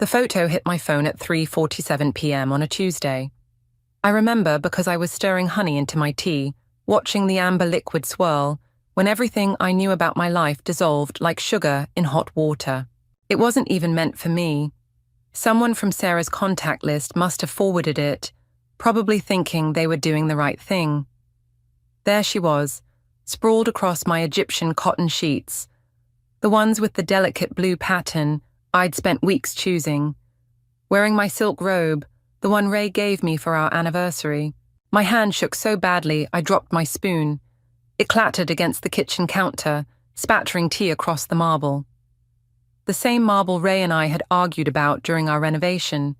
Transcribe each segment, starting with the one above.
The photo hit my phone at 3:47 p.m. on a Tuesday. I remember because I was stirring honey into my tea, watching the amber liquid swirl, when everything I knew about my life dissolved like sugar in hot water. It wasn't even meant for me. Someone from Sarah's contact list must have forwarded it, probably thinking they were doing the right thing. There she was, sprawled across my Egyptian cotton sheets, the ones with the delicate blue pattern I'd spent weeks choosing. Wearing my silk robe, the one Ray gave me for our anniversary. My hand shook so badly I dropped my spoon. It clattered against the kitchen counter, spattering tea across the marble. The same marble Ray and I had argued about during our renovation.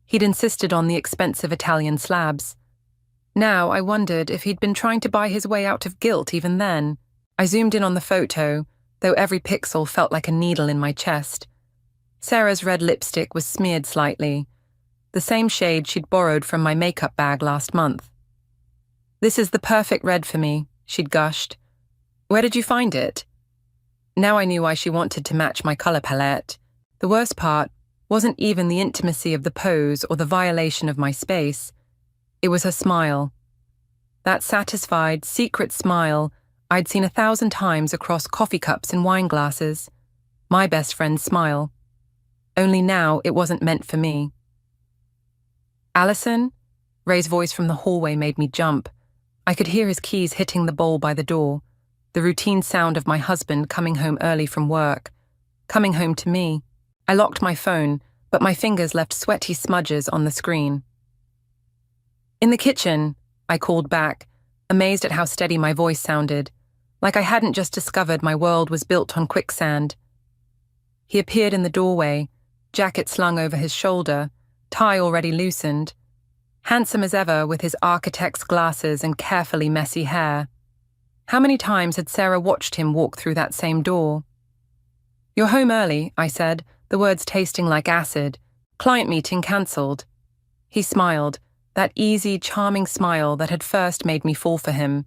He'd insisted on the expensive Italian slabs. Now I wondered if he'd been trying to buy his way out of guilt even then. I zoomed in on the photo, though every pixel felt like a needle in my chest. Sarah's red lipstick was smeared slightly, the same shade she'd borrowed from my makeup bag last month. "This is the perfect red for me," she'd gushed. "Where did you find it?" Now I knew why she wanted to match my color palette. The worst part wasn't even the intimacy of the pose or the violation of my space. It was her smile. That satisfied, secret smile I'd seen 1,000 times across coffee cups and wine glasses. My best friend's smile. Only now it wasn't meant for me. "Allison?" Ray's voice from the hallway made me jump. I could hear his keys hitting the bowl by the door, the routine sound of my husband coming home early from work, coming home to me. I locked my phone, but my fingers left sweaty smudges on the screen. "In the kitchen," I called back, amazed at how steady my voice sounded, like I hadn't just discovered my world was built on quicksand. He appeared in the doorway, jacket slung over his shoulder, tie already loosened, handsome as ever with his architect's glasses and carefully messy hair. How many times had Sarah watched him walk through that same door? "You're home early," I said, the words tasting like acid. "Client meeting cancelled." He smiled, that easy, charming smile that had first made me fall for him.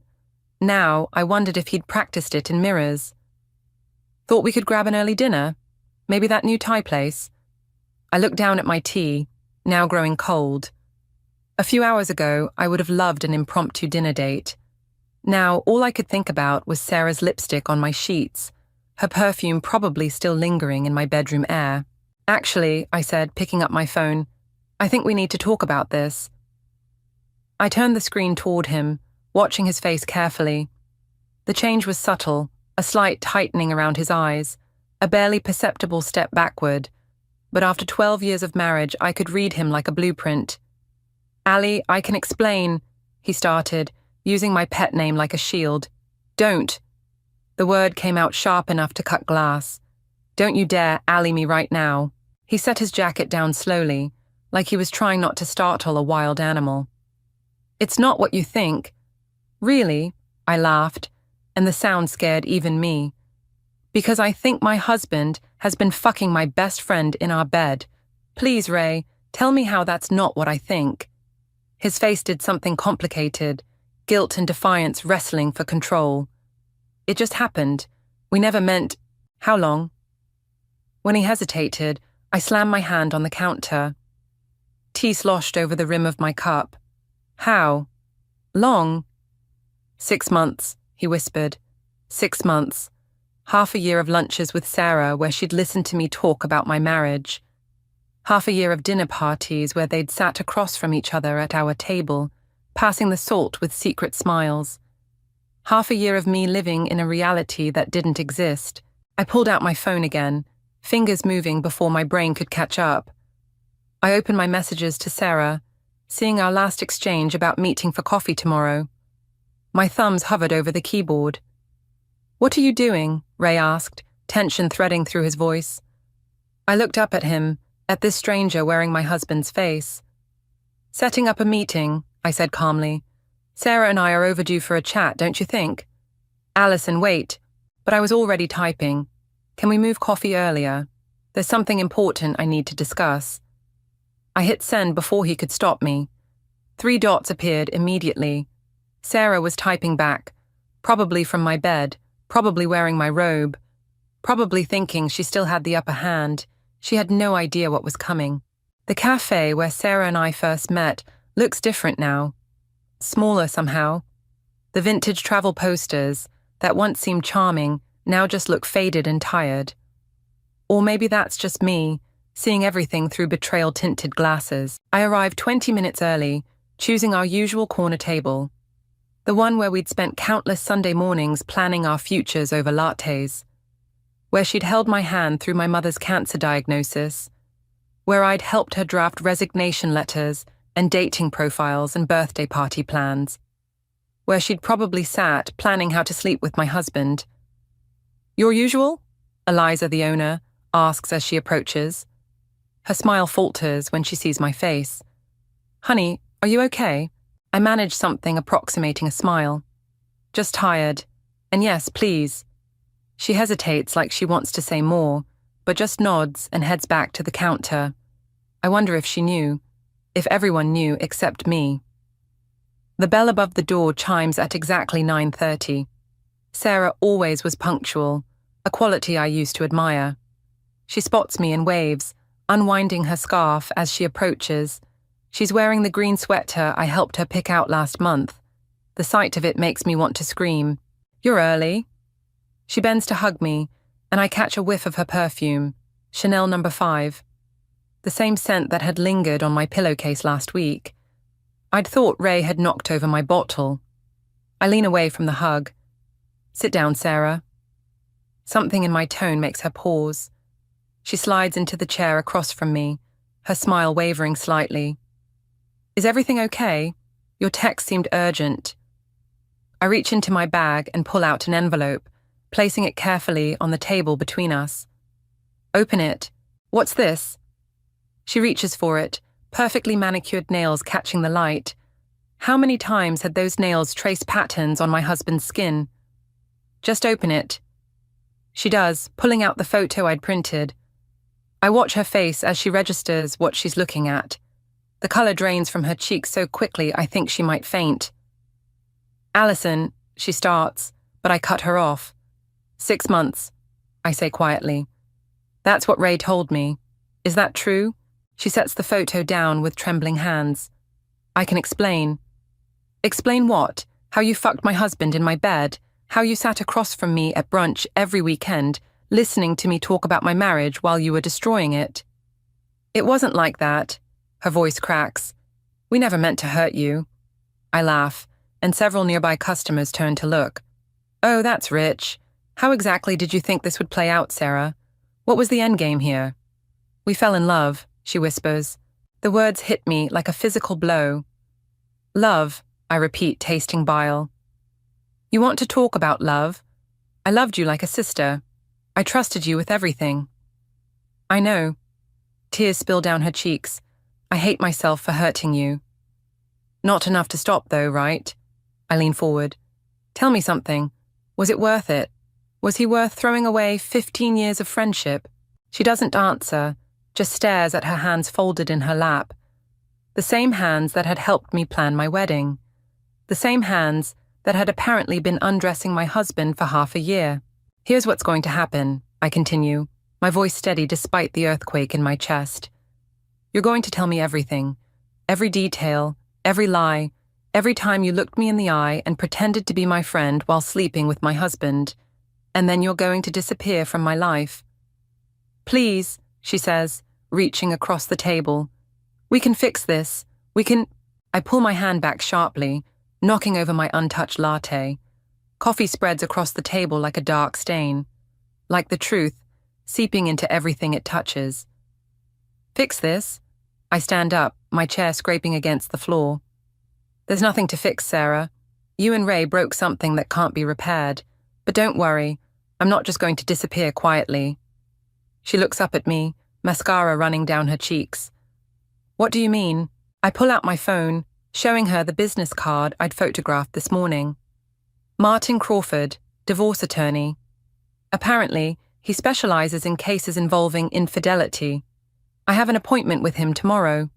Now I wondered if he'd practiced it in mirrors. "Thought we could grab an early dinner? Maybe that new Thai place?" I looked down at my tea, now growing cold. A few hours ago, I would have loved an impromptu dinner date. Now, all I could think about was Sarah's lipstick on my sheets, her perfume probably still lingering in my bedroom air. "Actually," I said, picking up my phone, "I think we need to talk about this." I turned the screen toward him, watching his face carefully. The change was subtle, a slight tightening around his eyes, a barely perceptible step backward, but after 12 years of marriage, I could read him like a blueprint. "Allie, I can explain," he started, using my pet name like a shield. "Don't." The word came out sharp enough to cut glass. "Don't you dare Allie me right now." He set his jacket down slowly, like he was trying not to startle a wild animal. "It's not what you think." "Really?" I laughed, and the sound scared even me. "Because I think my husband has been fucking my best friend in our bed. Please, Ray, tell me how that's not what I think." His face did something complicated, guilt and defiance wrestling for control. "It just happened. We never meant—" "How long?" When he hesitated, I slammed my hand on the counter. Tea sloshed over the rim of my cup. "How? Long?" "6 months, he whispered. 6 months. Half a year of lunches with Sarah where she'd listened to me talk about my marriage. Half a year of dinner parties where they'd sat across from each other at our table, passing the salt with secret smiles. Half a year of me living in a reality that didn't exist. I pulled out my phone again, fingers moving before my brain could catch up. I opened my messages to Sarah, seeing our last exchange about meeting for coffee tomorrow. My thumbs hovered over the keyboard. "What are you doing?" Ray asked, tension threading through his voice. I looked up at him, at this stranger wearing my husband's face. "Setting up a meeting," I said calmly. "Sarah and I are overdue for a chat, don't you think?" "Allison, wait." But I was already typing. "Can we move coffee earlier? There's something important I need to discuss." I hit send before he could stop me. 3 dots appeared immediately. Sarah was typing back, probably from my bed, probably wearing my robe, probably thinking she still had the upper hand, She had no idea what was coming. The cafe where Sarah and I first met looks different now. Smaller somehow. The vintage travel posters that once seemed charming now just look faded and tired. Or maybe that's just me, seeing everything through betrayal-tinted glasses. I arrived 20 minutes early, choosing our usual corner table. The one where we'd spent countless Sunday mornings planning our futures over lattes. Where she'd held my hand through my mother's cancer diagnosis. Where I'd helped her draft resignation letters and dating profiles and birthday party plans. Where she'd probably sat planning how to sleep with my husband. "Your usual?" Eliza, the owner, asks as she approaches. Her smile falters when she sees my face. "Honey, are you okay?" I manage something approximating a smile. "Just tired. And yes, please." She hesitates like she wants to say more, but just nods and heads back to the counter. I wonder if she knew, if everyone knew except me. The bell above the door chimes at exactly 9:30. Sarah always was punctual, a quality I used to admire. She spots me and waves, unwinding her scarf as she approaches. She's wearing the green sweater I helped her pick out last month. The sight of it makes me want to scream. "You're early." She bends to hug me, and I catch a whiff of her perfume, Chanel No. 5. The same scent that had lingered on my pillowcase last week. I'd thought Ray had knocked over my bottle. I lean away from the hug. "Sit down, Sarah." Something in my tone makes her pause. She slides into the chair across from me, her smile wavering slightly. "Is everything okay? Your text seemed urgent." I reach into my bag and pull out an envelope, placing it carefully on the table between us. "Open it. What's this?" She reaches for it, perfectly manicured nails catching the light. How many times had those nails traced patterns on my husband's skin? "Just open it." She does, pulling out the photo I'd printed. I watch her face as she registers what she's looking at. The color drains from her cheeks so quickly I think she might faint. "Allison," she starts, but I cut her off. 6 months, I say quietly. "That's what Ray told me. Is that true?" She sets the photo down with trembling hands. "I can explain." "Explain what? How you fucked my husband in my bed? How you sat across from me at brunch every weekend, listening to me talk about my marriage while you were destroying it?" "It wasn't like that." Her voice cracks. "We never meant to hurt you." I laugh, and several nearby customers turn to look. "Oh, that's rich. How exactly did you think this would play out, Sarah? What was the endgame here?" "We fell in love," she whispers. The words hit me like a physical blow. "Love," I repeat, tasting bile. "You want to talk about love? I loved you like a sister. I trusted you with everything." "I know." Tears spill down her cheeks. "I hate myself for hurting you." "Not enough to stop though, right?" I lean forward. "Tell me something. Was it worth it? Was he worth throwing away 15 years of friendship?" She doesn't answer, just stares at her hands folded in her lap. The same hands that had helped me plan my wedding. The same hands that had apparently been undressing my husband for half a year. "Here's what's going to happen," I continue, my voice steady despite the earthquake in my chest. "You're going to tell me everything. Every detail, every lie, every time you looked me in the eye and pretended to be my friend while sleeping with my husband. And then you're going to disappear from my life." "Please," she says, reaching across the table. "We can fix this. We can—" I pull my hand back sharply, knocking over my untouched latte. Coffee spreads across the table like a dark stain. Like the truth, seeping into everything it touches. "Fix this?" I stand up, my chair scraping against the floor. "There's nothing to fix, Sarah. You and Ray broke something that can't be repaired. But don't worry, I'm not just going to disappear quietly." She looks up at me, mascara running down her cheeks. "What do you mean?" I pull out my phone, showing her the business card I'd photographed this morning. Martin Crawford, divorce attorney. Apparently, he specializes in cases involving infidelity. I have an appointment with him tomorrow.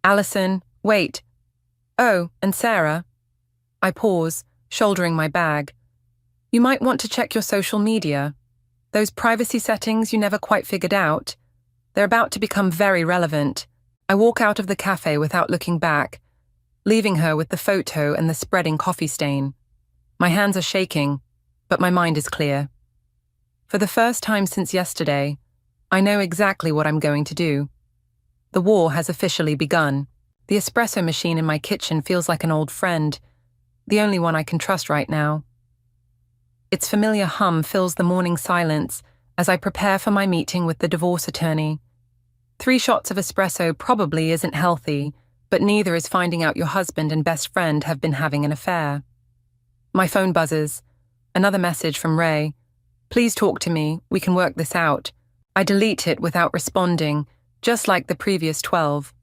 "Allison, wait. Oh, and Sarah." I pause, shouldering my bag. "You might want to check your social media. Those privacy settings you never quite figured out. They're about to become very relevant. I walk out of the cafe without looking back, leaving her with the photo and the spreading coffee stain. My hands are shaking, but my mind is clear. For the first time since yesterday, I know exactly what I'm going to do. The war has officially begun. The espresso machine in my kitchen feels like an old friend, the only one I can trust right now. Its familiar hum fills the morning silence as I prepare for my meeting with the divorce attorney. 3 shots of espresso probably isn't healthy, but neither is finding out your husband and best friend have been having an affair. My phone buzzes. Another message from Ray. Please talk to me, we can work this out. I delete it without responding, just like the previous 12.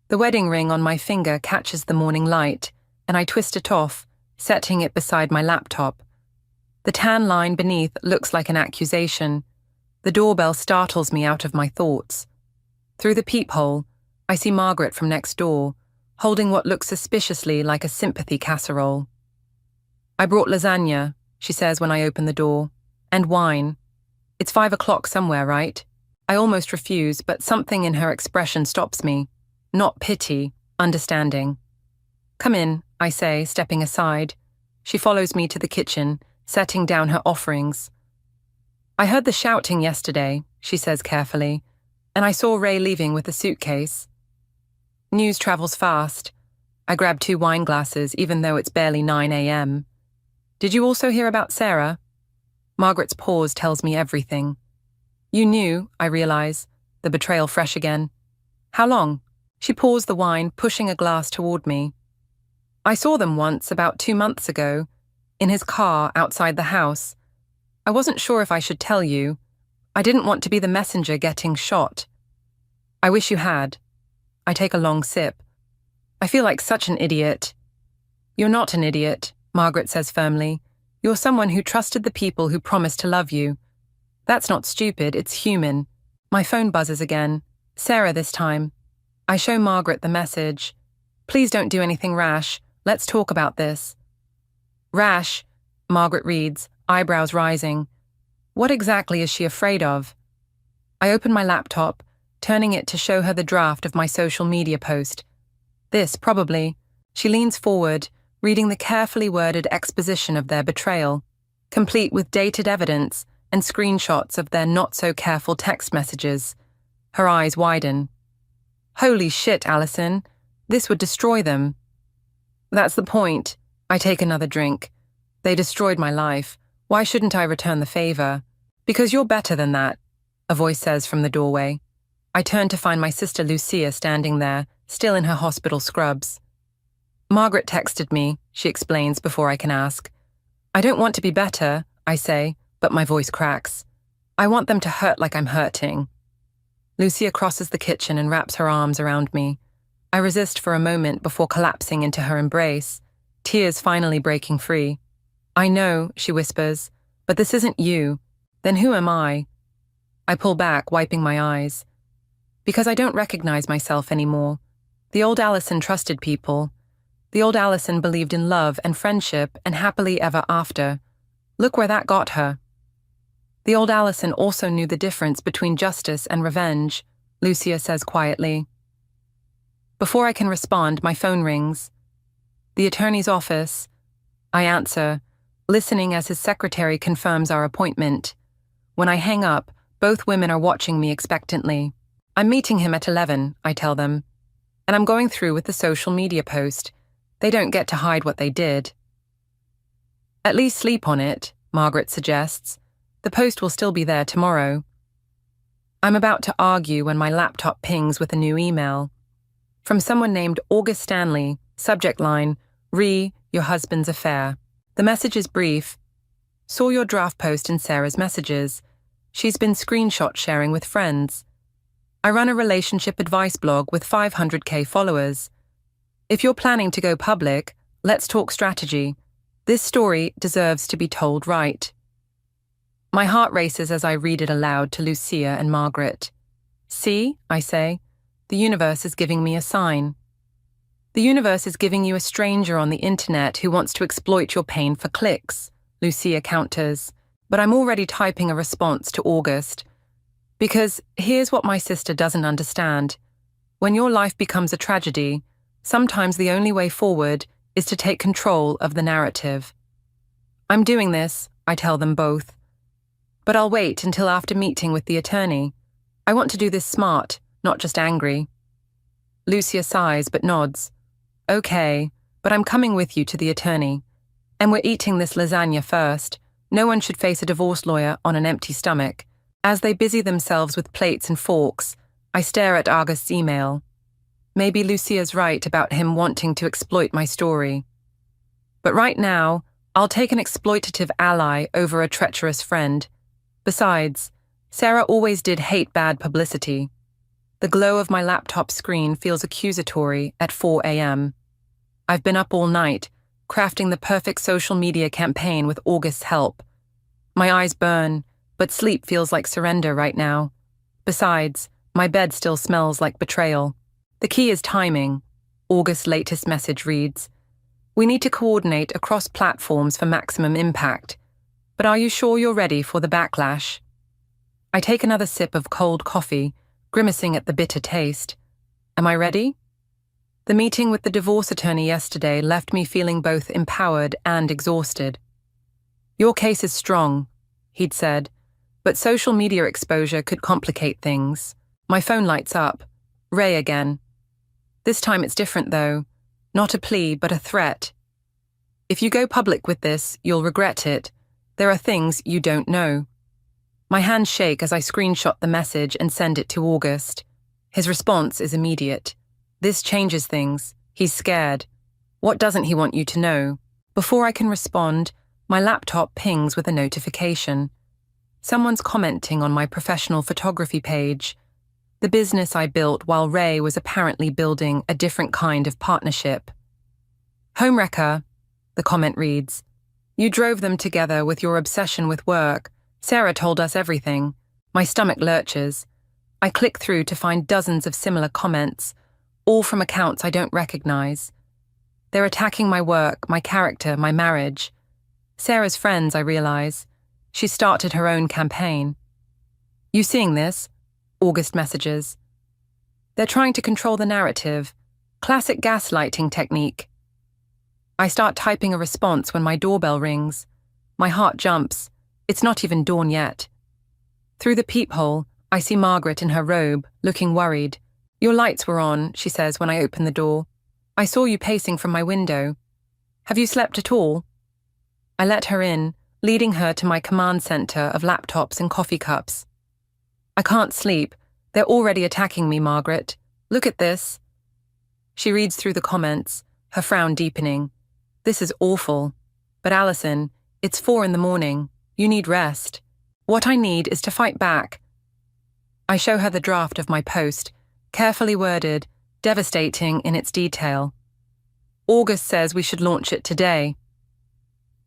The wedding ring on my finger catches the morning light, and I twist it off, setting it beside my laptop. The tan line beneath looks like an accusation. The doorbell startles me out of my thoughts. Through the peephole, I see Margaret from next door, holding what looks suspiciously like a sympathy casserole. I brought lasagna, she says when I open the door, and wine. It's 5 o'clock somewhere, right? I almost refuse, but something in her expression stops me. Not pity, understanding. Come in, I say, stepping aside. She follows me to the kitchen, setting down her offerings. I heard the shouting yesterday, she says carefully, and I saw Ray leaving with a suitcase. News travels fast. I grab 2 wine glasses, even though it's barely 9 a.m. Did you also hear about Sarah? Margaret's pause tells me everything. You knew, I realize, the betrayal fresh again. How long? She pours the wine, pushing a glass toward me. I saw them once, about 2 months ago, in his car outside the house. I wasn't sure if I should tell you. I didn't want to be the messenger getting shot. I wish you had. I take a long sip. I feel like such an idiot. You're not an idiot, Margaret says firmly. You're someone who trusted the people who promised to love you. That's not stupid, it's human. My phone buzzes again. Sarah this time. I show Margaret the message. Please don't do anything rash. Let's talk about this. Rash, Margaret reads, eyebrows rising. What exactly is she afraid of? I open my laptop, turning it to show her the draft of my social media post. This, probably. She leans forward, reading the carefully worded exposition of their betrayal, complete with dated evidence and screenshots of their not-so-careful text messages. Her eyes widen. Holy shit, Allison. This would destroy them. That's the point. I take another drink. They destroyed my life. Why shouldn't I return the favor? Because you're better than that, a voice says from the doorway. I turn to find my sister Lucia standing there, still in her hospital scrubs. Margaret texted me, she explains before I can ask. I don't want to be better, I say, but my voice cracks. I want them to hurt like I'm hurting. Lucia crosses the kitchen and wraps her arms around me. I resist for a moment before collapsing into her embrace, tears finally breaking free. I know, she whispers, but this isn't you. Then who am I? I pull back, wiping my eyes. Because I don't recognize myself anymore. The old Allison trusted people. The old Allison believed in love and friendship and happily ever after. Look where that got her. The old Allison also knew the difference between justice and revenge, Lucia says quietly. Before I can respond, my phone rings. The attorney's office. I answer, listening as his secretary confirms our appointment. When I hang up, both women are watching me expectantly. I'm meeting him at 11, I tell them. And I'm going through with the social media post. They don't get to hide what they did. At least sleep on it, Margaret suggests. The post will still be there tomorrow. I'm about to argue when my laptop pings with a new email. From someone named August Stanley, subject line, your husband's affair. The message is brief. Saw your draft post in Sarah's messages. She's been screenshot sharing with friends. I run a relationship advice blog with 500k followers. If you're planning to go public, let's talk strategy. This story deserves to be told right. My heart races as I read it aloud to Lucia and Margaret. See, I say, the universe is giving me a sign. The universe is giving you a stranger on the internet who wants to exploit your pain for clicks, Lucia counters, but I'm already typing a response to August. Because here's what my sister doesn't understand. When your life becomes a tragedy, sometimes the only way forward is to take control of the narrative. I'm doing this, I tell them both. But I'll wait until after meeting with the attorney. I want to do this smart, not just angry. Lucia sighs but nods. Okay, but I'm coming with you to the attorney. And we're eating this lasagna first. No one should face a divorce lawyer on an empty stomach. As they busy themselves with plates and forks, I stare at August's email. Maybe Lucia's right about him wanting to exploit my story. But right now, I'll take an exploitative ally over a treacherous friend. Besides, Sarah always did hate bad publicity. The glow of my laptop screen feels accusatory at 4 a.m. I've been up all night, crafting the perfect social media campaign with August's help. My eyes burn, but sleep feels like surrender right now. Besides, my bed still smells like betrayal. The key is timing. August's latest message reads, "We need to coordinate across platforms for maximum impact. But are you sure you're ready for the backlash?" I take another sip of cold coffee, grimacing at the bitter taste. Am I ready? The meeting with the divorce attorney yesterday left me feeling both empowered and exhausted. "Your case is strong," he'd said, "but social media exposure could complicate things." My phone lights up. Ray again. This time it's different though. Not a plea, but a threat. "If you go public with this, you'll regret it. There are things you don't know." My hands shake as I screenshot the message and send it to August. His response is immediate. "This changes things. He's scared. What doesn't he want you to know?" Before I can respond, my laptop pings with a notification. Someone's commenting on my professional photography page. The business I built while Ray was apparently building a different kind of partnership. "Homewrecker," the comment reads. "You drove them together with your obsession with work. Sarah told us everything." My stomach lurches. I click through to find dozens of similar comments, all from accounts I don't recognize. They're attacking my work, my character, my marriage. Sarah's friends, I realize. She started her own campaign. "You seeing this?" August messages. "They're trying to control the narrative. Classic gaslighting technique." I start typing a response when my doorbell rings. My heart jumps. It's not even dawn yet. Through the peephole, I see Margaret in her robe, looking worried. "Your lights were on," she says when I open the door. "I saw you pacing from my window. Have you slept at all?" I let her in, leading her to my command center of laptops and coffee cups. "I can't sleep. They're already attacking me, Margaret. Look at this." She reads through the comments, her frown deepening. "This is awful. But Alison, it's 4 a.m. You need rest. What I need is to fight back." I show her the draft of my post, carefully worded, devastating in its detail. "August says we should launch it today."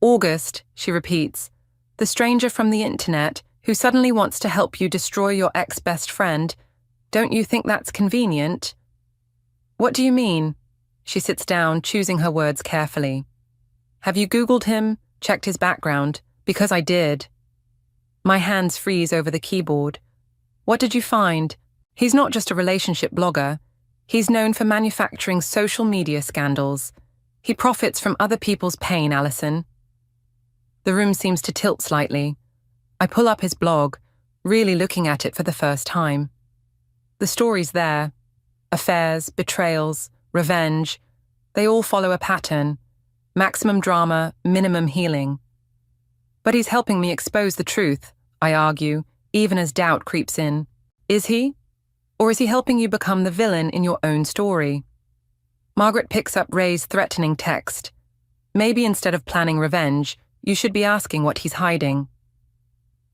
"August," she repeats, "the stranger from the internet who suddenly wants to help you destroy your ex-best friend. Don't you think that's convenient?" "What do you mean?" She sits down, choosing her words carefully. "Have you Googled him, checked his background? Because I did." My hands freeze over the keyboard. "What did you find?" "He's not just a relationship blogger. He's known for manufacturing social media scandals. He profits from other people's pain, Alison." The room seems to tilt slightly. I pull up his blog, really looking at it for the first time. The story's there. Affairs, betrayals, revenge. They all follow a pattern. Maximum drama, minimum healing. But he's helping me expose the truth, I argue, even as doubt creeps in. Is he? Or is he helping you become the villain in your own story? Margaret picks up Ray's threatening text. "Maybe instead of planning revenge, you should be asking what he's hiding."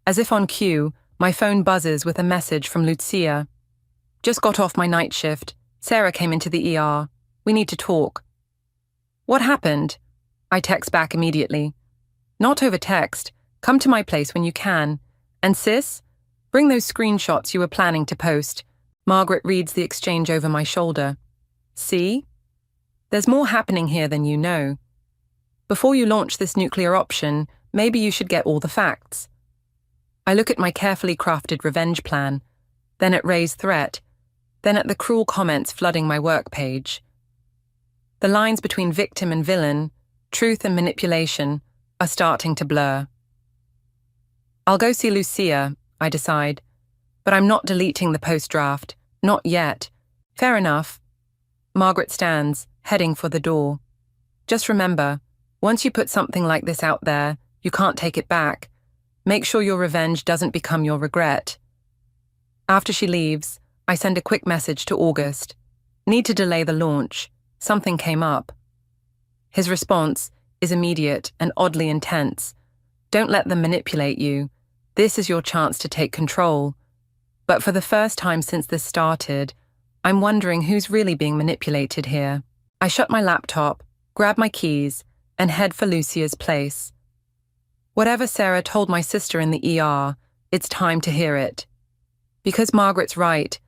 As if on cue, my phone buzzes with a message from Lucia. "Just got off my night shift. Sarah came into the ER. We need to talk." "What happened?" I text back immediately. "Not over text. Come to my place when you can. And sis, bring those screenshots you were planning to post." Margaret reads the exchange over my shoulder. "See? There's more happening here than you know. Before you launch this nuclear option, maybe you should get all the facts." I look at my carefully crafted revenge plan, then at Ray's threat, then at the cruel comments flooding my work page. The lines between victim and villain, truth and manipulation, are starting to blur. I'll go see Lucia, I decide, but I'm not deleting the post-draft, not yet. Fair enough. Margaret stands, heading for the door. Just remember, once you put something like this out there, you can't take it back. Make sure your revenge doesn't become your regret. After she leaves, I send a quick message to August. Need to delay the launch. Something came up. His response is immediate and oddly intense. Don't let them manipulate you. This is your chance to take control. But for the first time since this started, I'm wondering who's really being manipulated here. I shut my laptop, grab my keys, and head for Lucia's place. Whatever Sarah told my sister in the ER, it's time to hear it. Because Margaret's right,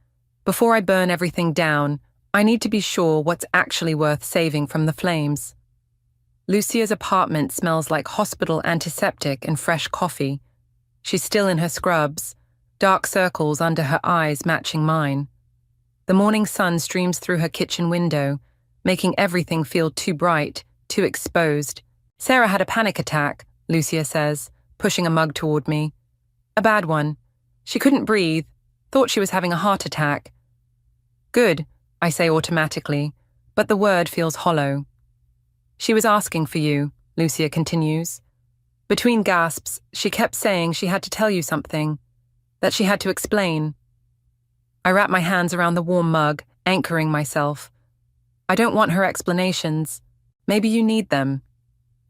before I burn everything down, I need to be sure what's actually worth saving from the flames. Lucia's apartment smells like hospital antiseptic and fresh coffee. She's still in her scrubs, dark circles under her eyes matching mine. The morning sun streams through her kitchen window, making everything feel too bright, too exposed. Sarah had a panic attack, Lucia says, pushing a mug toward me. A bad one. She couldn't breathe, thought she was having a heart attack. Good, I say automatically, but the word feels hollow. She was asking for you, Lucia continues. Between gasps, she kept saying she had to tell you something, that she had to explain. I wrap my hands around the warm mug, anchoring myself. I don't want her explanations. Maybe you need them.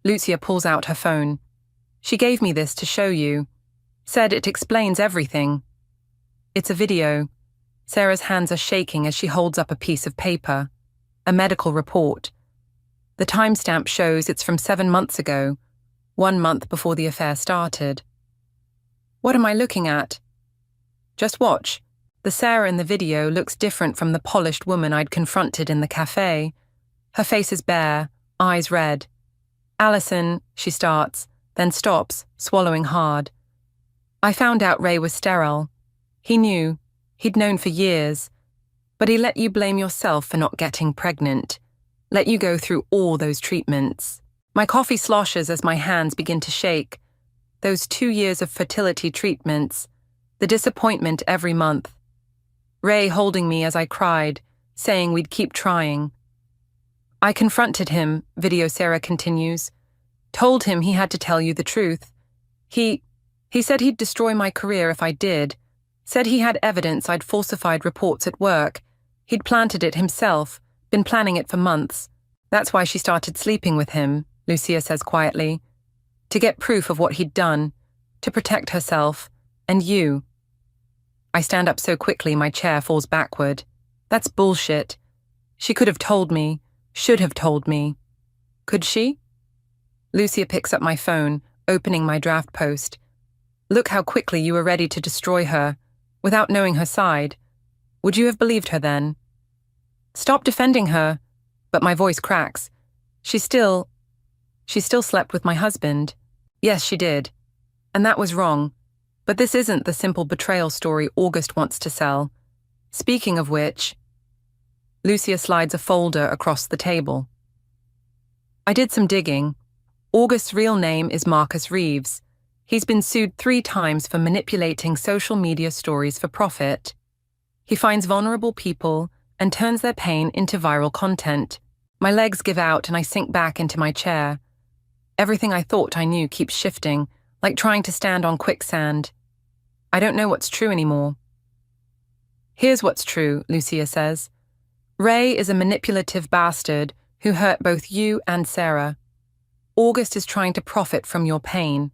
Lucia pulls out her phone. She gave me this to show you. Said it explains everything. It's a video. Sarah's hands are shaking as she holds up a piece of paper. A medical report. The timestamp shows it's from 7 months ago, 1 month before the affair started. What am I looking at? Just watch. The Sarah in the video looks different from the polished woman I'd confronted in the cafe. Her face is bare, eyes red. Allison, she starts, then stops, swallowing hard. I found out Ray was sterile. He knew. He'd known for years. But he let you blame yourself for not getting pregnant. Let you go through all those treatments. My coffee sloshes as my hands begin to shake. Those 2 years of fertility treatments. The disappointment every month. Ray holding me as I cried, saying we'd keep trying. I confronted him, video Sarah continues. Told him he had to tell you the truth. He said he'd destroy my career if I did. Said he had evidence I'd falsified reports at work. He'd planted it himself, been planning it for months. That's why she started sleeping with him, Lucia says quietly. To get proof of what he'd done, to protect herself, and you. I stand up so quickly my chair falls backward. That's bullshit. She could have told me, should have told me. Could she? Lucia picks up my phone, opening my draft post. Look how quickly you were ready to destroy her, without knowing her side. Would you have believed her then? Stop defending her. But my voice cracks. She still slept with my husband. Yes, she did. And that was wrong. But this isn't the simple betrayal story August wants to sell. Speaking of which, Lucia slides a folder across the table. I did some digging. August's real name is Marcus Reeves. He's been sued 3 times for manipulating social media stories for profit. He finds vulnerable people and turns their pain into viral content. My legs give out and I sink back into my chair. Everything I thought I knew keeps shifting, like trying to stand on quicksand. I don't know what's true anymore. Here's what's true, Lucia says. Ray is a manipulative bastard who hurt both you and Sarah. August is trying to profit from your pain,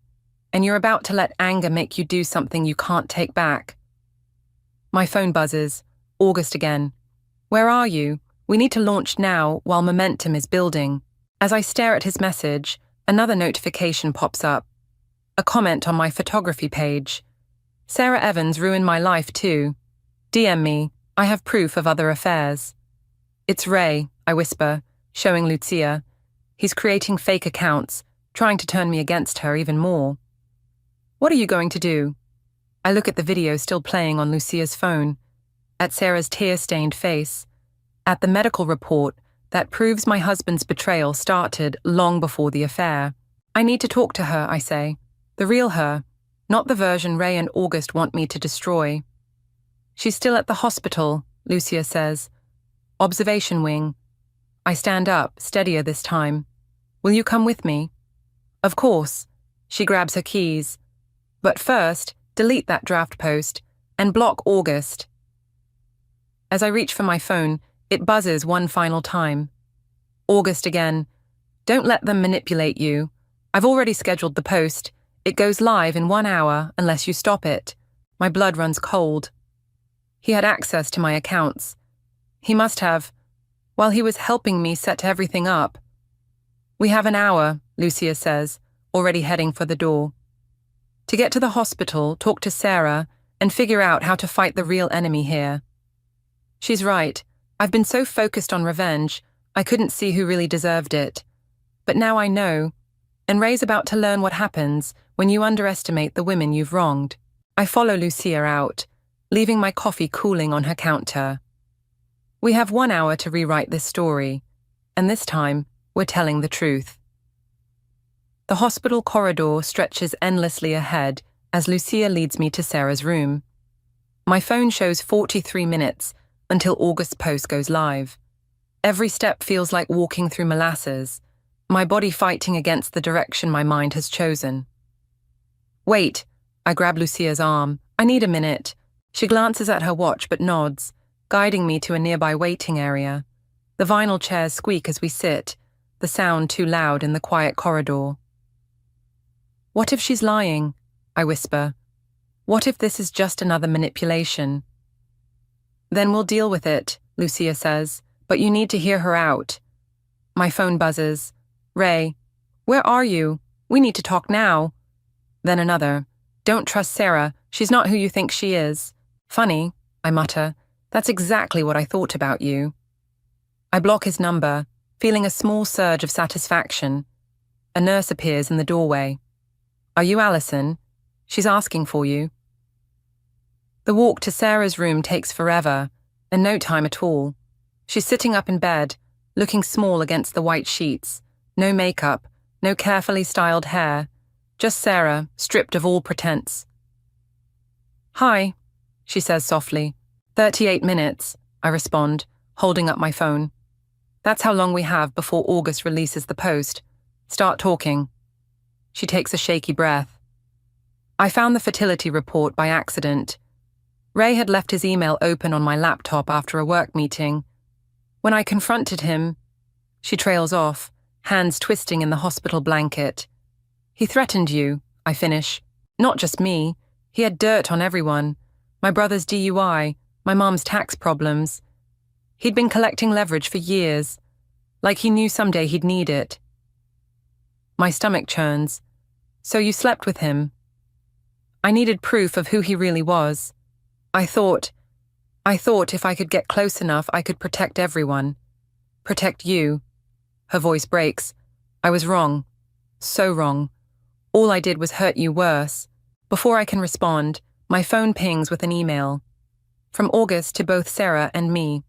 and you're about to let anger make you do something you can't take back. My phone buzzes. August again. Where are you? We need to launch now while momentum is building. As I stare at his message, another notification pops up. A comment on my photography page. Sarah Evans ruined my life too. DM me. I have proof of other affairs. It's Ray, I whisper, showing Lucia. He's creating fake accounts, trying to turn me against her even more. What are you going to do? I look at the video still playing on Lucia's phone, at Sarah's tear-stained face, at the medical report that proves my husband's betrayal started long before the affair. I need to talk to her, I say. The real her, not the version Ray and August want me to destroy. She's still at the hospital, Lucia says. Observation wing. I stand up, steadier this time. Will you come with me? Of course. She grabs her keys. But first, delete that draft post and block August. As I reach for my phone, it buzzes one final time. August again. Don't let them manipulate you. I've already scheduled the post. It goes live in 1 hour unless you stop it. My blood runs cold. He had access to my accounts. He must have, while he was helping me set everything up. We have an hour, Lucia says, already heading for the door. To get to the hospital, talk to Sarah, and figure out how to fight the real enemy here. She's right. I've been so focused on revenge, I couldn't see who really deserved it. But now I know, and Ray's about to learn what happens when you underestimate the women you've wronged. I follow Lucia out, leaving my coffee cooling on her counter. We have 1 hour to rewrite this story, and this time, we're telling the truth. The hospital corridor stretches endlessly ahead as Lucia leads me to Sarah's room. My phone shows 43 minutes until August's post goes live. Every step feels like walking through molasses, my body fighting against the direction my mind has chosen. Wait, I grab Lucia's arm. I need a minute. She glances at her watch but nods, guiding me to a nearby waiting area. The vinyl chairs squeak as we sit, the sound too loud in the quiet corridor. What if she's lying? I whisper. What if this is just another manipulation? Then we'll deal with it, Lucia says, but you need to hear her out. My phone buzzes. Ray, where are you? We need to talk now. Then another. Don't trust Sarah. She's not who you think she is. Funny, I mutter. That's exactly what I thought about you. I block his number, feeling a small surge of satisfaction. A nurse appears in the doorway. Are you Allison? She's asking for you. The walk to Sarah's room takes forever, and no time at all. She's sitting up in bed, looking small against the white sheets. No makeup, no carefully styled hair. Just Sarah, stripped of all pretense. Hi, she says softly. 38 minutes, I respond, holding up my phone. That's how long we have before August releases the post. Start talking. She takes a shaky breath. I found the fertility report by accident. Ray had left his email open on my laptop after a work meeting. When I confronted him, she trails off, hands twisting in the hospital blanket. He threatened you, I finish. Not just me. He had dirt on everyone. My brother's DUI, my mom's tax problems. He'd been collecting leverage for years, like he knew someday he'd need it. My stomach churns. So you slept with him? I needed proof of who he really was. I thought if I could get close enough, I could protect everyone. Protect you. Her voice breaks. I was wrong. So wrong. All I did was hurt you worse. Before I can respond, my phone pings with an email. From August to both Sarah and me.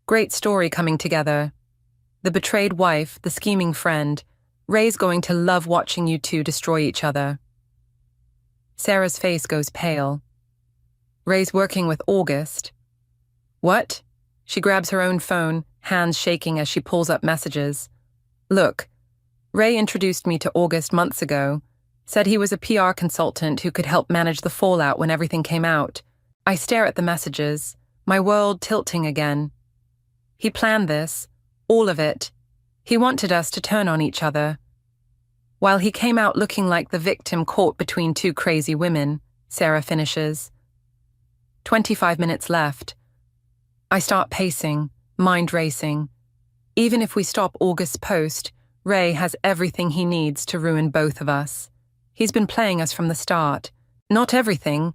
Great story coming together. The betrayed wife, the scheming friend. Ray's going to love watching you two destroy each other. Sarah's face goes pale. Ray's working with August. What? She grabs her own phone, hands shaking as she pulls up messages. Look, Ray introduced me to August months ago, said he was a PR consultant who could help manage the fallout when everything came out. I stare at the messages, my world tilting again. He planned this, all of it. He wanted us to turn on each other. While he came out looking like the victim caught between two crazy women, Sarah finishes. 25 minutes left. I start pacing, mind racing. Even if we stop August's post, Ray has everything he needs to ruin both of us. He's been playing us from the start. Not everything,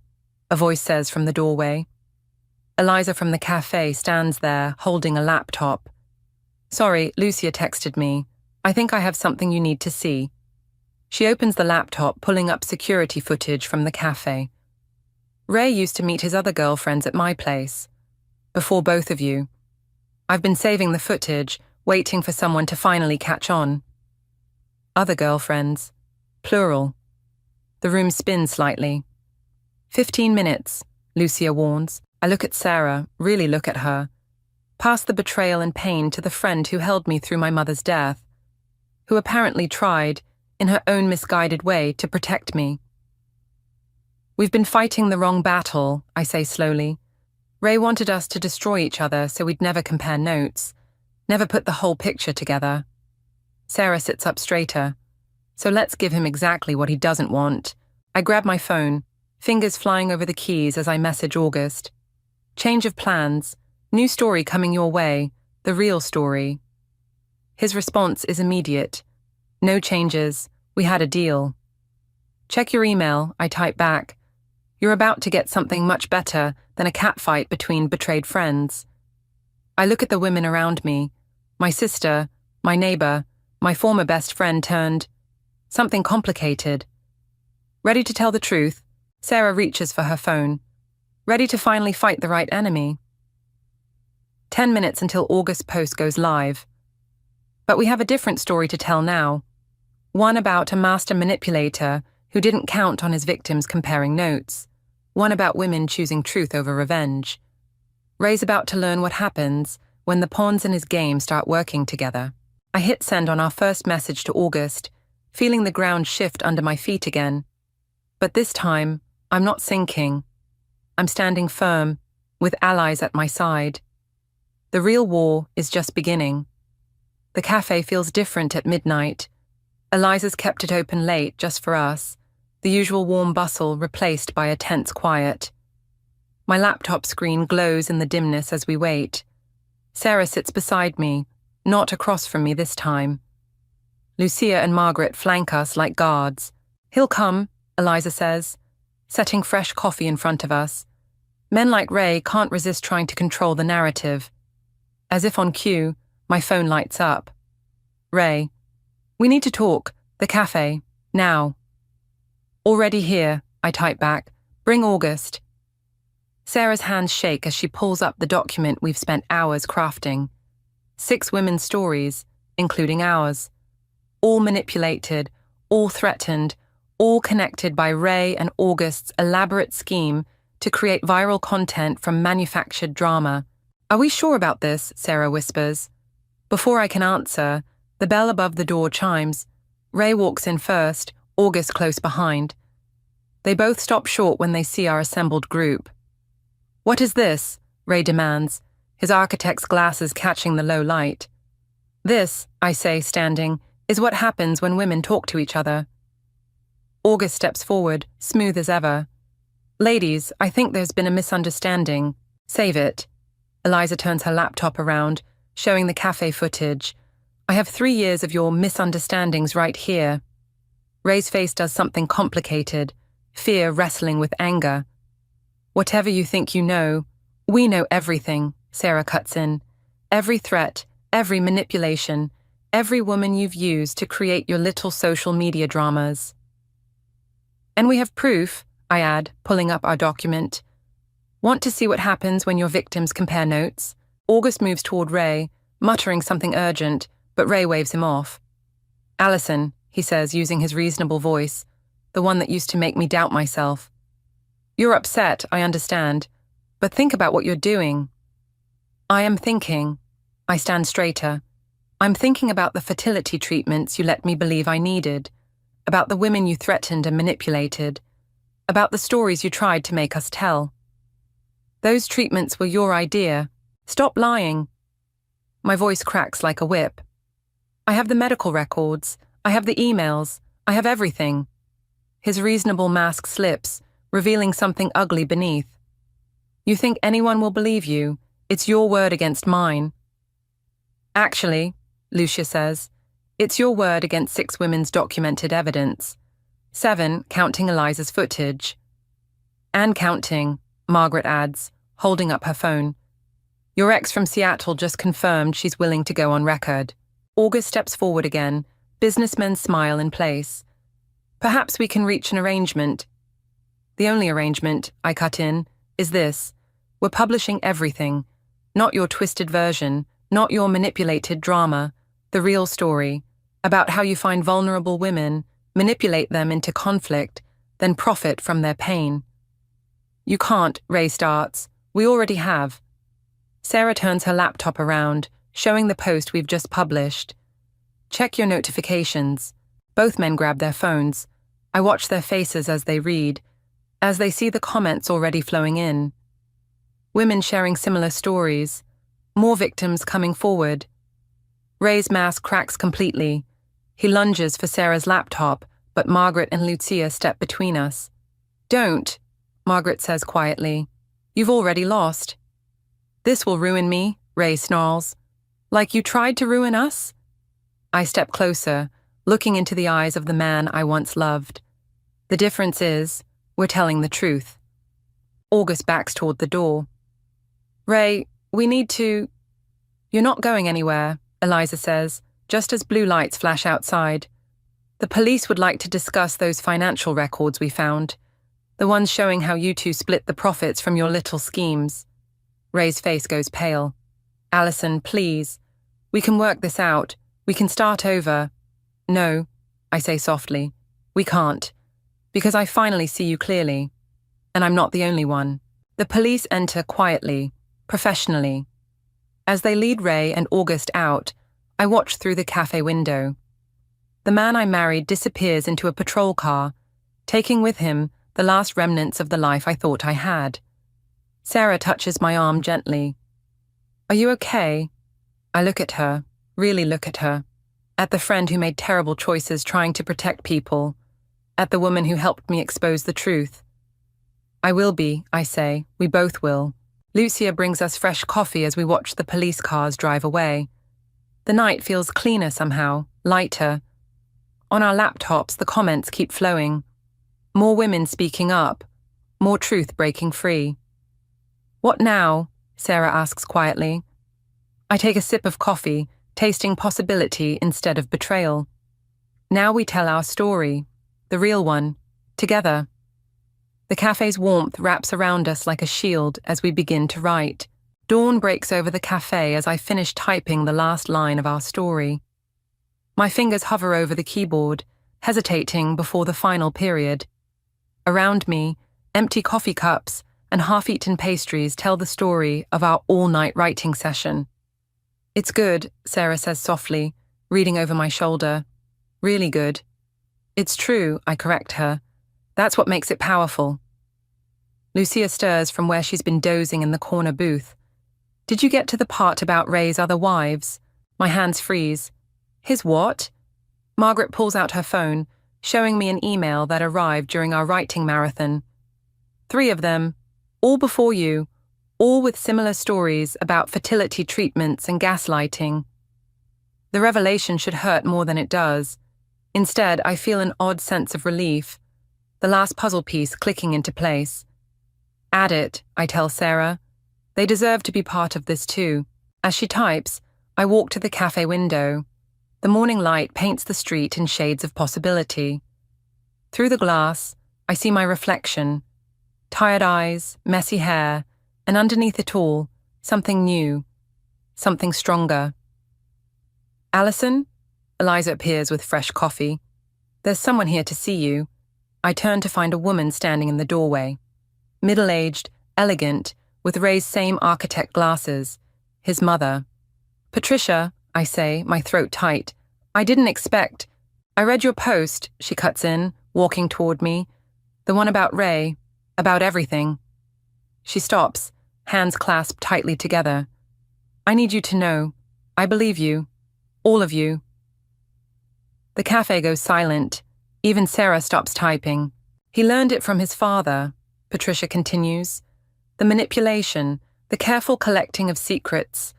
a voice says from the doorway. Eliza from the cafe stands there, holding a laptop. Sorry, Lucia texted me. I think I have something you need to see. She opens the laptop, pulling up security footage from the cafe. Ray used to meet his other girlfriends at my place. Before both of you. I've been saving the footage, waiting for someone to finally catch on. Other girlfriends. Plural. The room spins slightly. 15 minutes, Lucia warns. I look at Sarah, really look at her. Past the betrayal and pain to the friend who held me through my mother's death, who apparently tried, in her own misguided way, to protect me. We've been fighting the wrong battle, I say slowly. Ray wanted us to destroy each other so we'd never compare notes, never put the whole picture together. Sarah sits up straighter. So let's give him exactly what he doesn't want. I grab my phone, fingers flying over the keys as I message August. Change of plans, new story coming your way, the real story. His response is immediate. No changes, we had a deal. Check your email, I type back. You're about to get something much better than a catfight between betrayed friends. I look at the women around me, my sister, my neighbor, my former best friend turned something complicated. Ready to tell the truth, Sarah reaches for her phone. Ready to finally fight the right enemy. 10 minutes until August's post goes live. But we have a different story to tell now. One about a master manipulator who didn't count on his victims comparing notes. One about women choosing truth over revenge. Ray's about to learn what happens when the pawns in his game start working together. I hit send on our first message to August, feeling the ground shift under my feet again. But this time, I'm not sinking. I'm standing firm, with allies at my side. The real war is just beginning. The cafe feels different at midnight. Eliza's kept it open late just for us, the usual warm bustle replaced by a tense quiet. My laptop screen glows in the dimness as we wait. Sarah sits beside me, not across from me this time. Lucia and Margaret flank us like guards. He'll come, Eliza says, setting fresh coffee in front of us. Men like Ray can't resist trying to control the narrative. As if on cue, my phone lights up. Ray. We need to talk. The cafe. Now. Already here, I type back. Bring August. Sarah's hands shake as she pulls up the document we've spent hours crafting. 6 women's stories, including ours. All manipulated, all threatened, all connected by Ray and August's elaborate scheme to create viral content from manufactured drama. Are we sure about this? Sarah whispers. Before I can answer, the bell above the door chimes. Ray walks in first, August close behind. They both stop short when they see our assembled group. What is this? Ray demands, his architect's glasses catching the low light. This, I say, standing, is what happens when women talk to each other. August steps forward, smooth as ever. Ladies, I think there's been a misunderstanding. Save it. Eliza turns her laptop around, showing the cafe footage. I have 3 years of your misunderstandings right here. Ray's face does something complicated, fear wrestling with anger. Whatever you think you know, we know everything, Sarah cuts in. Every threat, every manipulation, every woman you've used to create your little social media dramas. And we have proof, I add, pulling up our document. Want to see what happens when your victims compare notes? August moves toward Ray, muttering something urgent, but Ray waves him off. Allison, he says, using his reasonable voice, the one that used to make me doubt myself. You're upset, I understand, but think about what you're doing. I am thinking. I stand straighter. I'm thinking about the fertility treatments you let me believe I needed, about the women you threatened and manipulated, about the stories you tried to make us tell. Those treatments were your idea. Stop lying. My voice cracks like a whip. I have the medical records. I have the emails. I have everything. His reasonable mask slips, revealing something ugly beneath. You think anyone will believe you? It's your word against mine. Actually, Lucia says, it's your word against 6 women's documented evidence. 7, counting Eliza's footage. And counting, Margaret adds, holding up her phone. Your ex from Seattle just confirmed she's willing to go on record. August steps forward again, businessmen smile in place. Perhaps we can reach an arrangement. The only arrangement, I cut in, is this. We're publishing everything. Not your twisted version, not your manipulated drama. The real story. About how you find vulnerable women, manipulate them into conflict, then profit from their pain. You can't, Ray starts. We already have. Sarah turns her laptop around, showing the post we've just published. Check your notifications. Both men grab their phones. I watch their faces as they read, as they see the comments already flowing in. Women sharing similar stories. More victims coming forward. Ray's mask cracks completely. He lunges for Sarah's laptop, but Margaret and Lucia step between us. Don't, Margaret says quietly. You've already lost. This will ruin me, Ray snarls. Like you tried to ruin us? I step closer, looking into the eyes of the man I once loved. The difference is, we're telling the truth. August backs toward the door. Ray, we need to... You're not going anywhere, Eliza says, just as blue lights flash outside. The police would like to discuss those financial records we found. The ones showing how you two split the profits from your little schemes. Ray's face goes pale. Allison, please. We can work this out. We can start over. No, I say softly. We can't. Because I finally see you clearly. And I'm not the only one. The police enter quietly, professionally. As they lead Ray and August out, I watch through the cafe window. The man I married disappears into a patrol car, taking with him the last remnants of the life I thought I had. Sarah touches my arm gently. Are you okay? I look at her, really look at her. At the friend who made terrible choices trying to protect people. At the woman who helped me expose the truth. I will be, I say. We both will. Lucia brings us fresh coffee as we watch the police cars drive away. The night feels cleaner somehow, lighter. On our laptops, the comments keep flowing. More women speaking up. More truth breaking free. What now? Sarah asks quietly. I take a sip of coffee, tasting possibility instead of betrayal. Now we tell our story. The real one. Together. The cafe's warmth wraps around us like a shield as we begin to write. Dawn breaks over the cafe as I finish typing the last line of our story. My fingers hover over the keyboard, hesitating before the final period. Around me, empty coffee cups and half-eaten pastries tell the story of our all-night writing session. It's good, Sarah says softly, reading over my shoulder. Really good. It's true, I correct her. That's what makes it powerful. Lucia stirs from where she's been dozing in the corner booth. Did you get to the part about Ray's other wives? My hands freeze. His what? Margaret pulls out her phone, showing me an email that arrived during our writing marathon. 3 of them, all before you, all with similar stories about fertility treatments and gaslighting. The revelation should hurt more than it does. Instead, I feel an odd sense of relief, the last puzzle piece clicking into place. Add it, I tell Sarah. They deserve to be part of this too. As she types, I walk to the cafe window. The morning light paints the street in shades of possibility. Through the glass, I see my reflection. Tired eyes, messy hair, and underneath it all, something new, something stronger. Allison? Eliza appears with fresh coffee. There's someone here to see you. I turn to find a woman standing in the doorway. Middle-aged, elegant, with Ray's same architect glasses. His mother. Patricia, I say, my throat tight. I didn't expect. I read your post, she cuts in, walking toward me. The one about Ray. About everything. She stops, hands clasped tightly together. I need you to know. I believe you. All of you. The cafe goes silent. Even Sarah stops typing. He learned it from his father, Patricia continues. The manipulation, the careful collecting of secrets.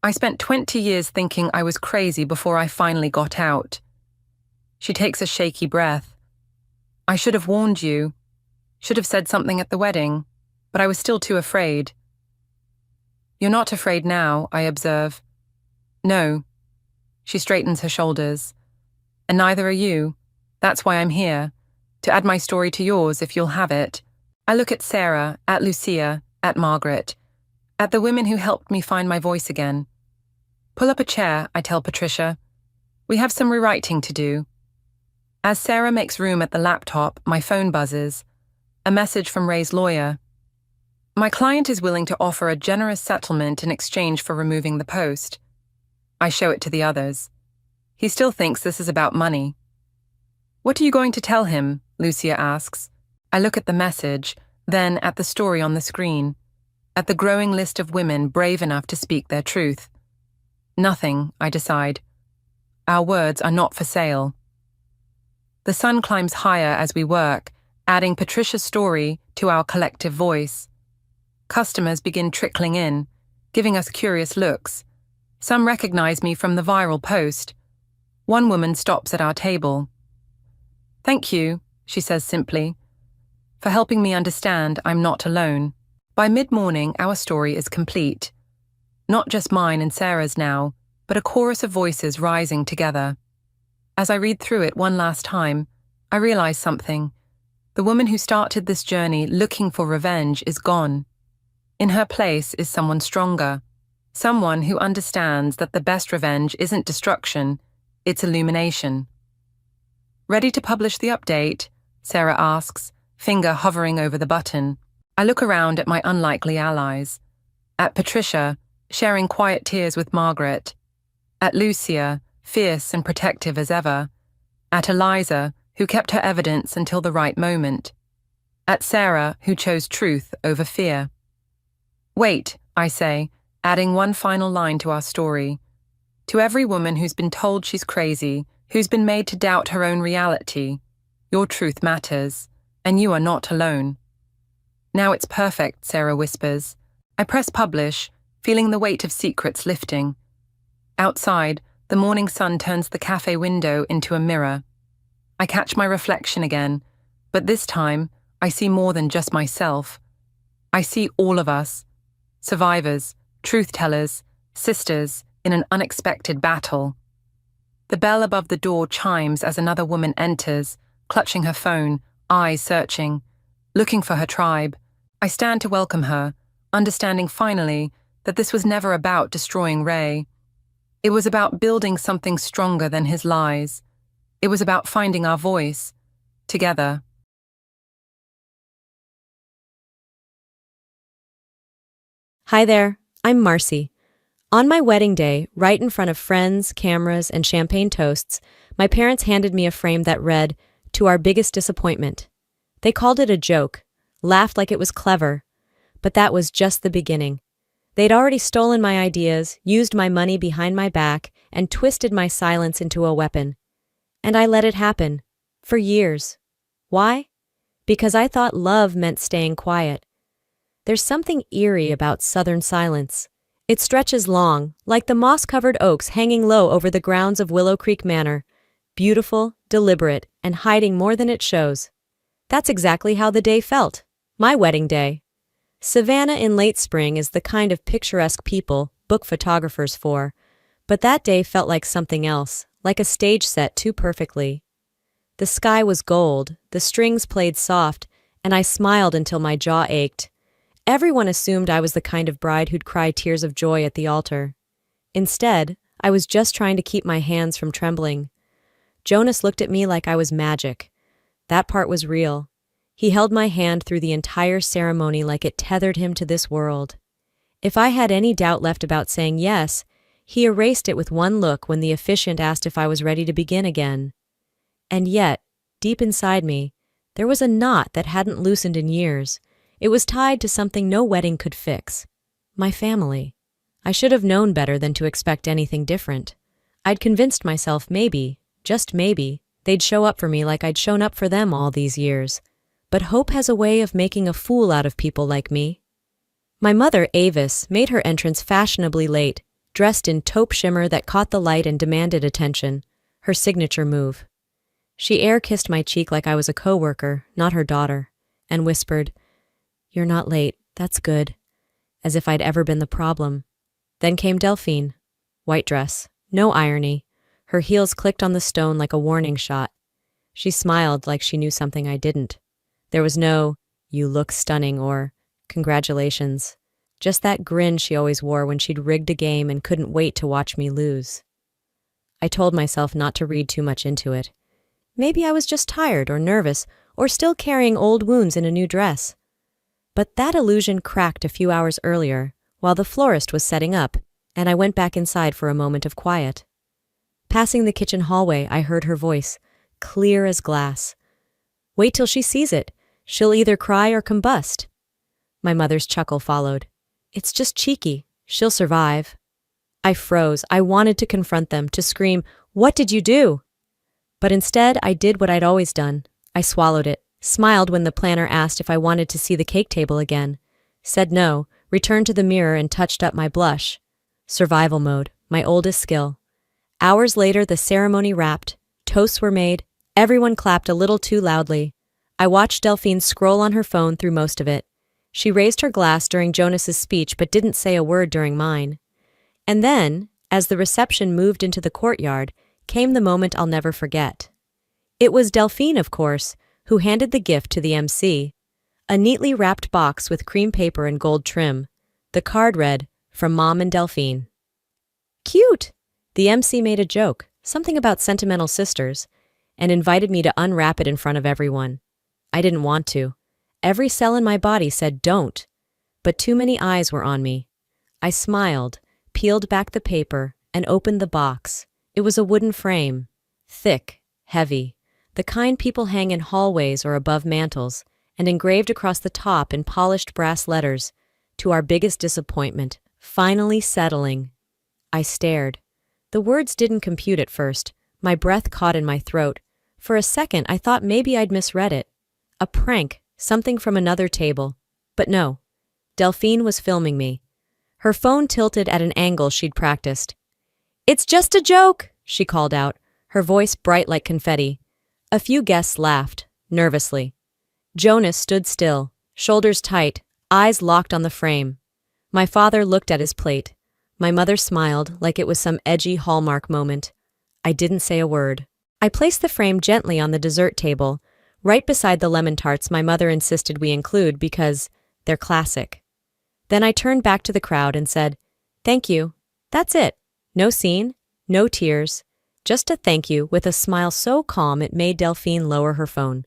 I spent 20 years thinking I was crazy before I finally got out. She takes a shaky breath. I should have warned you. Should have said something at the wedding, but I was still too afraid. You're not afraid now, I observe. No. She straightens her shoulders. And neither are you. That's why I'm here, to add my story to yours if you'll have it. I look at Sarah, at Lucia, at Margaret, at the women who helped me find my voice again. Pull up a chair, I tell Patricia. We have some rewriting to do. As Sarah makes room at the laptop, my phone buzzes. A message from Ray's lawyer. My client is willing to offer a generous settlement in exchange for removing the post. I show it to the others. He still thinks this is about money. What are you going to tell him? Lucia asks. I look at the message, then at the story on the screen, at the growing list of women brave enough to speak their truth. Nothing, I decide. Our words are not for sale. The sun climbs higher as we work, adding Patricia's story to our collective voice. Customers begin trickling in, giving us curious looks. Some recognize me from the viral post. One woman stops at our table. Thank you, she says simply, for helping me understand I'm not alone. By mid-morning, our story is complete. Not just mine and Sarah's now, but a chorus of voices rising together. As I read through it one last time, I realize something. The woman who started this journey looking for revenge is gone. In her place is someone stronger, someone who understands that the best revenge isn't destruction, it's illumination. Ready to publish the update? Sarah asks, finger hovering over the button. I look around at my unlikely allies. At Patricia, sharing quiet tears with Margaret. At Lucia, fierce and protective as ever. At Eliza, who kept her evidence until the right moment. At Sarah, who chose truth over fear. Wait, I say, adding one final line to our story. To every woman who's been told she's crazy, who's been made to doubt her own reality, your truth matters, and you are not alone. Now it's perfect, Sarah whispers. I press publish, feeling the weight of secrets lifting. Outside, the morning sun turns the cafe window into a mirror. I catch my reflection again, but this time, I see more than just myself. I see all of us. Survivors, truth-tellers, sisters in an unexpected battle. The bell above the door chimes as another woman enters, clutching her phone, eyes searching, looking for her tribe. I stand to welcome her, understanding finally that this was never about destroying Ray. It was about building something stronger than his lies. It was about finding our voice, together. Hi there, I'm Marcy. On my wedding day, right in front of friends, cameras, and champagne toasts, my parents handed me a frame that read, "To our biggest disappointment." They called it a joke, laughed like it was clever, but that was just the beginning. They'd already stolen my ideas, used my money behind my back, and twisted my silence into a weapon. And I let it happen. For years. Why? Because I thought love meant staying quiet. There's something eerie about Southern silence. It stretches long, like the moss-covered oaks hanging low over the grounds of Willow Creek Manor. Beautiful, deliberate, and hiding more than it shows. That's exactly how the day felt. My wedding day. Savannah in late spring is the kind of picturesque people book photographers for, but that day felt like something else, like a stage set too perfectly. The sky was gold, the strings played soft, and I smiled until my jaw ached. Everyone assumed I was the kind of bride who'd cry tears of joy at the altar. Instead, I was just trying to keep my hands from trembling. Jonas looked at me like I was magic. That part was real. He held my hand through the entire ceremony like it tethered him to this world. If I had any doubt left about saying yes, he erased it with one look when the officiant asked if I was ready to begin again. And yet, deep inside me, there was a knot that hadn't loosened in years. It was tied to something no wedding could fix. My family. I should have known better than to expect anything different. I'd convinced myself maybe, just maybe, they'd show up for me like I'd shown up for them all these years. But hope has a way of making a fool out of people like me. My mother, Avis, made her entrance fashionably late, dressed in taupe shimmer that caught the light and demanded attention, her signature move. She air-kissed my cheek like I was a co-worker, not her daughter, and whispered, "You're not late, that's good," as if I'd ever been the problem. Then came Delphine. White dress, no irony. Her heels clicked on the stone like a warning shot. She smiled like she knew something I didn't. There was no, "You look stunning," or "Congratulations." Just that grin she always wore when she'd rigged a game and couldn't wait to watch me lose. I told myself not to read too much into it. Maybe I was just tired or nervous or still carrying old wounds in a new dress. But that illusion cracked a few hours earlier while the florist was setting up, and I went back inside for a moment of quiet. Passing the kitchen hallway, I heard her voice, clear as glass. "Wait till she sees it. She'll either cry or combust." My mother's chuckle followed. "It's just cheeky. She'll survive." I froze. I wanted to confront them, to scream, "What did you do?" But instead, I did what I'd always done. I swallowed it, smiled when the planner asked if I wanted to see the cake table again, said no, returned to the mirror and touched up my blush. Survival mode, my oldest skill. Hours later, the ceremony wrapped, toasts were made, everyone clapped a little too loudly. I watched Delphine scroll on her phone through most of it. She raised her glass during Jonas's speech but didn't say a word during mine. And then, as the reception moved into the courtyard, came the moment I'll never forget. It was Delphine, of course, who handed the gift to the MC. A neatly wrapped box with cream paper and gold trim. The card read, "From Mom and Delphine." Cute! The MC made a joke, something about sentimental sisters, and invited me to unwrap it in front of everyone. I didn't want to. Every cell in my body said don't, but too many eyes were on me. I smiled, peeled back the paper, and opened the box. It was a wooden frame. Thick, heavy, the kind people hang in hallways or above mantels, and engraved across the top in polished brass letters, "To our biggest disappointment, finally settling." I stared. The words didn't compute at first. My breath caught in my throat. For a second, I thought maybe I'd misread it. A prank, something from another table. But no. Delphine was filming me. Her phone tilted at an angle she'd practiced. "It's just a joke," she called out, her voice bright like confetti. A few guests laughed, nervously. Jonas stood still, shoulders tight, eyes locked on the frame. My father looked at his plate. My mother smiled like it was some edgy Hallmark moment. I didn't say a word. I placed the frame gently on the dessert table, right beside the lemon tarts my mother insisted we include because they're classic. Then I turned back to the crowd and said, "Thank you. That's it. No scene, no tears, just a thank you with a smile so calm it made Delphine lower her phone.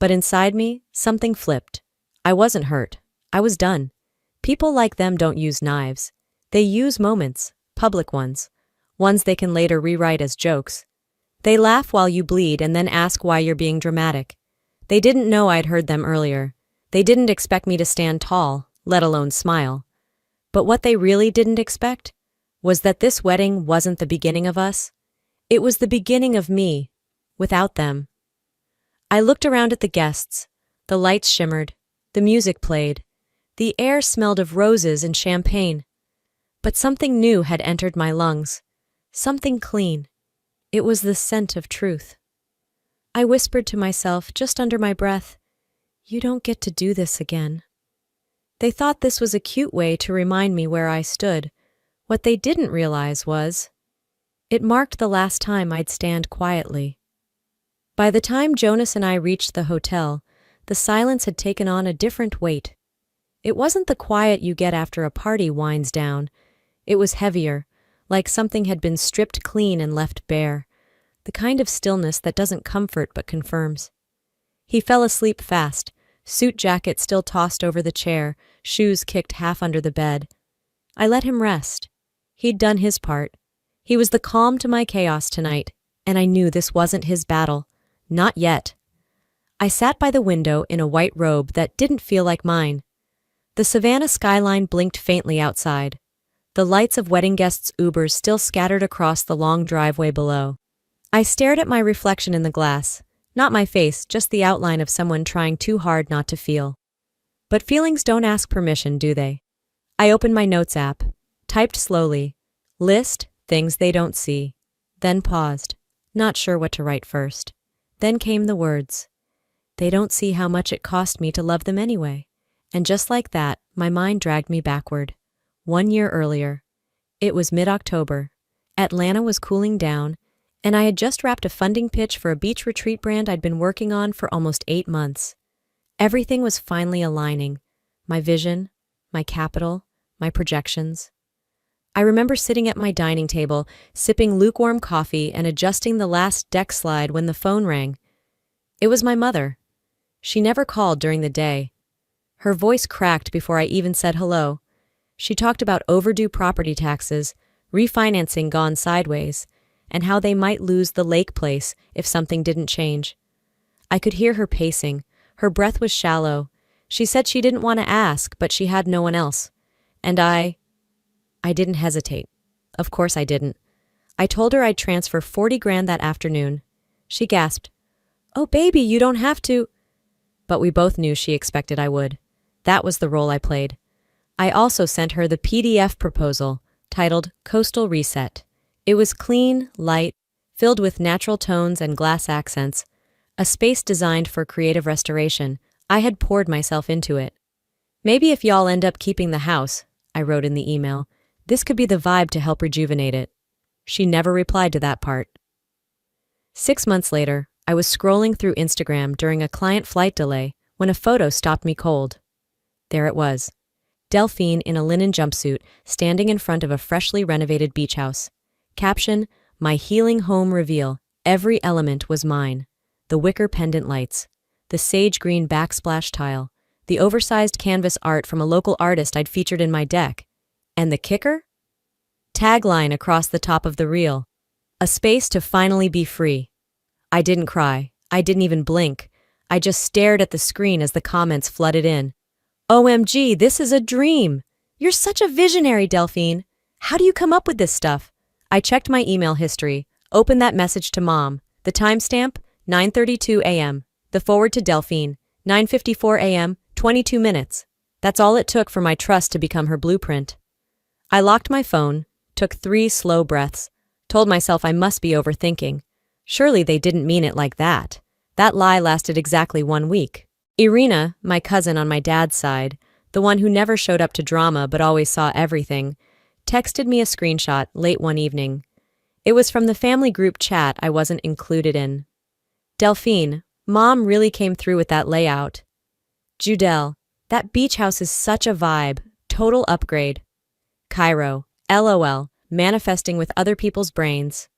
But inside me, something flipped. I wasn't hurt. I was done. People like them don't use knives. They use moments, public ones they can later rewrite as jokes. They laugh while you bleed and then ask why you're being dramatic. They didn't know I'd heard them earlier. They didn't expect me to stand tall, let alone smile. But what they really didn't expect was that this wedding wasn't the beginning of us. It was the beginning of me, without them. I looked around at the guests. The lights shimmered. The music played. The air smelled of roses and champagne. But something new had entered my lungs. Something clean. It was the scent of truth. I whispered to myself just under my breath, "You don't get to do this again." They thought this was a cute way to remind me where I stood. What they didn't realize was, it marked the last time I'd stand quietly. By the time Jonas and I reached the hotel, the silence had taken on a different weight. It wasn't the quiet you get after a party winds down. It was heavier, like something had been stripped clean and left bare, the kind of stillness that doesn't comfort but confirms. He fell asleep fast, suit jacket still tossed over the chair, shoes kicked half under the bed. I let him rest. He'd done his part. He was the calm to my chaos tonight, and I knew this wasn't his battle. Not yet. I sat by the window in a white robe that didn't feel like mine. The Savannah skyline blinked faintly outside. The lights of wedding guests' Ubers still scattered across the long driveway below. I stared at my reflection in the glass. Not my face, just the outline of someone trying too hard not to feel. But feelings don't ask permission, do they? I opened my notes app, typed slowly, list things they don't see, then paused, not sure what to write first. Then came the words. They don't see how much it cost me to love them anyway. And just like that, my mind dragged me backward. 1 year earlier. It was mid-October. Atlanta was cooling down, and I had just wrapped a funding pitch for a beach retreat brand I'd been working on for almost 8 months. Everything was finally aligning. My vision, my capital, my projections. I remember sitting at my dining table, sipping lukewarm coffee and adjusting the last deck slide when the phone rang. It was my mother. She never called during the day. Her voice cracked before I even said hello. She talked about overdue property taxes, refinancing gone sideways, and how they might lose the lake place if something didn't change. I could hear her pacing. Her breath was shallow. She said she didn't want to ask, but she had no one else. And I didn't hesitate. Of course I didn't. I told her I'd transfer 40 grand that afternoon. She gasped, "Oh, baby, you don't have to." But we both knew she expected I would. That was the role I played. I also sent her the PDF proposal, titled Coastal Reset. It was clean, light, filled with natural tones and glass accents, a space designed for creative restoration. I had poured myself into it. "Maybe if y'all end up keeping the house," I wrote in the email, "this could be the vibe to help rejuvenate it." She never replied to that part. 6 months later, I was scrolling through Instagram during a client flight delay when a photo stopped me cold. There it was. Delphine in a linen jumpsuit, standing in front of a freshly renovated beach house. Caption, "My healing home reveal. Every element was mine. The wicker pendant lights, the sage green backsplash tile, the oversized canvas art from a local artist I'd featured in my deck. And the kicker? Tagline across the top of the reel. A space to finally be free." I didn't cry. I didn't even blink. I just stared at the screen as the comments flooded in. "OMG, this is a dream. You're such a visionary, Delphine. How do you come up with this stuff?" I checked my email history, opened that message to Mom. The timestamp, 9:32 a.m. The forward to Delphine, 9:54 a.m., 22 minutes. That's all it took for my trust to become her blueprint. I locked my phone, took 3 slow breaths, told myself I must be overthinking. Surely they didn't mean it like that. That lie lasted exactly 1 week. Irina, my cousin on my dad's side, the one who never showed up to drama but always saw everything, texted me a screenshot late one evening. It was from the family group chat I wasn't included in. "Delphine, Mom really came through with that layout. Judel, that beach house is such a vibe, total upgrade. Cairo, LOL, manifesting with other people's brains."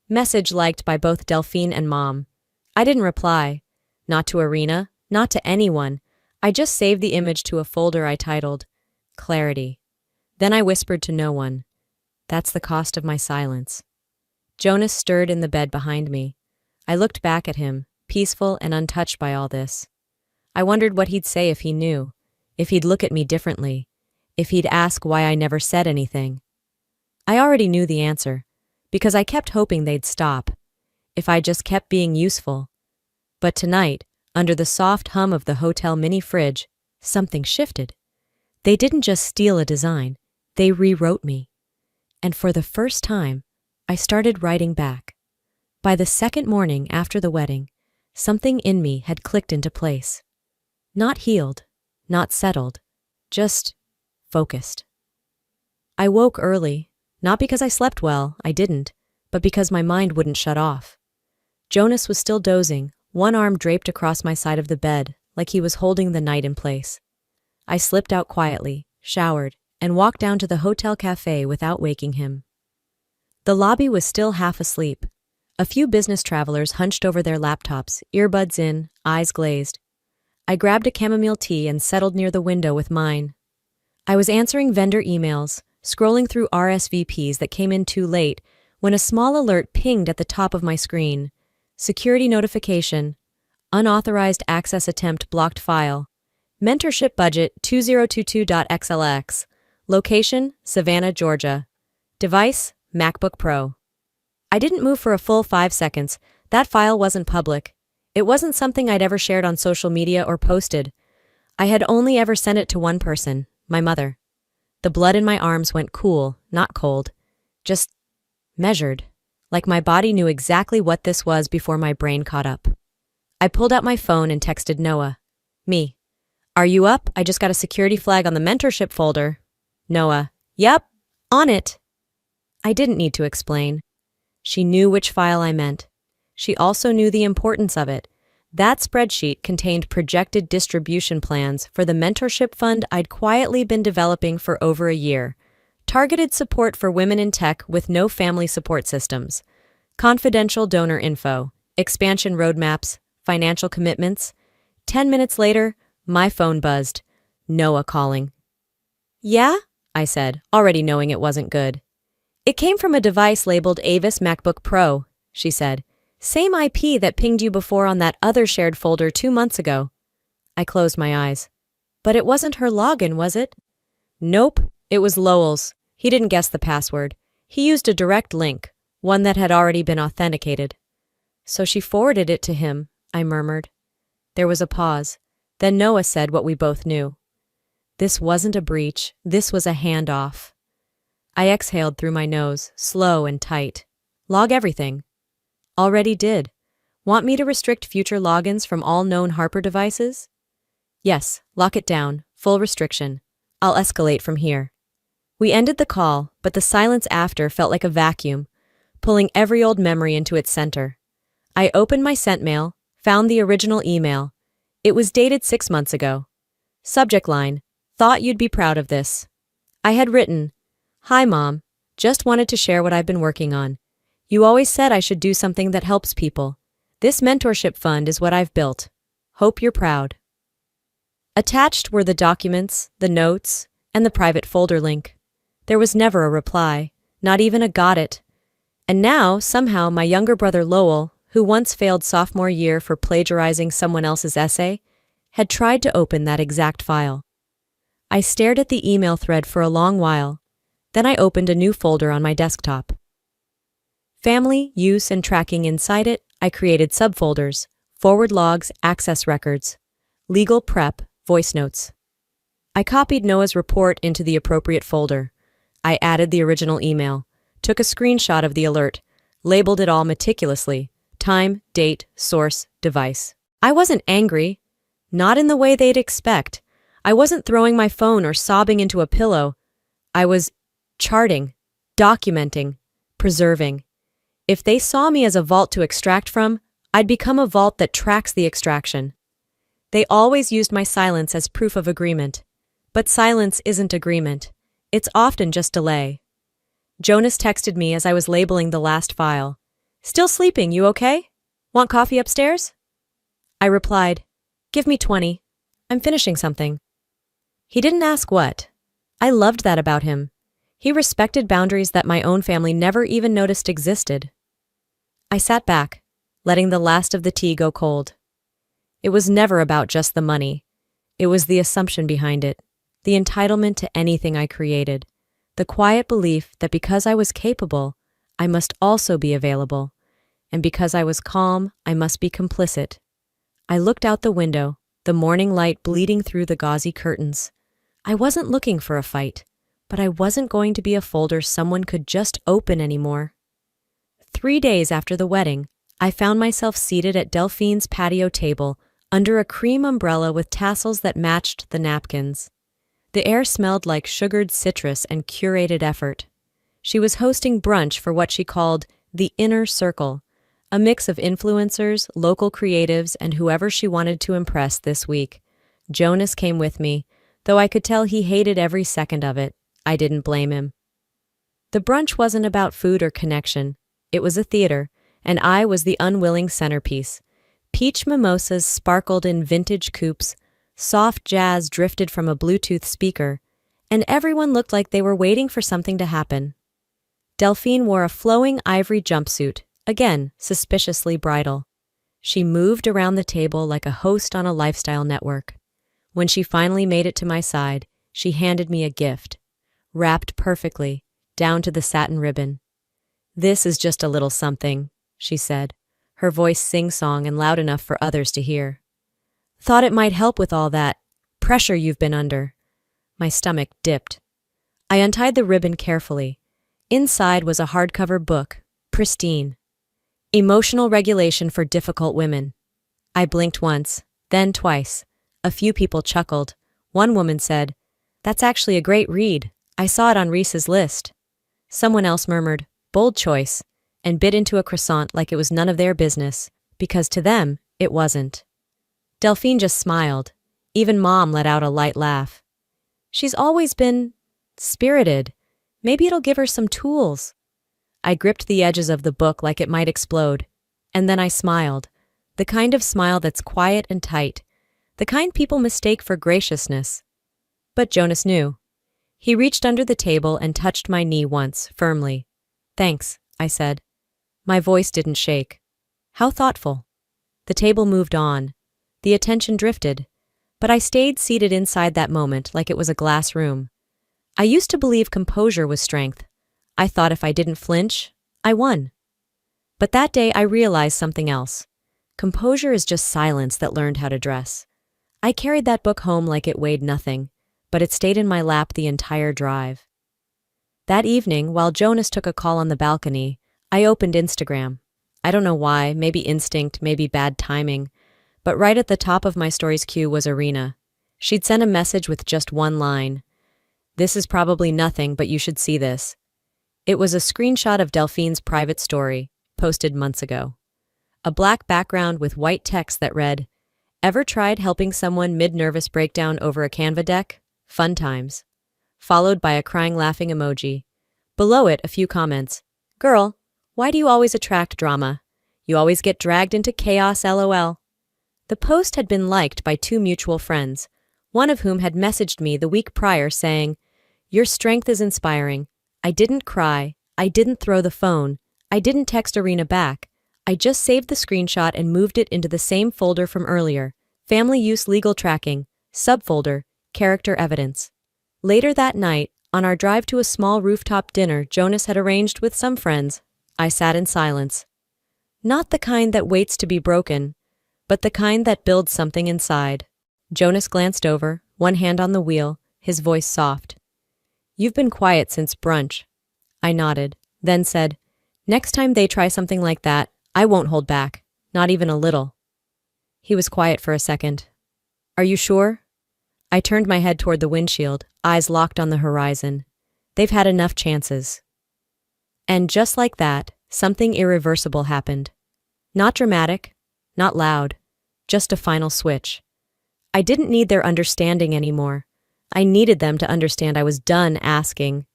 Message liked by both Delphine and Mom. I didn't reply. Not to Irina, not to anyone. I just saved the image to a folder I titled Clarity. Then I whispered to no one. That's the cost of my silence. Jonas stirred in the bed behind me. I looked back at him, peaceful and untouched by all this. I wondered what he'd say if he knew, if he'd look at me differently, if he'd ask why I never said anything. I already knew the answer, because I kept hoping they'd stop, if I just kept being useful. But tonight, under the soft hum of the hotel mini fridge, something shifted. They didn't just steal a design, they rewrote me. And for the first time, I started writing back. By the second morning after the wedding, something in me had clicked into place. Not healed, not settled, just focused. I woke early, not because I slept well, I didn't, but because my mind wouldn't shut off. Jonas was still dozing, one arm draped across my side of the bed, like he was holding the night in place. I slipped out quietly, showered, and walked down to the hotel cafe without waking him. The lobby was still half asleep. A few business travelers hunched over their laptops, earbuds in, eyes glazed. I grabbed a chamomile tea and settled near the window with mine. I was answering vendor emails, scrolling through RSVPs that came in too late, when a small alert pinged at the top of my screen. Security notification. Unauthorized access attempt blocked file. Mentorship budget 2022.xlx. Location, Savannah, Georgia. Device, MacBook Pro. I didn't move for a full 5 seconds. That file wasn't public. It wasn't something I'd ever shared on social media or posted. I had only ever sent it to one person, my mother. The blood in my arms went cool, not cold. Just measured. Like my body knew exactly what this was before my brain caught up. I pulled out my phone and texted Noah. Me. Are you up? I just got a security flag on the mentorship folder. Noah. Yep. On it. I didn't need to explain. She knew which file I meant. She also knew the importance of it. That spreadsheet contained projected distribution plans for the mentorship fund I'd quietly been developing for over a year. Targeted support for women in tech with no family support systems. Confidential donor info. Expansion roadmaps. Financial commitments. 10 minutes later, my phone buzzed. Noah calling. Yeah? I said, already knowing it wasn't good. It came from a device labeled Avis MacBook Pro, she said. Same IP that pinged you before on that other shared folder 2 months ago. I closed my eyes. But it wasn't her login, was it? Nope, it was Lowell's. He didn't guess the password. He used a direct link, one that had already been authenticated. So she forwarded it to him, I murmured. There was a pause. Then Noah said what we both knew. This wasn't a breach, this was a handoff. I exhaled through my nose, slow and tight. Log everything. Already did. Want me to restrict future logins from all known Harper devices? Yes, lock it down, full restriction. I'll escalate from here. We ended the call, but the silence after felt like a vacuum, pulling every old memory into its center. I opened my sent mail, found the original email. It was dated 6 months ago. Subject line, thought you'd be proud of this. I had written, Hi Mom, just wanted to share what I've been working on. You always said I should do something that helps people. This mentorship fund is what I've built. Hope you're proud. Attached were the documents, the notes, and the private folder link. There was never a reply, not even a got it. And now, somehow, my younger brother Lowell, who once failed sophomore year for plagiarizing someone else's essay, had tried to open that exact file. I stared at the email thread for a long while. Then I opened a new folder on my desktop. Family, use, and tracking inside it, I created subfolders, forward logs, access records, legal prep, voice notes. I copied Noah's report into the appropriate folder. I added the original email, took a screenshot of the alert, labeled it all meticulously, time, date, source, device. I wasn't angry, not in the way they'd expect. I wasn't throwing my phone or sobbing into a pillow. I was charting, documenting, preserving. If they saw me as a vault to extract from, I'd become a vault that tracks the extraction. They always used my silence as proof of agreement. But silence isn't agreement. It's often just delay. Jonas texted me as I was labeling the last file. Still sleeping, you okay? Want coffee upstairs? I replied, Give me 20. I'm finishing something. He didn't ask what. I loved that about him. He respected boundaries that my own family never even noticed existed. I sat back, letting the last of the tea go cold. It was never about just the money. It was the assumption behind it, the entitlement to anything I created, the quiet belief that because I was capable, I must also be available, and because I was calm, I must be complicit. I looked out the window, the morning light bleeding through the gauzy curtains. I wasn't looking for a fight, but I wasn't going to be a folder someone could just open anymore. 3 days after the wedding, I found myself seated at Delphine's patio table under a cream umbrella with tassels that matched the napkins. The air smelled like sugared citrus and curated effort. She was hosting brunch for what she called the inner circle, a mix of influencers, local creatives, and whoever she wanted to impress this week. Jonas came with me, though I could tell he hated every second of it. I didn't blame him. The brunch wasn't about food or connection. It was a theater, and I was the unwilling centerpiece. Peach mimosas sparkled in vintage coupes, soft jazz drifted from a Bluetooth speaker, and everyone looked like they were waiting for something to happen. Delphine wore a flowing ivory jumpsuit, again suspiciously bridal. She moved around the table like a host on a lifestyle network. When she finally made it to my side, she handed me a gift, wrapped perfectly, down to the satin ribbon. "This is just a little something," she said, her voice sing-song and loud enough for others to hear. "Thought it might help with all that pressure you've been under." My stomach dipped. I untied the ribbon carefully. Inside was a hardcover book, pristine. Emotional Regulation for Difficult Women. I blinked once, then twice. A few people chuckled. One woman said, "That's actually a great read. I saw it on Reese's list." Someone else murmured, "Bold choice," and bit into a croissant like it was none of their business, because to them, it wasn't. Delphine just smiled. Even Mom let out a light laugh. She's always been spirited. Maybe it'll give her some tools. I gripped the edges of the book like it might explode. And then I smiled. The kind of smile that's quiet and tight. The kind people mistake for graciousness. But Jonas knew. He reached under the table and touched my knee once, firmly. "Thanks," I said. My voice didn't shake. How thoughtful. The table moved on. The attention drifted. But I stayed seated inside that moment like it was a glass room. I used to believe composure was strength. I thought if I didn't flinch, I won. But that day I realized something else. Composure is just silence that learned how to dress. I carried that book home like it weighed nothing, but it stayed in my lap the entire drive. That evening, while Jonas took a call on the balcony, I opened Instagram. I don't know why, maybe instinct, maybe bad timing, but right at the top of my story's queue was Irina. She'd sent a message with just one line. "This is probably nothing, but you should see this." It was a screenshot of Delphine's private story, posted months ago. A black background with white text that read, "Ever tried helping someone mid-nervous breakdown over a Canva deck? Fun times." Followed by a crying laughing emoji. Below it, a few comments. "Girl, why do you always attract drama? You always get dragged into chaos, lol." The post had been liked by two mutual friends, one of whom had messaged me the week prior saying, "Your strength is inspiring. I didn't cry. I didn't throw the phone. I didn't text Irina back. I just saved the screenshot and moved it into the same folder from earlier. Family use legal tracking. Subfolder, character evidence." Later that night, on our drive to a small rooftop dinner Jonas had arranged with some friends, I sat in silence. Not the kind that waits to be broken, but the kind that builds something inside. Jonas glanced over, one hand on the wheel, his voice soft. "You've been quiet since brunch." I nodded, then said, "Next time they try something like that, I won't hold back, not even a little." He was quiet for a second. "Are you sure?" I turned my head toward the windshield, eyes locked on the horizon. They've had enough chances. And just like that, something irreversible happened. Not dramatic, not loud, just a final switch. I didn't need their understanding anymore. I needed them to understand I was done asking.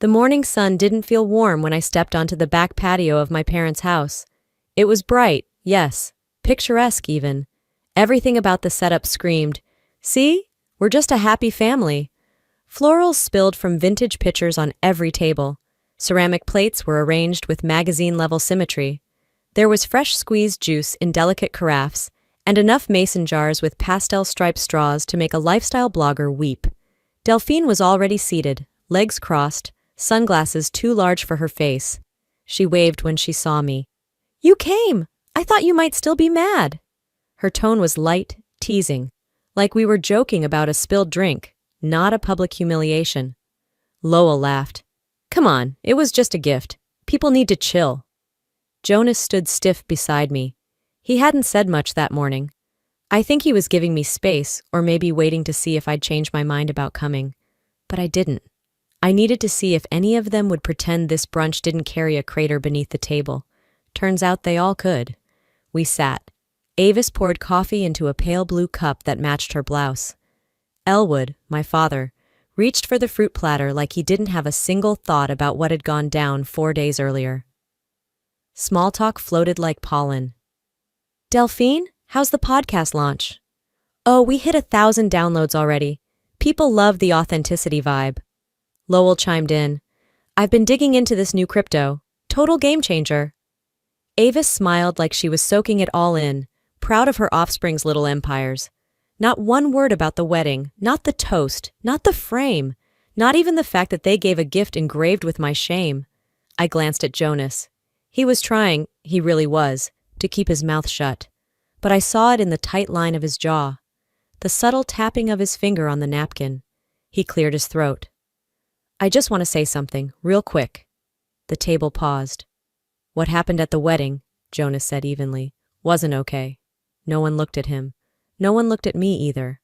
The morning sun didn't feel warm when I stepped onto the back patio of my parents' house. It was bright, yes, picturesque even. Everything about the setup screamed, "See? We're just a happy family." Florals spilled from vintage pitchers on every table. Ceramic plates were arranged with magazine-level symmetry. There was fresh squeezed juice in delicate carafes, and enough mason jars with pastel-striped straws to make a lifestyle blogger weep. Delphine was already seated, legs crossed, sunglasses too large for her face. She waved when she saw me. "You came! I thought you might still be mad." Her tone was light, teasing, like we were joking about a spilled drink, not a public humiliation. Lowell laughed. "Come on, it was just a gift. People need to chill." Jonas stood stiff beside me. He hadn't said much that morning. I think he was giving me space, or maybe waiting to see if I'd change my mind about coming. But I didn't. I needed to see if any of them would pretend this brunch didn't carry a crater beneath the table. Turns out they all could. We sat. Avis poured coffee into a pale blue cup that matched her blouse. Elwood, my father, reached for the fruit platter like he didn't have a single thought about what had gone down 4 days earlier. Small talk floated like pollen. "Delphine, how's the podcast launch?" "Oh, we hit 1,000 downloads already. People love the authenticity vibe." Lowell chimed in. "I've been digging into this new crypto. Total game changer." Avis smiled like she was soaking it all in, proud of her offspring's little empires. Not one word about the wedding, not the toast, not the frame, not even the fact that they gave a gift engraved with my shame. I glanced at Jonas. He was trying, he really was, to keep his mouth shut. But I saw it in the tight line of his jaw, the subtle tapping of his finger on the napkin. He cleared his throat. "I just want to say something, real quick." The table paused. "What happened at the wedding," Jonas said evenly, "wasn't okay." No one looked at him. No one looked at me either.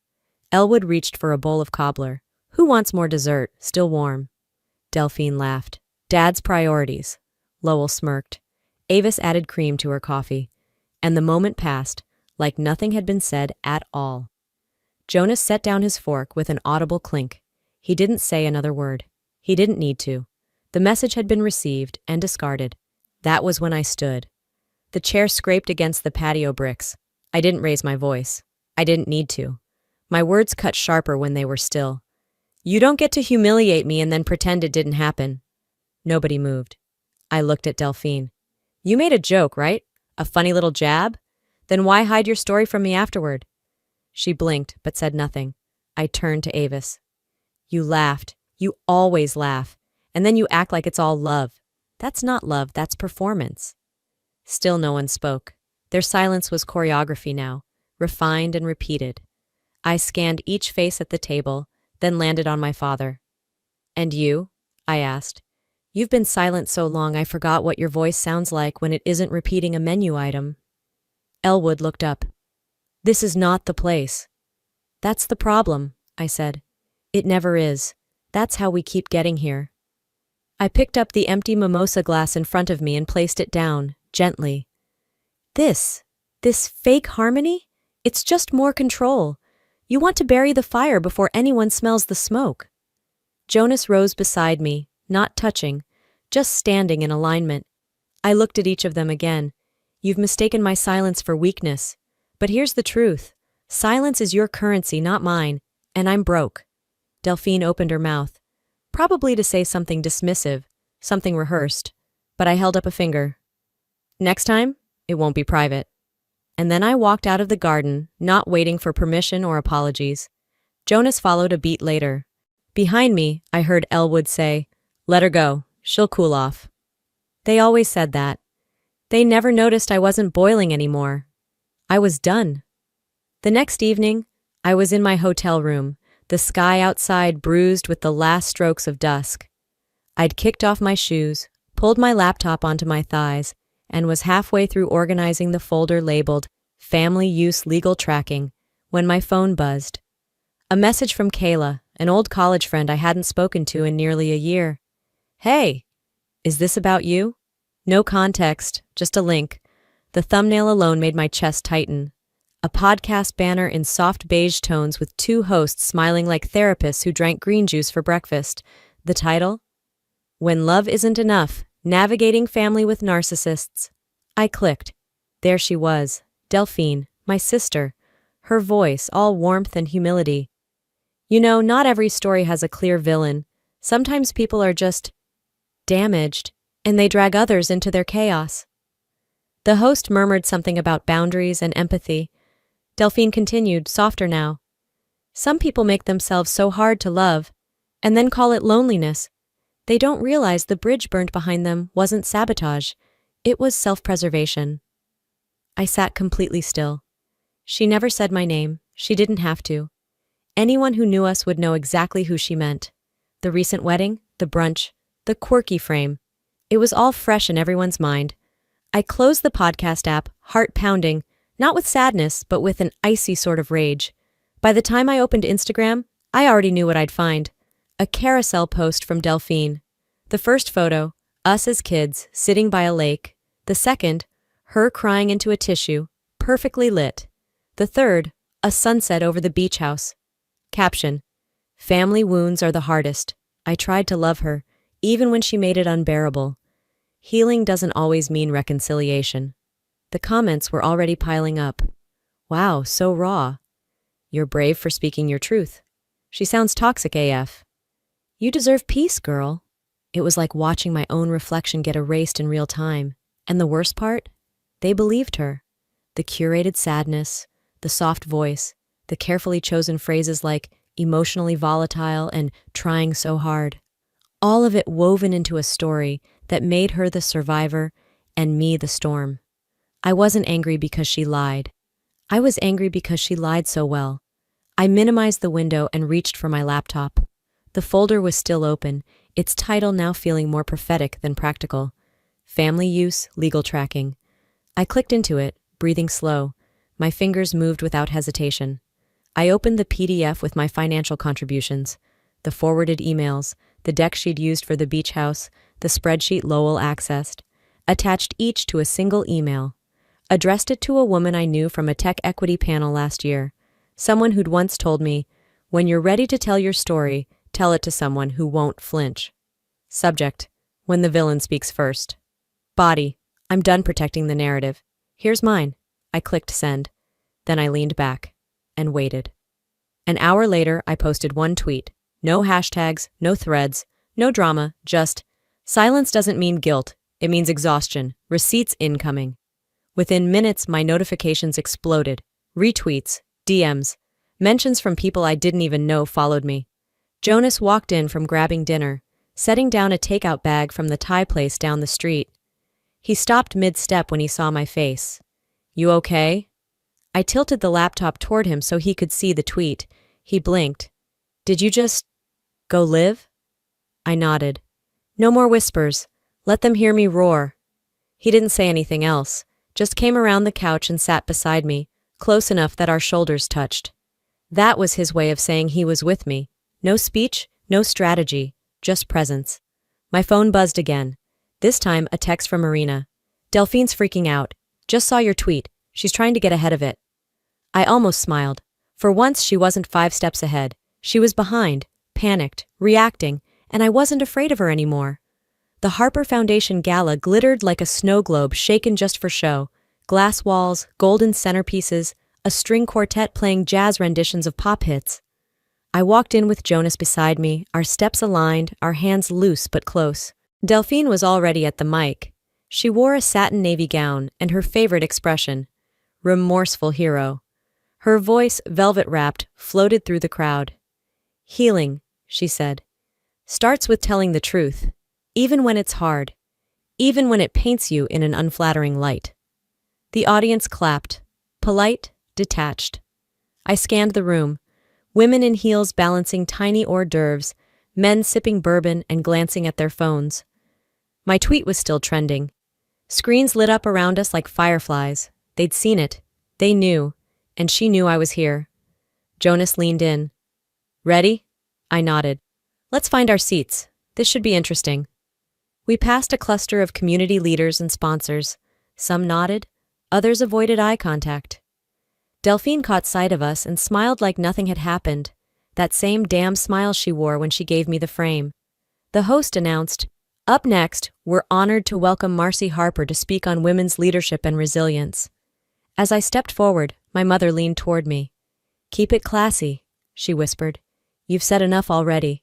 Elwood reached for a bowl of cobbler. "Who wants more dessert, still warm?" Delphine laughed. "Dad's priorities." Lowell smirked. Avis added cream to her coffee. And the moment passed, like nothing had been said at all. Jonas set down his fork with an audible clink. He didn't say another word. He didn't need to. The message had been received and discarded. That was when I stood. The chair scraped against the patio bricks. I didn't raise my voice. I didn't need to. My words cut sharper when they were still. You don't get to humiliate me and then pretend it didn't happen. Nobody moved. I looked at Delphine. You made a joke, right? A funny little jab? Then why hide your story from me afterward? She blinked, but said nothing. I turned to Avis. You laughed. You always laugh. And then you act like it's all love. That's not love, that's performance. Still no one spoke. Their silence was choreography now, refined and repeated. I scanned each face at the table, then landed on my father. And you? I asked. You've been silent so long I forgot what your voice sounds like when it isn't repeating a menu item. Elwood looked up. This is not the place. That's the problem, I said. It never is. That's how we keep getting here. I picked up the empty mimosa glass in front of me and placed it down, gently. This fake harmony? It's just more control. You want to bury the fire before anyone smells the smoke. Jonas rose beside me, not touching, just standing in alignment. I looked at each of them again. You've mistaken my silence for weakness. But here's the truth. Silence is your currency, not mine, and I'm broke. Delphine opened her mouth, probably to say something dismissive, something rehearsed, but I held up a finger. Next time, it won't be private. And then I walked out of the garden, not waiting for permission or apologies. Jonas followed a beat later. Behind me, I heard Elwood say, "Let her go. She'll cool off." They always said that. They never noticed I wasn't boiling anymore. I was done. The next evening, I was in my hotel room, the sky outside bruised with the last strokes of dusk. I'd kicked off my shoes, pulled my laptop onto my thighs, and was halfway through organizing the folder labeled Family Use Legal Tracking when my phone buzzed. A message from Kayla, an old college friend I hadn't spoken to in nearly a year. Hey, is this about you? No context, just a link. The thumbnail alone made my chest tighten. A podcast banner in soft beige tones with two hosts smiling like therapists who drank green juice for breakfast. The title? When Love Isn't Enough, Navigating Family with Narcissists. I clicked. There she was, Delphine, my sister. Her voice, all warmth and humility. You know, not every story has a clear villain. Sometimes people are just damaged, and they drag others into their chaos. The host murmured something about boundaries and empathy. Delphine continued, softer now. Some people make themselves so hard to love, and then call it loneliness. They don't realize the bridge burned behind them wasn't sabotage. It was self-preservation. I sat completely still. She never said my name. She didn't have to. Anyone who knew us would know exactly who she meant. The recent wedding, the brunch, the quirky frame. It was all fresh in everyone's mind. I closed the podcast app, heart pounding, not with sadness, but with an icy sort of rage. By the time I opened Instagram, I already knew what I'd find. A carousel post from Delphine. The first photo, us as kids, sitting by a lake. The second, her crying into a tissue, perfectly lit. The third, a sunset over the beach house. Caption: Family wounds are the hardest. I tried to love her, even when she made it unbearable. Healing doesn't always mean reconciliation. The comments were already piling up. Wow, so raw. You're brave for speaking your truth. She sounds toxic AF. You deserve peace, girl. It was like watching my own reflection get erased in real time. And the worst part? They believed her. The curated sadness, the soft voice, the carefully chosen phrases like emotionally volatile and trying so hard. All of it woven into a story that made her the survivor and me the storm. I wasn't angry because she lied. I was angry because she lied so well. I minimized the window and reached for my laptop. The folder was still open, its title now feeling more prophetic than practical. Family Use Legal Tracking. I clicked into it, breathing slow. My fingers moved without hesitation. I opened the PDF with my financial contributions, the forwarded emails, the deck she'd used for the beach house, the spreadsheet Lowell accessed, attached each to a single email. Addressed it to a woman I knew from a tech equity panel last year. Someone who'd once told me, "When you're ready to tell your story, tell it to someone who won't flinch." Subject: when the villain speaks first. Body: I'm done protecting the narrative. Here's mine. I clicked send. Then I leaned back and waited. An hour later, I posted one tweet. No hashtags, no threads, no drama, just, "Silence doesn't mean guilt, it means exhaustion. Receipts incoming." Within minutes, my notifications exploded. Retweets, DMs, mentions from people I didn't even know followed me. Jonas walked in from grabbing dinner, setting down a takeout bag from the Thai place down the street. He stopped mid-step when he saw my face. "You okay?" I tilted the laptop toward him so he could see the tweet. He blinked. "Did you just go live?" I nodded. "No more whispers. Let them hear me roar." He didn't say anything else, just came around the couch and sat beside me, close enough that our shoulders touched. That was his way of saying he was with me. No speech, no strategy, just presence. My phone buzzed again. This time, a text from Marina. "Delphine's freaking out. Just saw your tweet. She's trying to get ahead of it." I almost smiled. For once, she wasn't 5 steps ahead. She was behind, panicked, reacting, and I wasn't afraid of her anymore. The Harper Foundation gala glittered like a snow globe shaken just for show. Glass walls, golden centerpieces, a string quartet playing jazz renditions of pop hits. I walked in with Jonas beside me, our steps aligned, our hands loose but close. Delphine was already at the mic. She wore a satin navy gown and her favorite expression, remorseful hero. Her voice, velvet-wrapped, floated through the crowd. "Healing," she said, "starts with telling the truth, even when it's hard, even when it paints you in an unflattering light." The audience clapped, polite, detached. I scanned the room, women in heels balancing tiny hors d'oeuvres, men sipping bourbon and glancing at their phones. My tweet was still trending. Screens lit up around us like fireflies. They'd seen it. They knew. And she knew I was here. Jonas leaned in. "Ready?" I nodded. "Let's find our seats. This should be interesting." We passed a cluster of community leaders and sponsors. Some nodded, others avoided eye contact. Delphine caught sight of us and smiled like nothing had happened, that same damn smile she wore when she gave me the frame. The host announced, "Up next, we're honored to welcome Marcy Harper to speak on women's leadership and resilience." As I stepped forward, my mother leaned toward me. "Keep it classy," she whispered. "You've said enough already."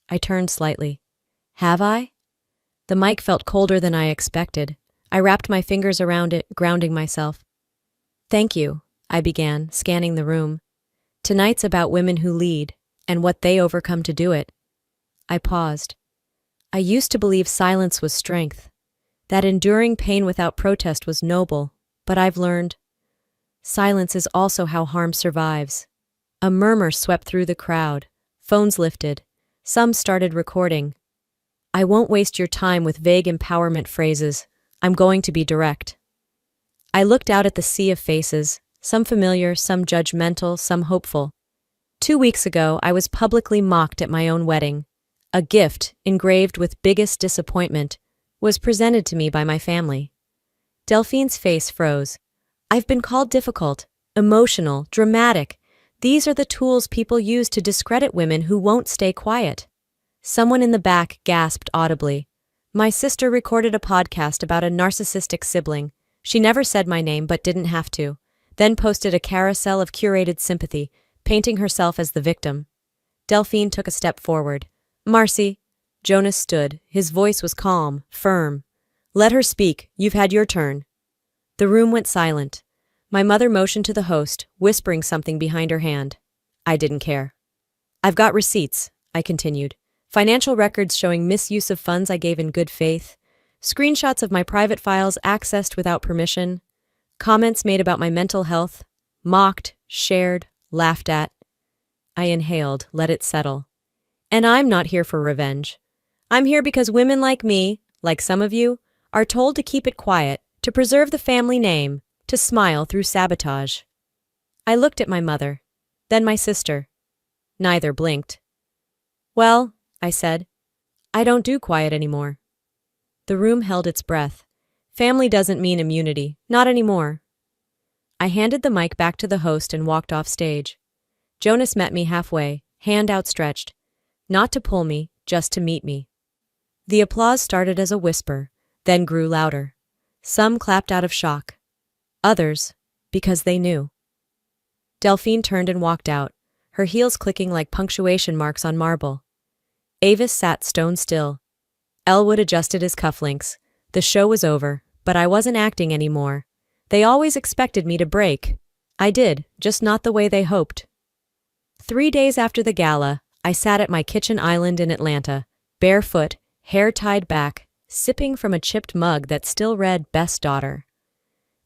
I turned slightly. "Have I?" The mic felt colder than I expected. I wrapped my fingers around it, grounding myself. "Thank you," I began, scanning the room. "Tonight's about women who lead, and what they overcome to do it." I paused. I used to believe silence was strength, that enduring pain without protest was noble, but I've learned silence is also how harm survives. A murmur swept through the crowd. Phones lifted. Some started recording. "I won't waste your time with vague empowerment phrases. I'm going to be direct." I looked out at the sea of faces, some familiar, some judgmental, some hopeful. 2 weeks ago, I was publicly mocked at my own wedding. A gift, engraved with biggest disappointment, was presented to me by my family. Delphine's face froze. "I've been called difficult, emotional, dramatic. These are the tools people use to discredit women who won't stay quiet." Someone in the back gasped audibly. "My sister recorded a podcast about a narcissistic sibling. She never said my name but didn't have to. Then posted a carousel of curated sympathy, painting herself as the victim." Delphine took a step forward. "Marcy." Jonas stood. His voice was calm, firm. "Let her speak. You've had your turn." The room went silent. My mother motioned to the host, whispering something behind her hand. I didn't care. "I've got receipts," I continued. "Financial records showing misuse of funds I gave in good faith. Screenshots of my private files accessed without permission. Comments made about my mental health. Mocked, shared, laughed at." I inhaled, let it settle. "And I'm not here for revenge. I'm here because women like me, like some of you, are told to keep it quiet, to preserve the family name, to smile through sabotage." I looked at my mother, then my sister. Neither blinked. "Well," I said, "I don't do quiet anymore." The room held its breath. Family doesn't mean immunity, not anymore. I handed the mic back to the host and walked off stage. Jonas met me halfway, hand outstretched. Not to pull me, just to meet me. The applause started as a whisper, then grew louder. Some clapped out of shock. Others, because they knew. Delphine turned and walked out, her heels clicking like punctuation marks on marble. Avis sat stone still. Elwood adjusted his cufflinks. The show was over, but I wasn't acting anymore. They always expected me to break. I did, just not the way they hoped. 3 days after the gala, I sat at my kitchen island in Atlanta, barefoot, hair tied back, sipping from a chipped mug that still read Best Daughter.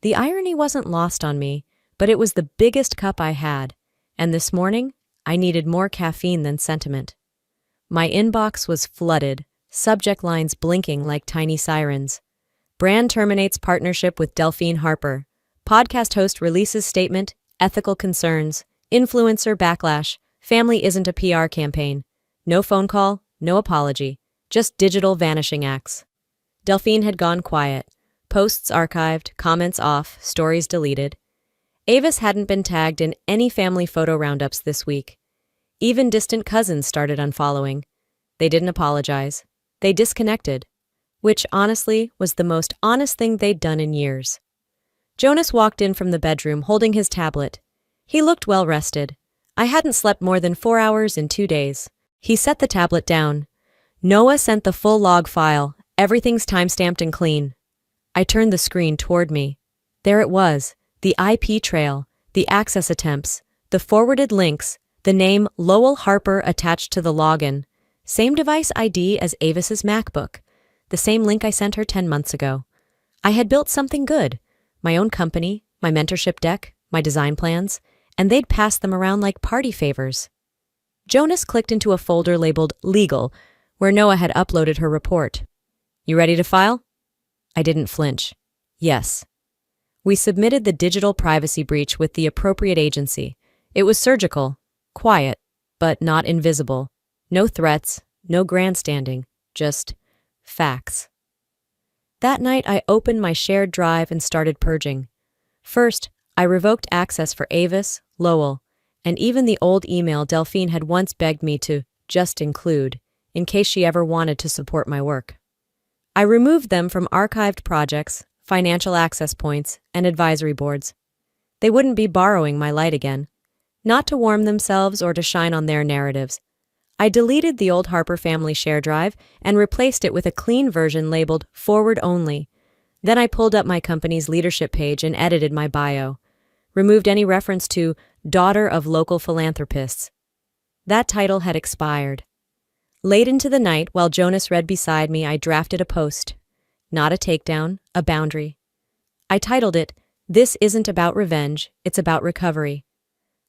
The irony wasn't lost on me, but it was the biggest cup I had, and this morning, I needed more caffeine than sentiment. My inbox was flooded, subject lines blinking like tiny sirens. Brand terminates partnership with Delphine Harper. Podcast host releases statement, ethical concerns, influencer backlash, family isn't a PR campaign. No phone call, no apology, just digital vanishing acts. Delphine had gone quiet. Posts archived, comments off, stories deleted. Avis hadn't been tagged in any family photo roundups this week. Even distant cousins started unfollowing. They didn't apologize. They disconnected. Which, honestly, was the most honest thing they'd done in years. Jonas walked in from the bedroom holding his tablet. He looked well-rested. I hadn't slept more than 4 hours in 2 days. He set the tablet down. Noah sent the full log file. Everything's timestamped and clean. I turned the screen toward me. There it was, the IP trail, the access attempts, the forwarded links, the name Lowell Harper attached to the login. Same device ID as Avis's MacBook. The same link I sent her 10 months ago. I had built something good. My own company, my mentorship deck, my design plans, and they'd pass them around like party favors. Jonas clicked into a folder labeled Legal, where Noah had uploaded her report. You ready to file? I didn't flinch. Yes. We submitted the digital privacy breach with the appropriate agency. It was surgical, quiet, but not invisible. No threats, no grandstanding, just facts. That night, I opened my shared drive and started purging. First, I revoked access for Avis, Lowell, and even the old email Delphine had once begged me to just include, in case she ever wanted to support my work. I removed them from archived projects, financial access points, and advisory boards. They wouldn't be borrowing my light again, not to warm themselves or to shine on their narratives. I deleted the old Harper family share drive and replaced it with a clean version labeled Forward Only. Then I pulled up my company's leadership page and edited my bio. Removed any reference to Daughter of Local Philanthropists. That title had expired. Late into the night, while Jonas read beside me, I drafted a post. Not a takedown, a boundary. I titled it, This Isn't About Revenge, It's About Recovery.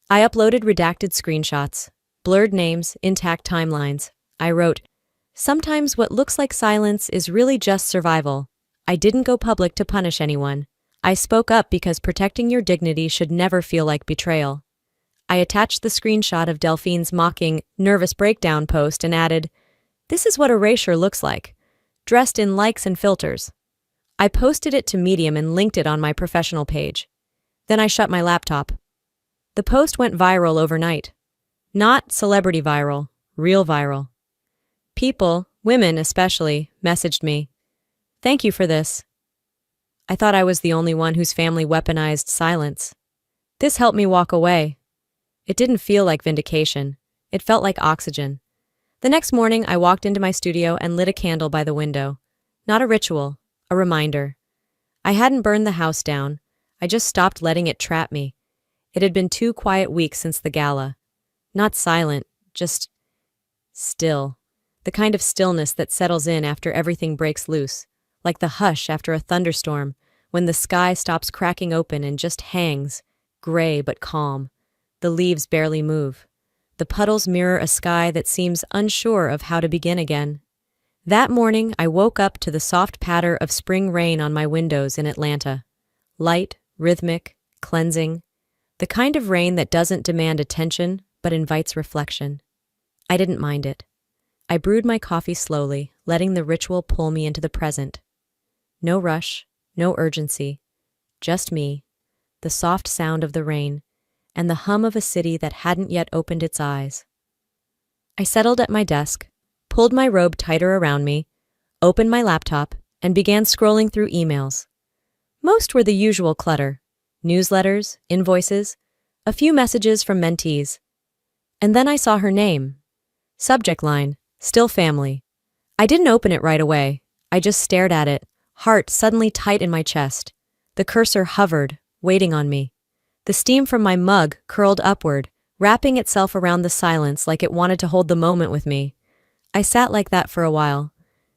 I uploaded redacted screenshots, blurred names, intact timelines. I wrote, Sometimes what looks like silence is really just survival. I didn't go public to punish anyone. I spoke up because protecting your dignity should never feel like betrayal. I attached the screenshot of Delphine's mocking, nervous breakdown post and added, This is what erasure looks like, dressed in likes and filters. I posted it to Medium and linked it on my professional page. Then I shut my laptop. The post went viral overnight. Not celebrity viral, real viral. People, women especially, messaged me. Thank you for this. I thought I was the only one whose family weaponized silence. This helped me walk away. It didn't feel like vindication. It felt like oxygen. The next morning, I walked into my studio and lit a candle by the window. Not a ritual, a reminder. I hadn't burned the house down. I just stopped letting it trap me. It had been 2 quiet weeks since the gala. Not silent, just still. The kind of stillness that settles in after everything breaks loose. Like the hush after a thunderstorm, when the sky stops cracking open and just hangs, gray but calm. The leaves barely move. The puddles mirror a sky that seems unsure of how to begin again. That morning, I woke up to the soft patter of spring rain on my windows in Atlanta. Light, rhythmic, cleansing. The kind of rain that doesn't demand attention, but invites reflection. I didn't mind it. I brewed my coffee slowly, letting the ritual pull me into the present. No rush, no urgency. Just me. the soft sound of the rain, and the hum of a city that hadn't yet opened its eyes. I settled at my desk, pulled my robe tighter around me, opened my laptop, and began scrolling through emails. Most were the usual clutter: newsletters, invoices, a few messages from mentees. And then I saw her name. Subject line, still family. I didn't open it right away. I just stared at it, heart suddenly tight in my chest. The cursor hovered, waiting on me. The steam from my mug curled upward, wrapping itself around the silence like it wanted to hold the moment with me. I sat like that for a while.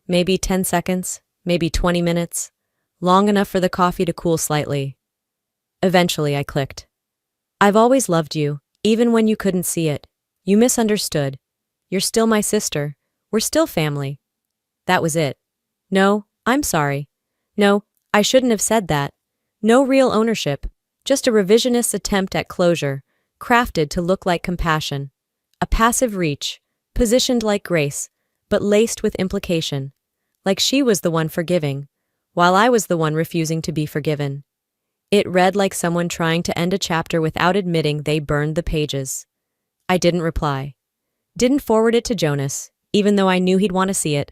Maybe 10 seconds, maybe 20 minutes. Long enough for the coffee to cool slightly. Eventually I clicked. I've always loved you, even when you couldn't see it. You misunderstood. You're still my sister. We're still family. That was it. No, I'm sorry. No, I shouldn't have said that. No real ownership. Just a revisionist attempt at closure, crafted to look like compassion. A passive reach, positioned like grace, but laced with implication. Like she was the one forgiving, while I was the one refusing to be forgiven. It read like someone trying to end a chapter without admitting they burned the pages. I didn't reply. Didn't forward it to Jonas, even though I knew he'd want to see it.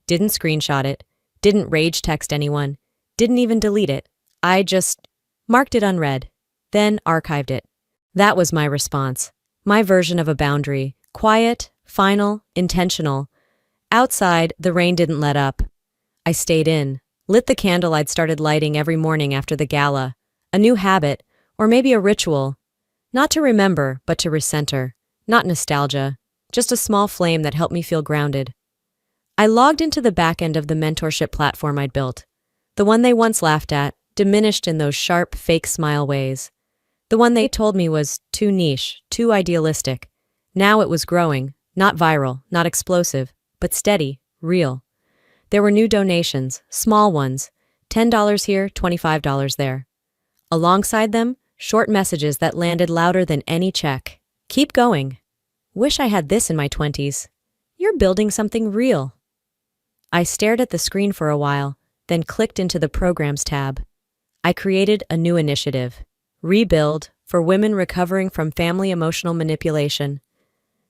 Didn't screenshot it. Didn't rage text anyone. Didn't even delete it. I just marked it unread, then archived it. That was my response. My version of a boundary. Quiet, final, intentional. Outside, the rain didn't let up. I stayed in, lit the candle I'd started lighting every morning after the gala. A new habit, or maybe a ritual. Not to remember, but to recenter. Not nostalgia, just a small flame that helped me feel grounded. I logged into the back end of the mentorship platform I'd built. The one they once laughed at, diminished in those sharp, fake smile ways. The one they told me was too niche, too idealistic. Now it was growing, not viral, not explosive, but steady, real. There were new donations, small ones, $10 here, $25 there. Alongside them, short messages that landed louder than any check. Keep going. Wish I had this in my 20s. You're building something real. I stared at the screen for a while, then clicked into the Programs tab. I created a new initiative. Rebuild, for women recovering from family emotional manipulation.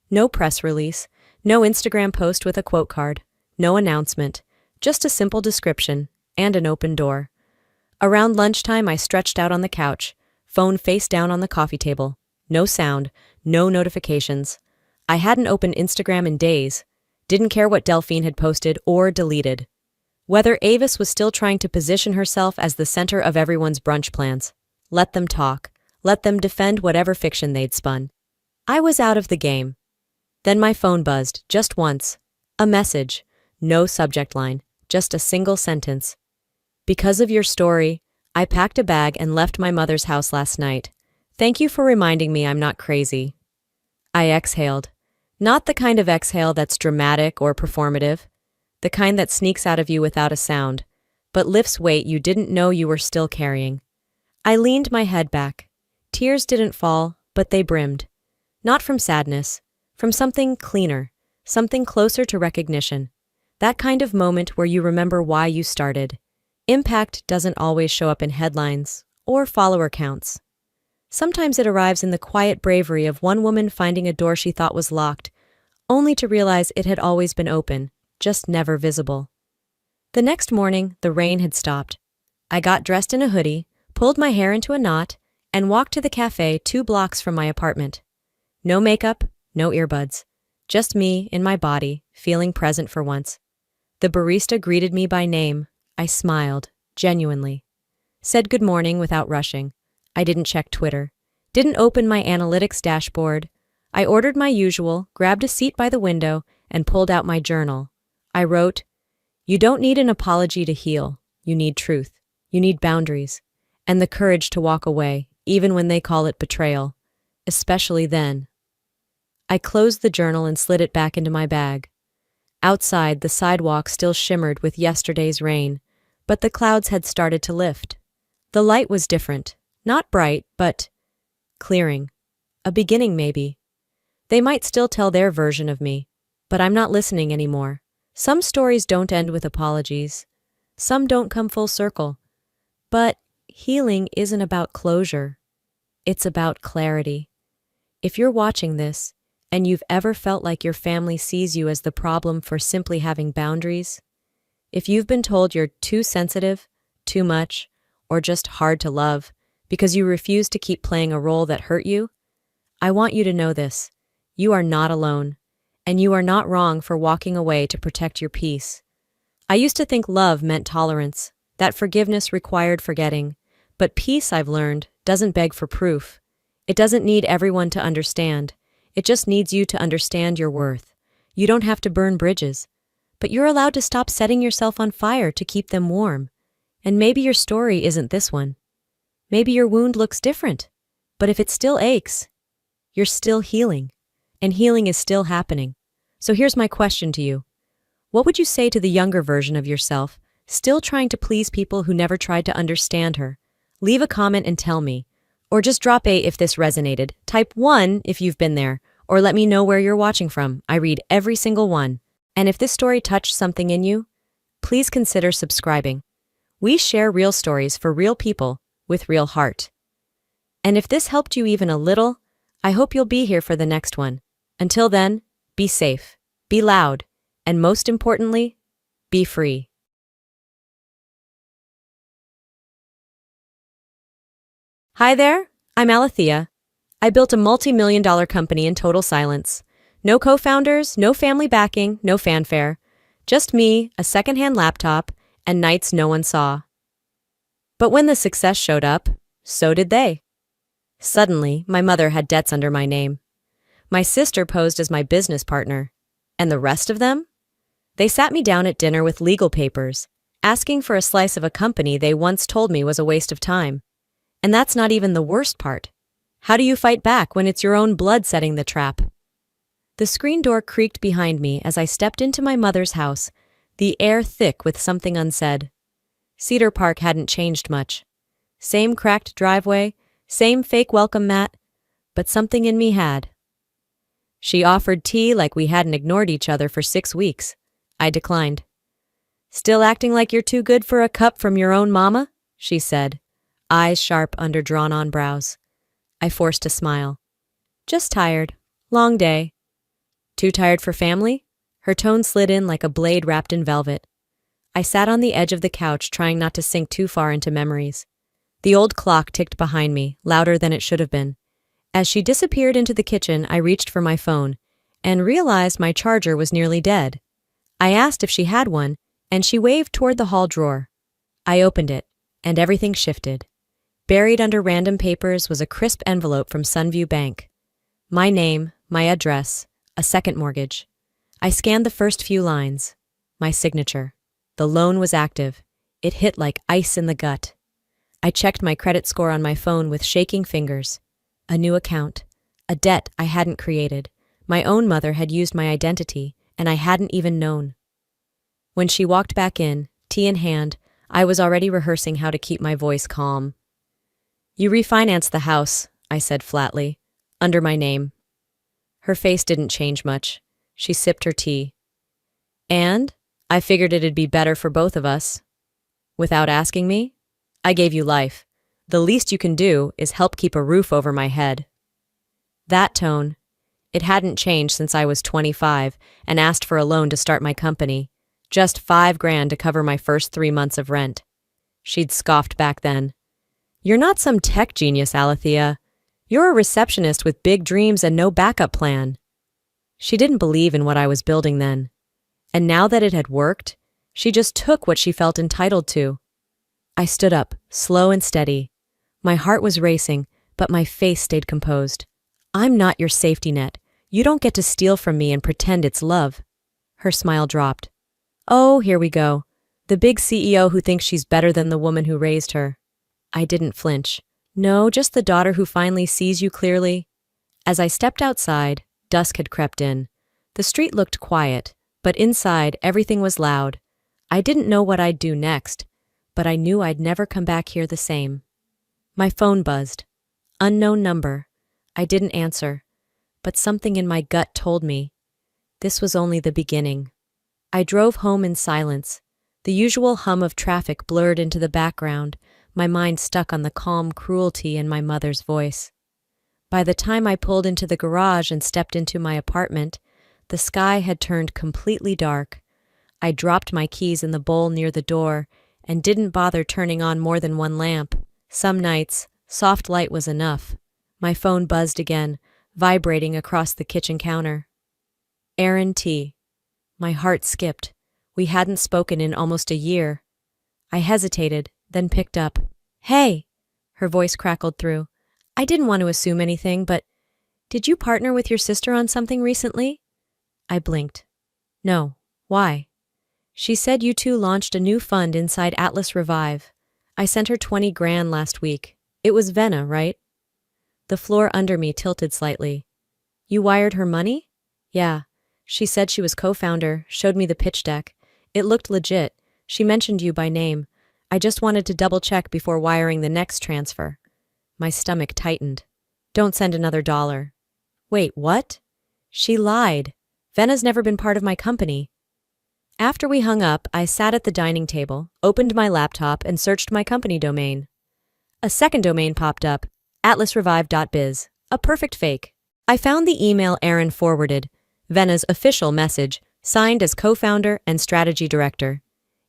No press release, no Instagram post with a quote card, no announcement, just a simple description and an open door. Around lunchtime, I stretched out on the couch, phone face down on the coffee table. No sound, no notifications. I hadn't opened Instagram in days. Didn't care what Delphine had posted or deleted. Whether Avis was still trying to position herself as the center of everyone's brunch plans. Let them talk. Let them defend whatever fiction they'd spun. I was out of the game. Then my phone buzzed, just once. A message. No subject line, just a single sentence. Because of your story, I packed a bag and left my mother's house last night. Thank you for reminding me I'm not crazy. I exhaled. Not the kind of exhale that's dramatic or performative. The kind that sneaks out of you without a sound, but lifts weight you didn't know you were still carrying. I leaned my head back. Tears didn't fall, but they brimmed. Not from sadness, from something cleaner, something closer to recognition. That kind of moment where you remember why you started. Impact doesn't always show up in headlines or follower counts. Sometimes it arrives in the quiet bravery of one woman finding a door she thought was locked, only to realize it had always been open, just never visible. The next morning, the rain had stopped. I got dressed in a hoodie, pulled my hair into a knot, and walked to the cafe 2 blocks from my apartment. No makeup, no earbuds. Just me in my body, feeling present for once. The barista greeted me by name. I smiled, genuinely. Said good morning without rushing. I didn't check Twitter. Didn't open my analytics dashboard. I ordered my usual, grabbed a seat by the window, and pulled out my journal. I wrote, "You don't need an apology to heal. You need truth. You need boundaries. And the courage to walk away, even when they call it betrayal. Especially then." I closed the journal and slid it back into my bag. Outside, the sidewalk still shimmered with yesterday's rain, but the clouds had started to lift. The light was different. Not bright, but clearing. A beginning, maybe. They might still tell their version of me, but I'm not listening anymore. Some stories don't end with apologies. Some don't come full circle. But healing isn't about closure. It's about clarity. If you're watching this, and you've ever felt like your family sees you as the problem for simply having boundaries, if you've been told you're too sensitive, too much, or just hard to love because you refuse to keep playing a role that hurt you, I want you to know this. You are not alone, and you are not wrong for walking away to protect your peace. I used to think love meant tolerance, that forgiveness required forgetting, but peace, I've learned, doesn't beg for proof. It doesn't need everyone to understand. It just needs you to understand your worth. You don't have to burn bridges, but you're allowed to stop setting yourself on fire to keep them warm. And maybe your story isn't this one. Maybe your wound looks different, but if it still aches, you're still healing, and healing is still happening. So here's my question to you. What would you say to the younger version of yourself, still trying to please people who never tried to understand her? Leave a comment and tell me. Or just drop a if this resonated. Type 1 if you've been there, or let me know where you're watching from. I read every single one. And if this story touched something in you, please consider subscribing. We share real stories for real people with real heart. And if this helped you even a little, I hope you'll be here for the next one. Until then, be safe, be loud, and most importantly, be free. Hi there, I'm Alethea. I built a multi-million-dollar company in total silence. No co-founders, no family backing, no fanfare. Just me, a secondhand laptop, and nights no one saw. But when the success showed up, so did they. Suddenly, my mother had debts under my name. My sister posed as my business partner. And the rest of them? They sat me down at dinner with legal papers, asking for a slice of a company they once told me was a waste of time. And that's not even the worst part. How do you fight back when it's your own blood setting the trap? The screen door creaked behind me as I stepped into my mother's house, the air thick with something unsaid. Cedar Park hadn't changed much. Same cracked driveway, same fake welcome mat, but something in me had. She offered tea like we hadn't ignored each other for 6 weeks. I declined. Still acting like you're too good for a cup from your own mama? She said, eyes sharp under drawn-on brows. I forced a smile. Just tired. Long day. Too tired for family? Her tone slid in like a blade wrapped in velvet. I sat on the edge of the couch, trying not to sink too far into memories. The old clock ticked behind me, louder than it should have been. As she disappeared into the kitchen, I reached for my phone and realized my charger was nearly dead. I asked if she had one, and she waved toward the hall drawer. I opened it, and everything shifted. Buried under random papers was a crisp envelope from Sunview Bank. My name, my address, a second mortgage. I scanned the first few lines. My signature. The loan was active. It hit like ice in the gut. I checked my credit score on my phone with shaking fingers. A new account. A debt I hadn't created. My own mother had used my identity, and I hadn't even known. When she walked back in, tea in hand, I was already rehearsing how to keep my voice calm. You refinanced the house, I said flatly, under my name. Her face didn't change much. She sipped her tea. And I figured it'd be better for both of us. Without asking me, I gave you life. The least you can do is help keep a roof over my head. That tone, it hadn't changed since I was 25 and asked for a loan to start my company. Just $5,000 to cover my first 3 months of rent. She'd scoffed back then. You're not some tech genius, Alethea. You're a receptionist with big dreams and no backup plan. She didn't believe in what I was building then. And now that it had worked, she just took what she felt entitled to. I stood up, slow and steady. My heart was racing, but my face stayed composed. I'm not your safety net. You don't get to steal from me and pretend it's love. Her smile dropped. Oh, here we go. The big CEO who thinks she's better than the woman who raised her. I didn't flinch. No, just the daughter who finally sees you clearly. As I stepped outside, dusk had crept in. The street looked quiet, but inside everything was loud. I didn't know what I'd do next, but I knew I'd never come back here the same. My phone buzzed. Unknown number. I didn't answer, but something in my gut told me. This was only the beginning. I drove home in silence. The usual hum of traffic blurred into the background, my mind stuck on the calm cruelty in my mother's voice. By the time I pulled into the garage and stepped into my apartment, the sky had turned completely dark. I dropped my keys in the bowl near the door and didn't bother turning on more than one lamp. Some nights, soft light was enough. My phone buzzed again, vibrating across the kitchen counter. Aaron T. My heart skipped. We hadn't spoken in almost a year. I hesitated, then picked up. "Hey!" Her voice crackled through. "I didn't want to assume anything, but did you partner with your sister on something recently?" I blinked. "No. Why?" "She said you two launched a new fund inside Atlas Revive. I sent her 20 grand last week. It was Venna, right?" The floor under me tilted slightly. "You wired her money?" "Yeah. She said she was co-founder, showed me the pitch deck. It looked legit. She mentioned you by name. I just wanted to double-check before wiring the next transfer." My stomach tightened. "Don't send another $1." "Wait, what?" "She lied. Venna's never been part of my company." After we hung up, I sat at the dining table, opened my laptop, and searched my company domain. A second domain popped up, atlasrevive.biz, a perfect fake. I found the email Aaron forwarded, Venna's official message, signed as co-founder and strategy director.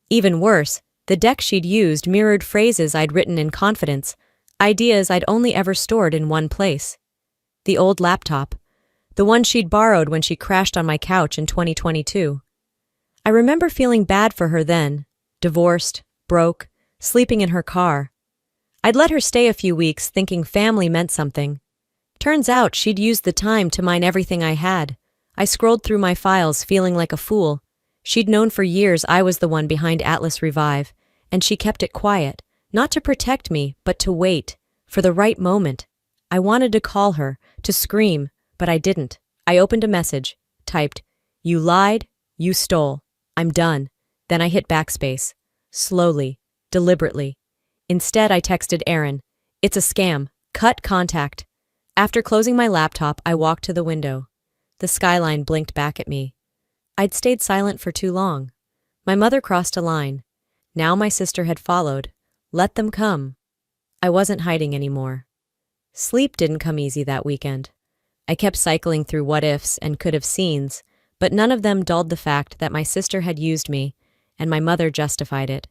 Even worse, the deck she'd used mirrored phrases I'd written in confidence, ideas I'd only ever stored in one place. The old laptop, the one she'd borrowed when she crashed on my couch in 2022. I remember feeling bad for her then, divorced, broke, sleeping in her car. I'd let her stay a few weeks thinking family meant something. Turns out she'd used the time to mine everything I had. I scrolled through my files feeling like a fool. She'd known for years I was the one behind Atlas Revive, and she kept it quiet, not to protect me, but to wait, for the right moment. I wanted to call her, to scream, but I didn't. I opened a message, typed, "You lied, you stole. I'm done." Then I hit backspace. Slowly, deliberately. Instead, I texted Aaron, "It's a scam. Cut contact." After closing my laptop, I walked to the window. The skyline blinked back at me. I'd stayed silent for too long. My mother crossed a line. Now my sister had followed. Let them come. I wasn't hiding anymore. Sleep didn't come easy that weekend. I kept cycling through what-ifs and could-have-seens, but none of them dulled the fact that my sister had used me, and my mother justified it.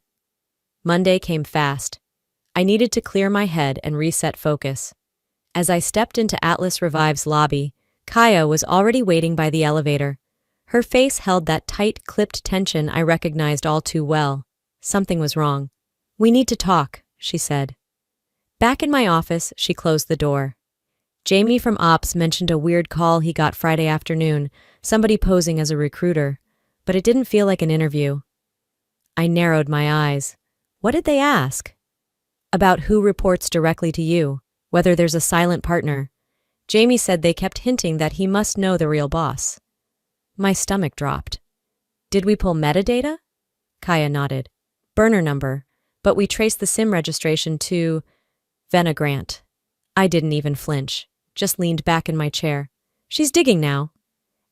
Monday came fast. I needed to clear my head and reset focus. As I stepped into Atlas Revive's lobby, Kaya was already waiting by the elevator. Her face held that tight, clipped tension I recognized all too well. Something was wrong. "We need to talk," she said. Back in my office, she closed the door. Jamie from Ops mentioned a weird call he got Friday afternoon, somebody posing as a recruiter, but it didn't feel like an interview. I narrowed my eyes. What did they ask? About who reports directly to you, whether there's a silent partner. Jamie said they kept hinting that he must know the real boss. My stomach dropped. Did we pull metadata? Kaya nodded. Burner number, but we traced the SIM registration to Venna Grant. I didn't even flinch, just leaned back in my chair. She's digging now.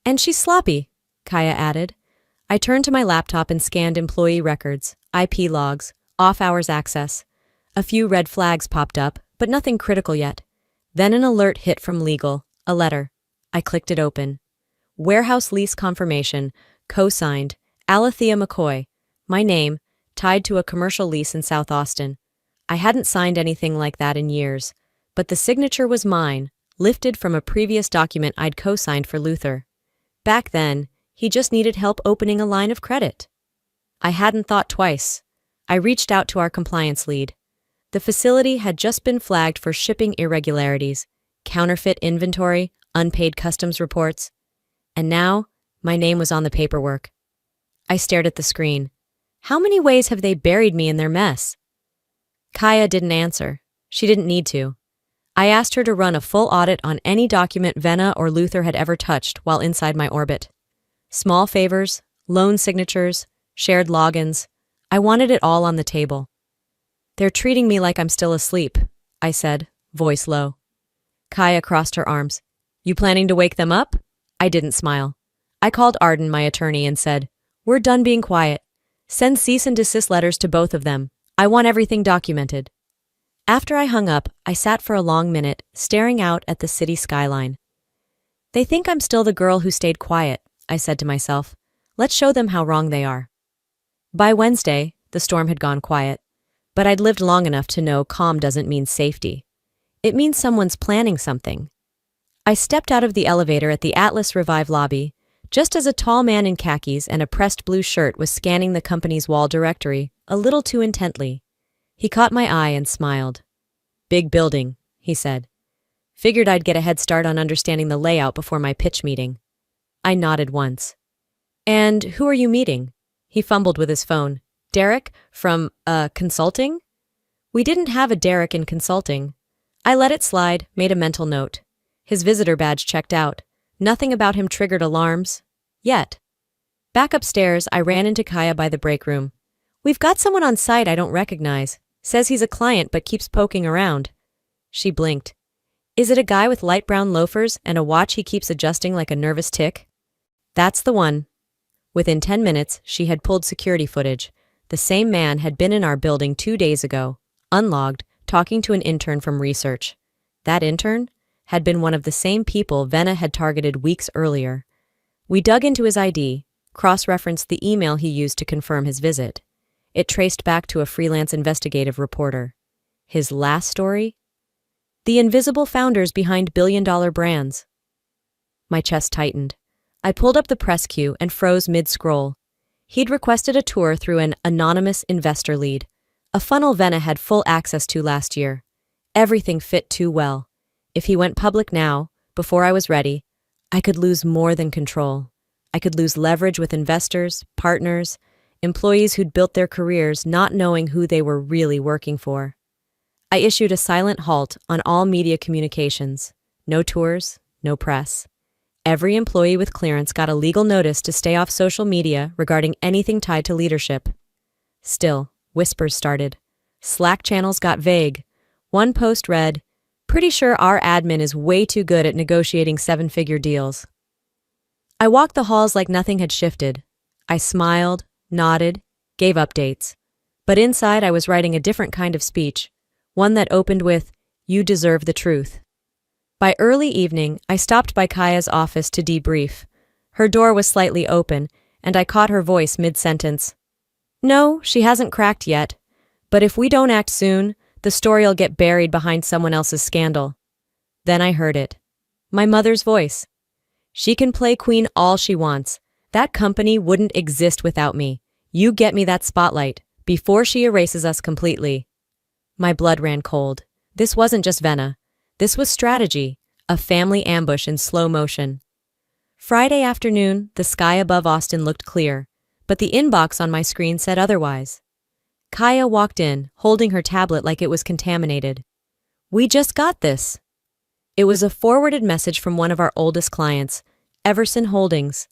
And she's sloppy, Kaya added. I turned to my laptop and scanned employee records, IP logs, off-hours access. A few red flags popped up, but nothing critical yet. Then an alert hit from legal, a letter. I clicked it open. Warehouse lease confirmation, co-signed, Alethea McCoy. My name, tied to a commercial lease in South Austin. I hadn't signed anything like that in years, but the signature was mine, lifted from a previous document I'd co-signed for Luther. Back then, he just needed help opening a line of credit. I hadn't thought twice. I reached out to our compliance lead. The facility had just been flagged for shipping irregularities, counterfeit inventory, unpaid customs reports. And now, my name was on the paperwork. I stared at the screen. How many ways have they buried me in their mess? Kaya didn't answer. She didn't need to. I asked her to run a full audit on any document Venna or Luther had ever touched while inside my orbit. Small favors, loan signatures, shared logins. I wanted it all on the table. They're treating me like I'm still asleep, I said, voice low. Kaya crossed her arms. You planning to wake them up? I didn't smile. I called Arden, my attorney, and said, We're done being quiet. Send cease and desist letters to both of them. I want everything documented. After I hung up, I sat for a long minute, staring out at the city skyline. They think I'm still the girl who stayed quiet, I said to myself. Let's show them how wrong they are. By Wednesday, the storm had gone quiet, but I'd lived long enough to know calm doesn't mean safety. It means someone's planning something. I stepped out of the elevator at the Atlas Revive lobby, just as a tall man in khakis and a pressed blue shirt was scanning the company's wall directory a little too intently. He caught my eye and smiled. "Big building," he said. "Figured I'd get a head start on understanding the layout before my pitch meeting." I nodded once. "And who are you meeting?" He fumbled with his phone. "Derek? From, consulting?" We didn't have a Derek in consulting. I let it slide, made a mental note. His visitor badge checked out. Nothing about him triggered alarms. Yet. Back upstairs, I ran into Kaya by the break room. "We've got someone on site I don't recognize. Says he's a client but keeps poking around." She blinked. "Is it a guy with light brown loafers and a watch he keeps adjusting like a nervous tick?" "That's the one." Within 10 minutes, she had pulled security footage. The same man had been in our building 2 days ago, unlogged, talking to an intern from research. That intern had been one of the same people Venna had targeted weeks earlier. We dug into his ID, cross-referenced the email he used to confirm his visit. It traced back to a freelance investigative reporter. His last story? The invisible founders behind billion-dollar brands. My chest tightened. I pulled up the press queue and froze mid-scroll. He'd requested a tour through an anonymous investor lead, a funnel Venna had full access to last year. Everything fit too well. If he went public now, before I was ready, I could lose more than control. I could lose leverage with investors, partners, employees who'd built their careers not knowing who they were really working for. I issued a silent halt on all media communications. No tours, no press. Every employee with clearance got a legal notice to stay off social media regarding anything tied to leadership. Still, whispers started. Slack channels got vague. One post read, "Pretty sure our admin is way too good at negotiating 7-figure deals." I walked the halls like nothing had shifted. I smiled, nodded, gave updates. But inside I was writing a different kind of speech, one that opened with, "You deserve the truth." By early evening, I stopped by Kaya's office to debrief. Her door was slightly open, and I caught her voice mid-sentence. "No, she hasn't cracked yet. But if we don't act soon, the story'll get buried behind someone else's scandal." Then I heard it. My mother's voice. "She can play queen all she wants. That company wouldn't exist without me. You get me that spotlight, before she erases us completely." My blood ran cold. This wasn't just Venna. This was strategy, a family ambush in slow motion. Friday afternoon, the sky above Austin looked clear, but the inbox on my screen said otherwise. Kaya walked in, holding her tablet like it was contaminated. "We just got this." It was a forwarded message from one of our oldest clients, Everson Holdings.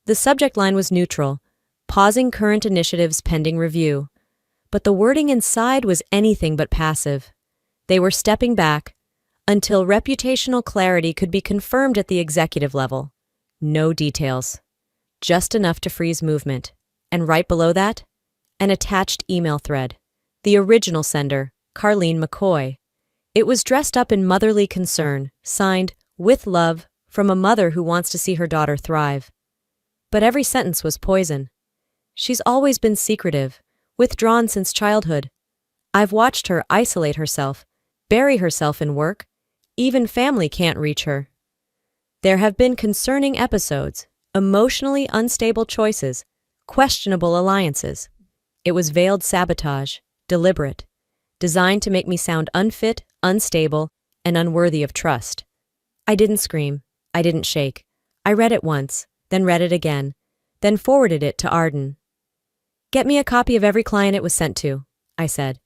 The subject line was neutral, pausing current initiatives pending review. But the wording inside was anything but passive. They were stepping back, until reputational clarity could be confirmed at the executive level. No details. Just enough to freeze movement. And right below that, an attached email thread. The original sender, Carlene McCoy. It was dressed up in motherly concern, signed, "With love, from a mother who wants to see her daughter thrive." But every sentence was poison. "She's always been secretive, withdrawn since childhood. I've watched her isolate herself, bury herself in work. Even family can't reach her. There have been concerning episodes, emotionally unstable choices, questionable alliances." It was veiled sabotage, deliberate, designed to make me sound unfit, unstable, and unworthy of trust. I didn't scream. I didn't shake. I read it once, then read it again, then forwarded it to Arden. "Get me a copy of every client it was sent to," I said.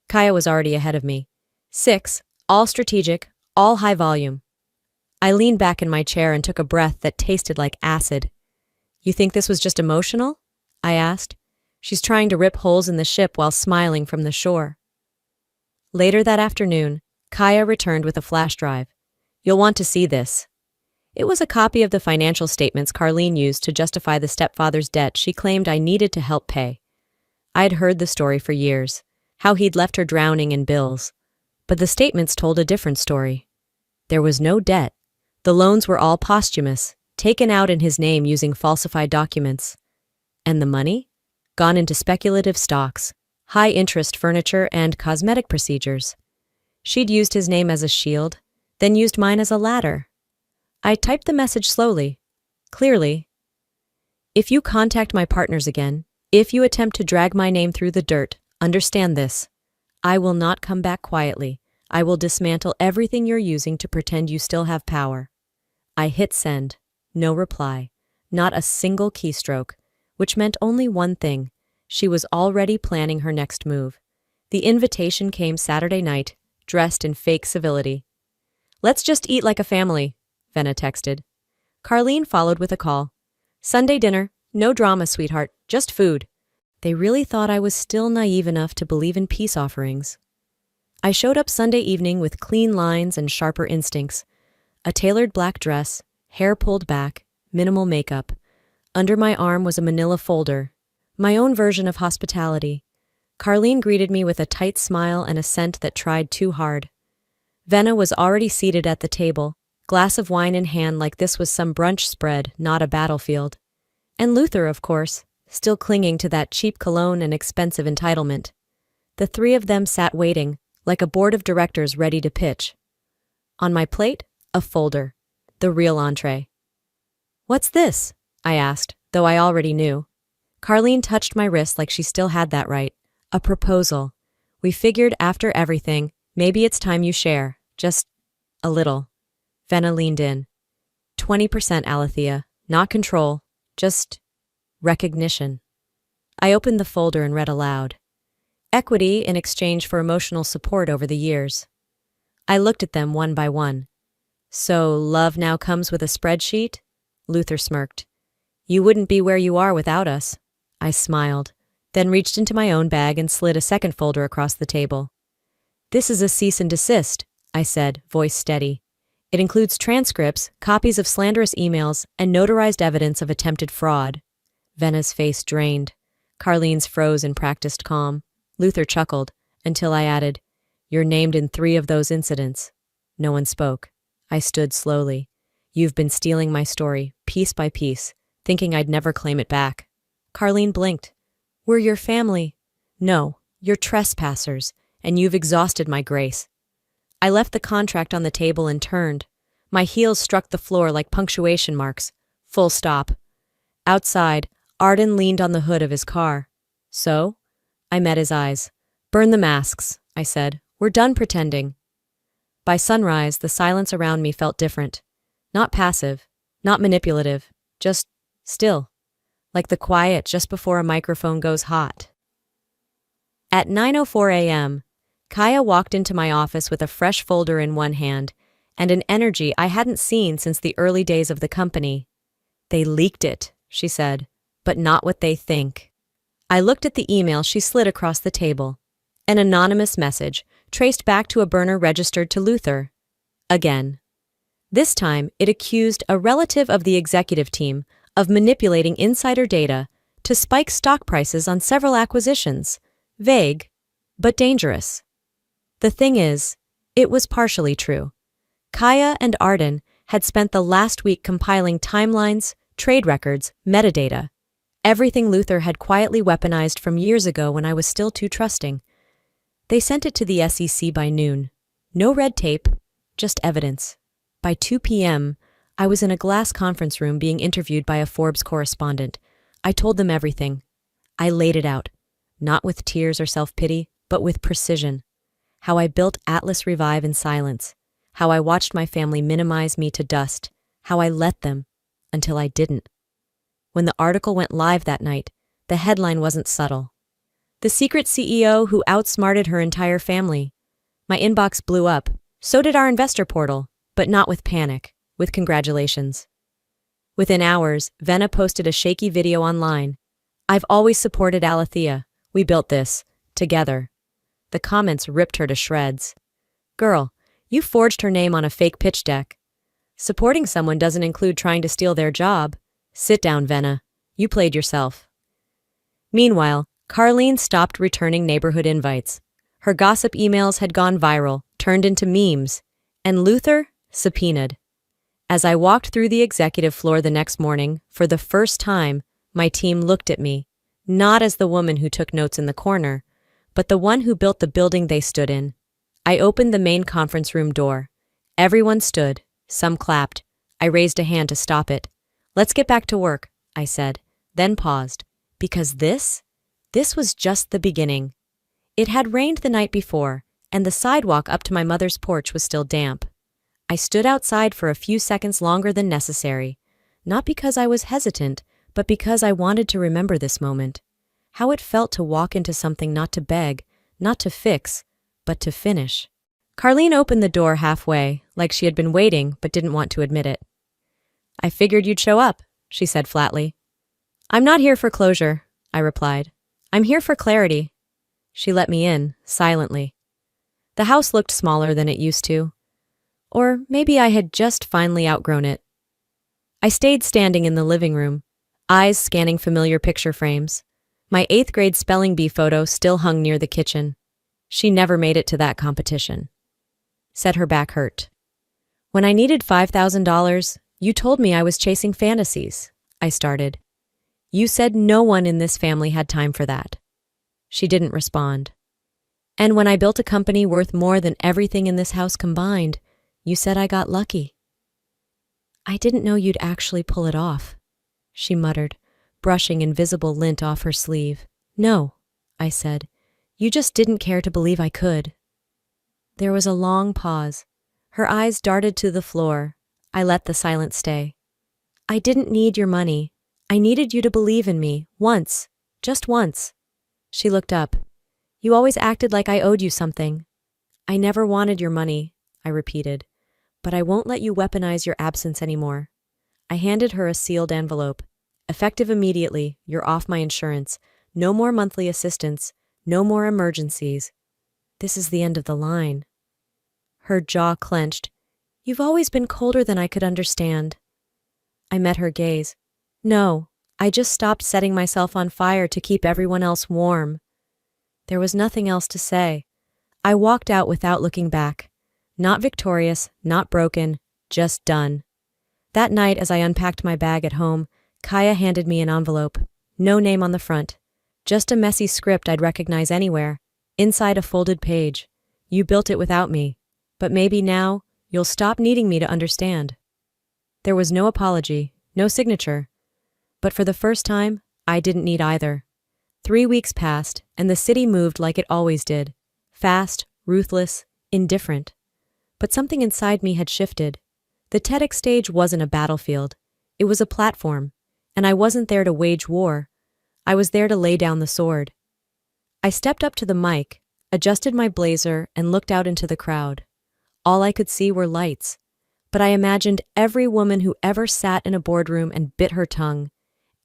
Kaya was already ahead of me. 6, all strategic, all high volume. I leaned back in my chair and took a breath that tasted like acid. "You think this was just emotional?" I asked. She's trying to rip holes in the ship while smiling from the shore. Later that afternoon, Kaya returned with a flash drive. "You'll want to see this." It was a copy of the financial statements Carlene used to justify the stepfather's debt she claimed I needed to help pay. I'd heard the story for years, how he'd left her drowning in bills. But the statements told a different story. There was no debt. The loans were all posthumous, taken out in his name using falsified documents. And the money? Gone into speculative stocks, high-interest furniture, and cosmetic procedures. She'd used his name as a shield, then used mine as a ladder. I typed the message slowly, clearly. If you contact my partners again, if you attempt to drag my name through the dirt, understand this. I will not come back quietly. I will dismantle everything you're using to pretend you still have power. I hit send. No reply. Not a single keystroke, which meant only one thing. She was already planning her next move. The invitation came Saturday night, dressed in fake civility. Let's just eat like a family, Venna texted. Carlene followed with a call. Sunday dinner, no drama, sweetheart, just food. They really thought I was still naive enough to believe in peace offerings. I showed up Sunday evening with clean lines and sharper instincts. A tailored black dress, hair pulled back, minimal makeup. Under my arm was a manila folder, my own version of hospitality. Carlene greeted me with a tight smile and a scent that tried too hard. Venna was already seated at the table, glass of wine in hand like this was some brunch spread, not a battlefield. And Luther, of course, still clinging to that cheap cologne and expensive entitlement. The three of them sat waiting, like a board of directors ready to pitch. On my plate, a folder, the real entree. What's this? I asked, though I already knew. Carlene touched my wrist like she still had that right. A proposal. We figured after everything, maybe it's time you share, just a little. Venna leaned in. 20%, Alethea, not control, just recognition. I opened the folder and read aloud. Equity in exchange for emotional support over the years. I looked at them one by one. So, love now comes with a spreadsheet? Luther smirked. You wouldn't be where you are without us. I smiled, then reached into my own bag and slid a second folder across the table. This is a cease and desist, I said, voice steady. It includes transcripts, copies of slanderous emails, and notarized evidence of attempted fraud. Venna's face drained. Carlene's froze in practiced calm. Luther chuckled, until I added, You're named in 3 of those incidents. No one spoke. I stood slowly. You've been stealing my story, piece by piece, thinking I'd never claim it back. Carlene blinked. We're your family. No, you're trespassers, and you've exhausted my grace. I left the contract on the table and turned. My heels struck the floor like punctuation marks. Full stop. Outside, Arden leaned on the hood of his car. So? I met his eyes. Burn the masks, I said. We're done pretending. By sunrise, the silence around me felt different. Not passive, not manipulative, just still. Like the quiet just before a microphone goes hot. At 9:04 a.m., Kaya walked into my office with a fresh folder in one hand and an energy I hadn't seen since the early days of the company. They leaked it, she said, but not what they think. I looked at the email she slid across the table. An anonymous message, traced back to a burner registered to Luther. Again. This time, it accused a relative of the executive team of manipulating insider data to spike stock prices on several acquisitions. Vague, but dangerous. The thing is, it was partially true. Kaya and Arden had spent the last week compiling timelines, trade records, metadata, everything Luther had quietly weaponized from years ago when I was still too trusting. They sent it to the SEC by noon. No red tape, just evidence. By 2 p.m., I was in a glass conference room being interviewed by a Forbes correspondent. I told them everything. I laid it out, not with tears or self-pity, but with precision. How I built Atlas Revive in silence. How I watched my family minimize me to dust. How I let them, until I didn't. When the article went live that night, the headline wasn't subtle. The secret CEO who outsmarted her entire family. My inbox blew up. So did our investor portal, but not with panic, with congratulations. Within hours, Venna posted a shaky video online. I've always supported Alethea. We built this, together. The comments ripped her to shreds. Girl, you forged her name on a fake pitch deck. Supporting someone doesn't include trying to steal their job. Sit down, Venna. You played yourself. Meanwhile, Carlene stopped returning neighborhood invites. Her gossip emails had gone viral, turned into memes, and Luther subpoenaed. As I walked through the executive floor the next morning, for the first time, my team looked at me, not as the woman who took notes in the corner, but the one who built the building they stood in. I opened the main conference room door. Everyone stood, some clapped. I raised a hand to stop it. "Let's get back to work," I said, then paused, because this was just the beginning. It had rained the night before, and the sidewalk up to my mother's porch was still damp. I stood outside for a few seconds longer than necessary, not because I was hesitant, but because I wanted to remember this moment. How it felt to walk into something not to beg, not to fix, but to finish. Carlene opened the door halfway, like she had been waiting but didn't want to admit it. "I figured you'd show up," she said flatly. "I'm not here for closure," I replied. "I'm here for clarity." She let me in, silently. The house looked smaller than it used to. Or maybe I had just finally outgrown it. I stayed standing in the living room, eyes scanning familiar picture frames. My 8th grade spelling bee photo still hung near the kitchen. She never made it to that competition. Said her back hurt. "When I needed $5,000, you told me I was chasing fantasies," I started. "You said no one in this family had time for that." She didn't respond. "And when I built a company worth more than everything in this house combined, you said I got lucky." "I didn't know you'd actually pull it off," she muttered, brushing invisible lint off her sleeve. "No," I said. "You just didn't care to believe I could." There was a long pause. Her eyes darted to the floor. I let the silence stay. "I didn't need your money. I needed you to believe in me, once, just once." She looked up. "You always acted like I owed you something." "I never wanted your money," I repeated. "But I won't let you weaponize your absence anymore." I handed her a sealed envelope. "Effective immediately, you're off my insurance. No more monthly assistance. No more emergencies. This is the end of the line." Her jaw clenched. "You've always been colder than I could understand." I met her gaze. "No, I just stopped setting myself on fire to keep everyone else warm." There was nothing else to say. I walked out without looking back. Not victorious, not broken, just done. That night, as I unpacked my bag at home, Kaya handed me an envelope. No name on the front. Just a messy script I'd recognize anywhere. Inside a folded page. "You built it without me. But maybe now, you'll stop needing me to understand." There was no apology, no signature. But for the first time, I didn't need either. 3 weeks passed, and the city moved like it always did. Fast, ruthless, indifferent. But something inside me had shifted. The TEDx stage wasn't a battlefield. It was a platform, and I wasn't there to wage war. I was there to lay down the sword. I stepped up to the mic, adjusted my blazer, and looked out into the crowd. All I could see were lights, but I imagined every woman who ever sat in a boardroom and bit her tongue,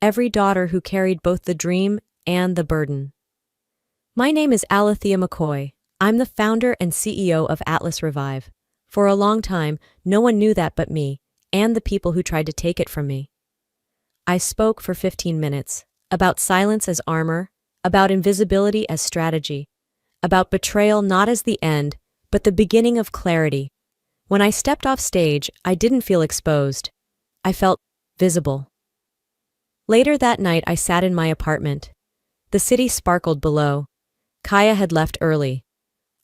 every daughter who carried both the dream and the burden. My name is Alethea McCoy. I'm the founder and CEO of Atlas Revive. For a long time, no one knew that but me, and the people who tried to take it from me. I spoke for 15 minutes, about silence as armor, about invisibility as strategy, about betrayal not as the end, but the beginning of clarity. When I stepped off stage, I didn't feel exposed. I felt visible. Later that night, I sat in my apartment. The city sparkled below. Kaya had left early.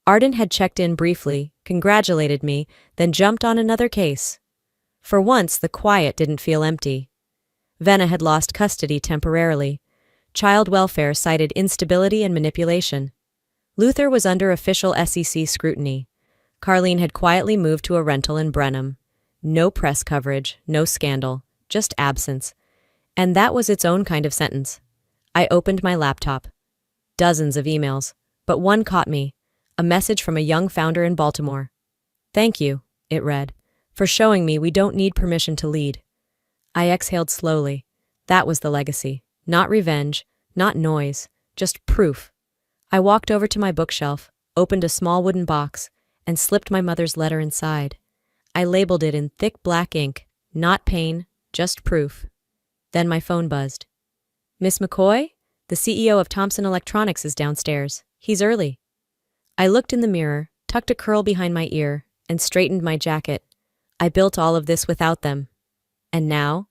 Arden had checked in briefly, congratulated me, then jumped on another case. For once, the quiet didn't feel empty. Venna had lost custody temporarily. Child welfare cited instability and manipulation. Luther was under official SEC scrutiny. Carlene had quietly moved to a rental in Brenham. No press coverage, no scandal, just absence. And that was its own kind of sentence. I opened my laptop. Dozens of emails, but one caught me. A message from a young founder in Baltimore. "Thank you," it read, "for showing me we don't need permission to lead." I exhaled slowly. That was the legacy. Not revenge, not noise, just proof. I walked over to my bookshelf, opened a small wooden box, and slipped my mother's letter inside. I labeled it in thick black ink, not pain, just proof. Then my phone buzzed. "Miss McCoy? The CEO of Thompson Electronics is downstairs. He's early." I looked in the mirror. tucked a curl behind my ear, and straightened my jacket. I built all of this without them. And now,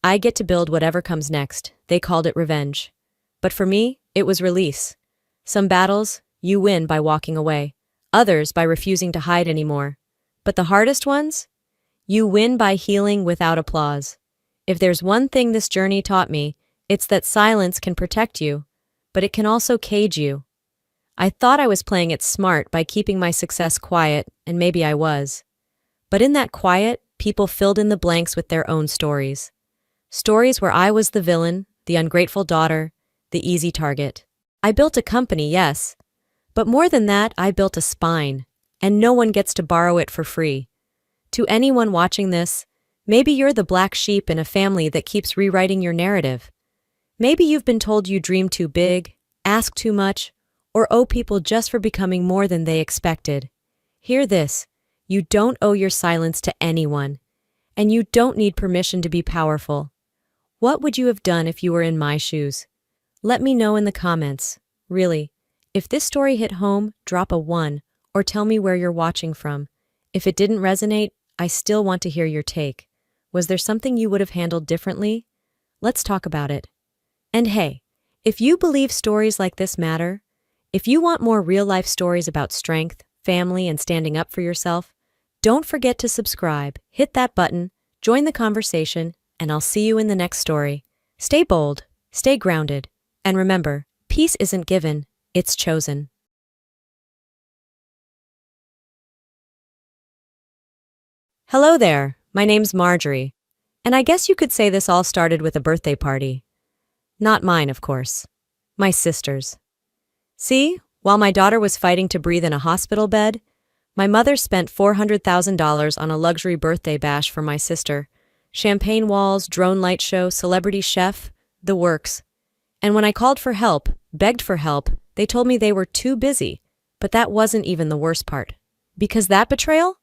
I get to build whatever comes next. They called it revenge. But for me, it was release. Some battles, you win by walking away. Others by refusing to hide anymore. But the hardest ones? You win by healing without applause. If there's one thing this journey taught me, it's that silence can protect you, but it can also cage you. I thought I was playing it smart by keeping my success quiet, and maybe I was. But in that quiet, people filled in the blanks with their own stories. Stories where I was the villain, the ungrateful daughter, the easy target. I built a company, yes. But more than that, I built a spine, and no one gets to borrow it for free. To anyone watching this, maybe you're the black sheep in a family that keeps rewriting your narrative. Maybe you've been told you dream too big, ask too much, or owe people just for becoming more than they expected. Hear this, you don't owe your silence to anyone, and you don't need permission to be powerful. What would you have done if you were in my shoes? Let me know in the comments. Really, if this story hit home, drop a 1, or tell me where you're watching from. If it didn't resonate, I still want to hear your take. Was there something you would have handled differently? Let's talk about it. And hey, if you believe stories like this matter, if you want more real-life stories about strength, family, and standing up for yourself, don't forget to subscribe, hit that button, join the conversation, and I'll see you in the next story. Stay bold, stay grounded, and remember, peace isn't given, it's chosen. Hello there, my name's Marjorie, and I guess you could say this all started with a birthday party. Not mine, of course. My sister's. See, while my daughter was fighting to breathe in a hospital bed, my mother spent $400,000 on a luxury birthday bash for my sister. Champagne walls, drone light show, celebrity chef, the works. And when I called for help, begged for help, they told me they were too busy. But that wasn't even the worst part. Because that betrayal?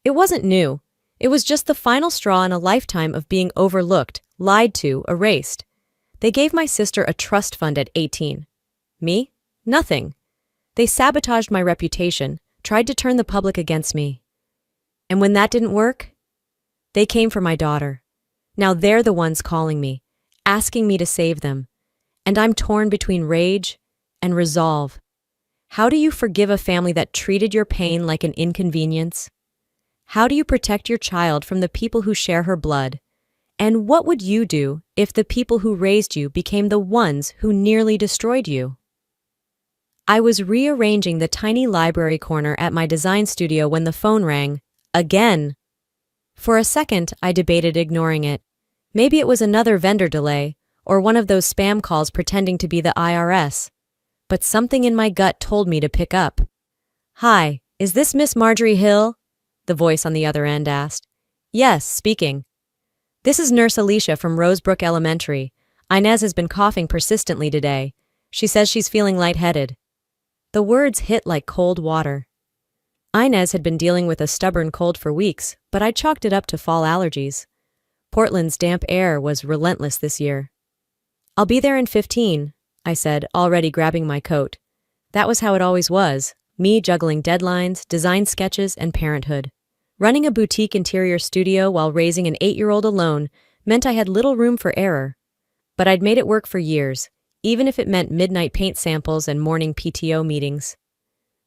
It wasn't new. It was just the final straw in a lifetime of being overlooked, lied to, erased. They gave my sister a trust fund at 18. Me? Nothing. They sabotaged my reputation, tried to turn the public against me. And when that didn't work, they came for my daughter. Now they're the ones calling me, asking me to save them. And I'm torn between rage and resolve. How do you forgive a family that treated your pain like an inconvenience? How do you protect your child from the people who share her blood? And what would you do if the people who raised you became the ones who nearly destroyed you? I was rearranging the tiny library corner at my design studio when the phone rang, again. For a second, I debated ignoring it. Maybe it was another vendor delay, or one of those spam calls pretending to be the IRS. But something in my gut told me to pick up. Hi, is this Miss Marjorie Hill? The voice on the other end asked. Yes, speaking. This is Nurse Alicia from Rosebrook Elementary. Inez has been coughing persistently today. She says she's feeling lightheaded. The words hit like cold water. Inez had been dealing with a stubborn cold for weeks, but I chalked it up to fall allergies. Portland's damp air was relentless this year. I'll be there in 15, I said, already grabbing my coat. That was how it always was, me juggling deadlines, design sketches, and parenthood. Running a boutique interior studio while raising an 8-year-old alone meant I had little room for error. But I'd made it work for years, even if it meant midnight paint samples and morning PTO meetings.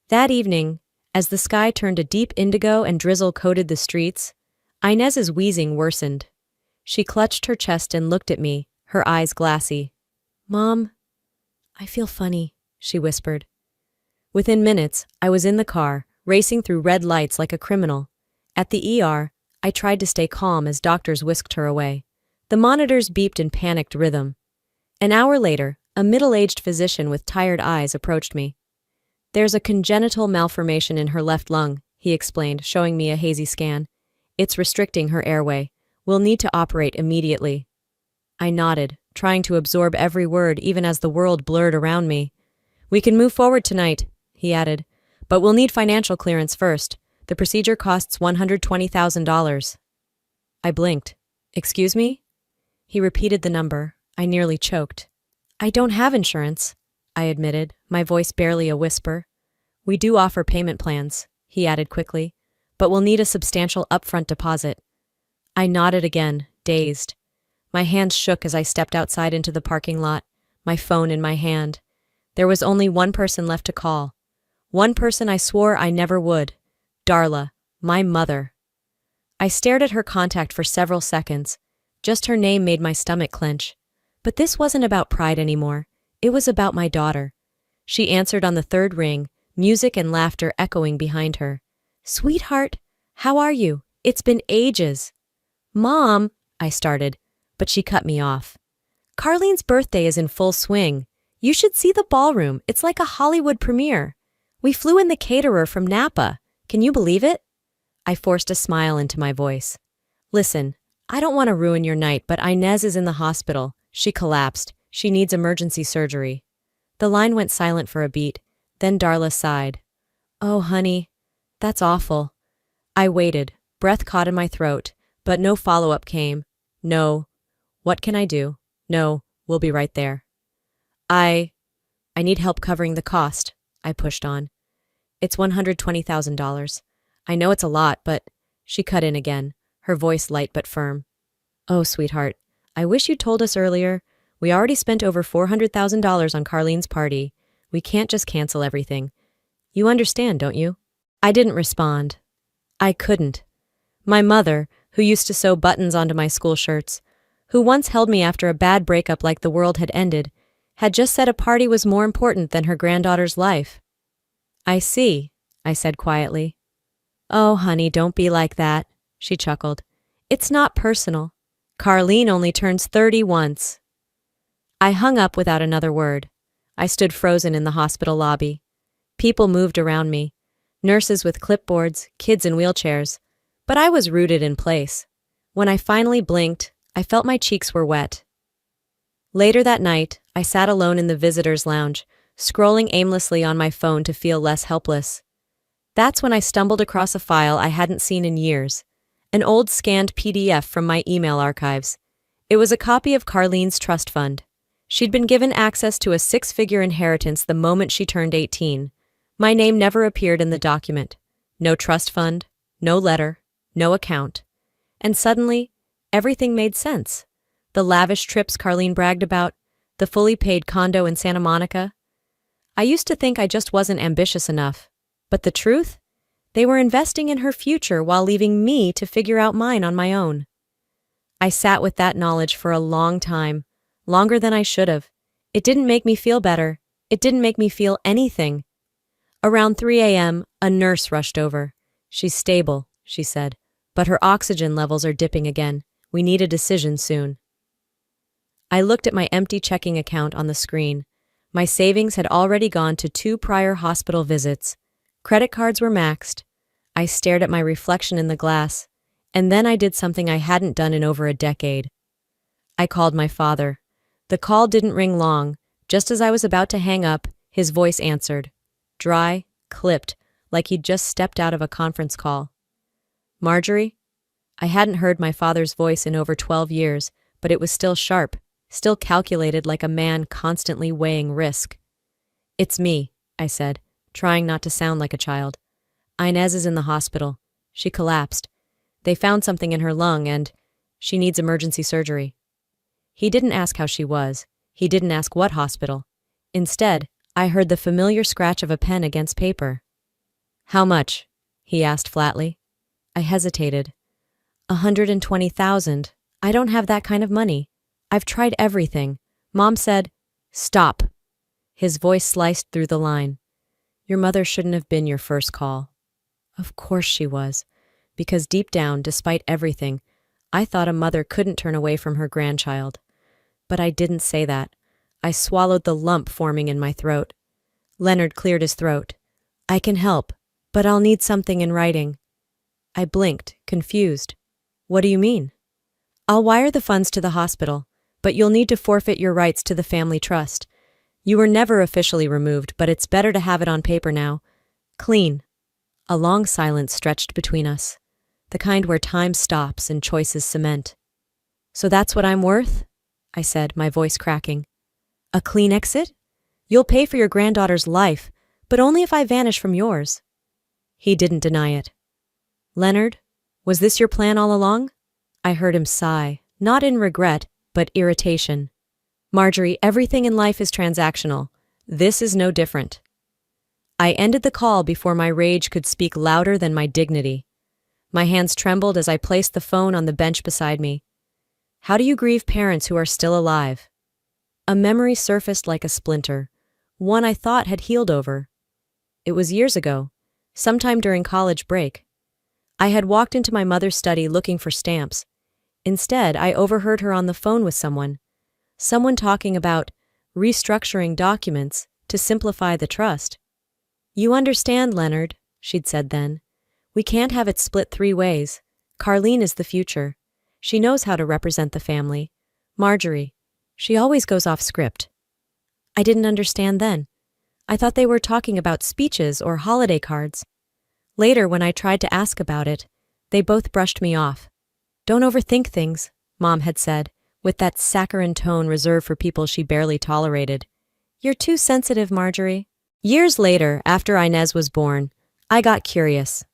That evening, as the sky turned a deep indigo and drizzle coated the streets, Inez's wheezing worsened. She clutched her chest and looked at me, her eyes glassy. Mom, I feel funny, she whispered. Within minutes, I was in the car, racing through red lights like a criminal. At the ER, I tried to stay calm as doctors whisked her away. The monitors beeped in panicked rhythm. An hour later, a middle-aged physician with tired eyes approached me. There's a congenital malformation in her left lung, he explained, showing me a hazy scan. It's restricting her airway. We'll need to operate immediately. I nodded, trying to absorb every word even as the world blurred around me. We can move forward tonight, he added, but we'll need financial clearance first. The procedure costs $120,000. I blinked. Excuse me? He repeated the number. I nearly choked. I don't have insurance, I admitted, my voice barely a whisper. We do offer payment plans, he added quickly, but we'll need a substantial upfront deposit. I nodded again, dazed. My hands shook as I stepped outside into the parking lot, my phone in my hand. There was only one person left to call. One person I swore I never would. Darla, my mother. I stared at her contact for several seconds. Just her name made my stomach clench. But this wasn't about pride anymore. It was about my daughter. She answered on the third ring, music and laughter echoing behind her. Sweetheart, how are you? It's been ages. Mom, I started, but she cut me off. Carlene's birthday is in full swing. You should see the ballroom. It's like a Hollywood premiere. We flew in the caterer from Napa. Can you believe it? I forced a smile into my voice. Listen, I don't want to ruin your night, but Inez is in the hospital. She collapsed. She needs emergency surgery. The line went silent for a beat. Then Darla sighed. Oh, honey, that's awful. I waited, breath caught in my throat, but no follow-up came. No. What can I do? No, we'll be right there. I need help covering the cost, I pushed on. It's $120,000. I know it's a lot, but she cut in again, her voice light but firm. Oh, sweetheart, I wish you'd told us earlier. We already spent over $400,000 on Carlene's party. We can't just cancel everything. You understand, don't you? I didn't respond. I couldn't. My mother, who used to sew buttons onto my school shirts, who once held me after a bad breakup like the world had ended, had just said a party was more important than her granddaughter's life. I see, I said quietly. Oh, honey, don't be like that, she chuckled. It's not personal. Carlene only turns 30 once. I hung up without another word. I stood frozen in the hospital lobby. People moved around me. Nurses with clipboards, kids in wheelchairs. But I was rooted in place. When I finally blinked, I felt my cheeks were wet. Later that night, I sat alone in the visitors' lounge, scrolling aimlessly on my phone to feel less helpless. That's when I stumbled across a file I hadn't seen in years, an old scanned PDF from my email archives. It was a copy of Carlene's trust fund. She'd been given access to a 6-figure inheritance the moment she turned 18. My name never appeared in the document. No trust fund, no letter, no account. And suddenly, everything made sense. The lavish trips Carlene bragged about, the fully paid condo in Santa Monica. I used to think I just wasn't ambitious enough. But the truth? They were investing in her future while leaving me to figure out mine on my own. I sat with that knowledge for a long time, longer than I should have. It didn't make me feel better. It didn't make me feel anything. Around 3 a.m., a nurse rushed over. She's stable, she said, but her oxygen levels are dipping again. We need a decision soon. I looked at my empty checking account on the screen. My savings had already gone to 2 prior hospital visits. Credit cards were maxed. I stared at my reflection in the glass, and then I did something I hadn't done in over a decade. I called my father. The call didn't ring long. Just as I was about to hang up, his voice answered. Dry, clipped, like he'd just stepped out of a conference call. Marjorie? I hadn't heard my father's voice in over 12 years, but it was still sharp, still calculated like a man constantly weighing risk. It's me, I said, trying not to sound like a child. Inez is in the hospital. She collapsed. They found something in her lung and she needs emergency surgery. He didn't ask how she was. He didn't ask what hospital. Instead, I heard the familiar scratch of a pen against paper. How much? He asked flatly. I hesitated. 120,000. I don't have that kind of money. I've tried everything. Mom said, stop. His voice sliced through the line. Your mother shouldn't have been your first call. Of course she was, because deep down, despite everything, I thought a mother couldn't turn away from her grandchild. But I didn't say that. I swallowed the lump forming in my throat. Leonard cleared his throat. I can help, but I'll need something in writing. I blinked, confused. What do you mean? I'll wire the funds to the hospital, but you'll need to forfeit your rights to the family trust. You were never officially removed, but it's better to have it on paper now. Clean. A long silence stretched between us, the kind where time stops and choices cement. So that's what I'm worth? I said, my voice cracking. A clean exit? You'll pay for your granddaughter's life, but only if I vanish from yours. He didn't deny it. Leonard, was this your plan all along? I heard him sigh, not in regret, but irritation. Marjorie, everything in life is transactional. This is no different. I ended the call before my rage could speak louder than my dignity. My hands trembled as I placed the phone on the bench beside me. How do you grieve parents who are still alive? A memory surfaced like a splinter, one I thought had healed over. It was years ago, sometime during college break. I had walked into my mother's study looking for stamps. Instead, I overheard her on the phone with someone talking about restructuring documents to simplify the trust. You understand, Leonard, she'd said then. We can't have it split 3 ways. Carlene is the future. She knows how to represent the family. Marjorie, she always goes off script. I didn't understand then. I thought they were talking about speeches or holiday cards. Later, when I tried to ask about it, they both brushed me off. Don't overthink things, Mom had said, with that saccharine tone reserved for people she barely tolerated. You're too sensitive, Marjorie. Years later, after Inez was born, I got curious.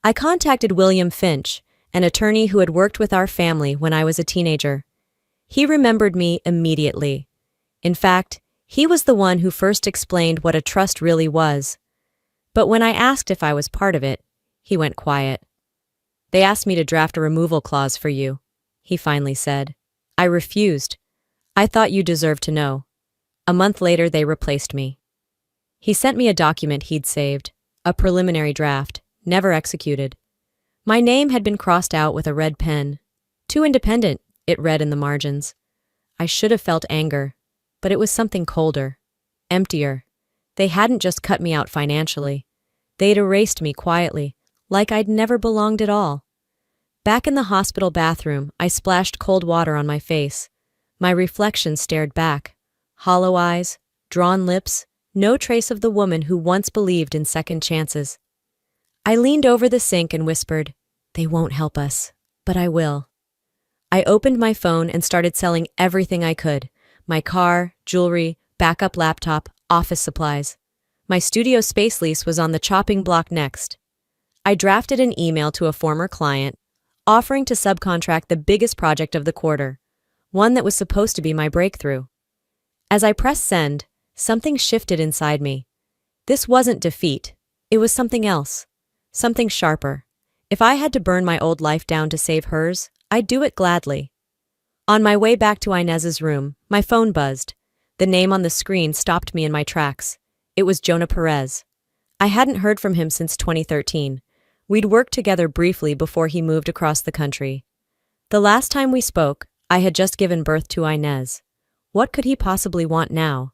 I contacted William Finch, an attorney who had worked with our family when I was a teenager. He remembered me immediately. In fact, he was the one who first explained what a trust really was. But when I asked if I was part of it, he went quiet. They asked me to draft a removal clause for you, he finally said. I refused. I thought you deserved to know. A month later, they replaced me. He sent me a document he'd saved, a preliminary draft, never executed. My name had been crossed out with a red pen. Too independent, it read in the margins. I should have felt anger, but it was something colder, emptier. They hadn't just cut me out financially. They'd erased me quietly, like I'd never belonged at all. Back in the hospital bathroom, I splashed cold water on my face. My reflection stared back. Hollow eyes, drawn lips, no trace of the woman who once believed in second chances. I leaned over the sink and whispered, "They won't help us, but I will." I opened my phone and started selling everything I could. My car, jewelry, backup laptop, office supplies. My studio space lease was on the chopping block next. I drafted an email to a former client, offering to subcontract the biggest project of the quarter, one that was supposed to be my breakthrough. As I pressed send, something shifted inside me. This wasn't defeat. It was something else. Something sharper. If I had to burn my old life down to save hers, I'd do it gladly. On my way back to Inez's room, my phone buzzed. The name on the screen stopped me in my tracks. It was Jonah Perez. I hadn't heard from him since 2013. We'd worked together briefly before he moved across the country. The last time we spoke, I had just given birth to Inez. What could he possibly want now?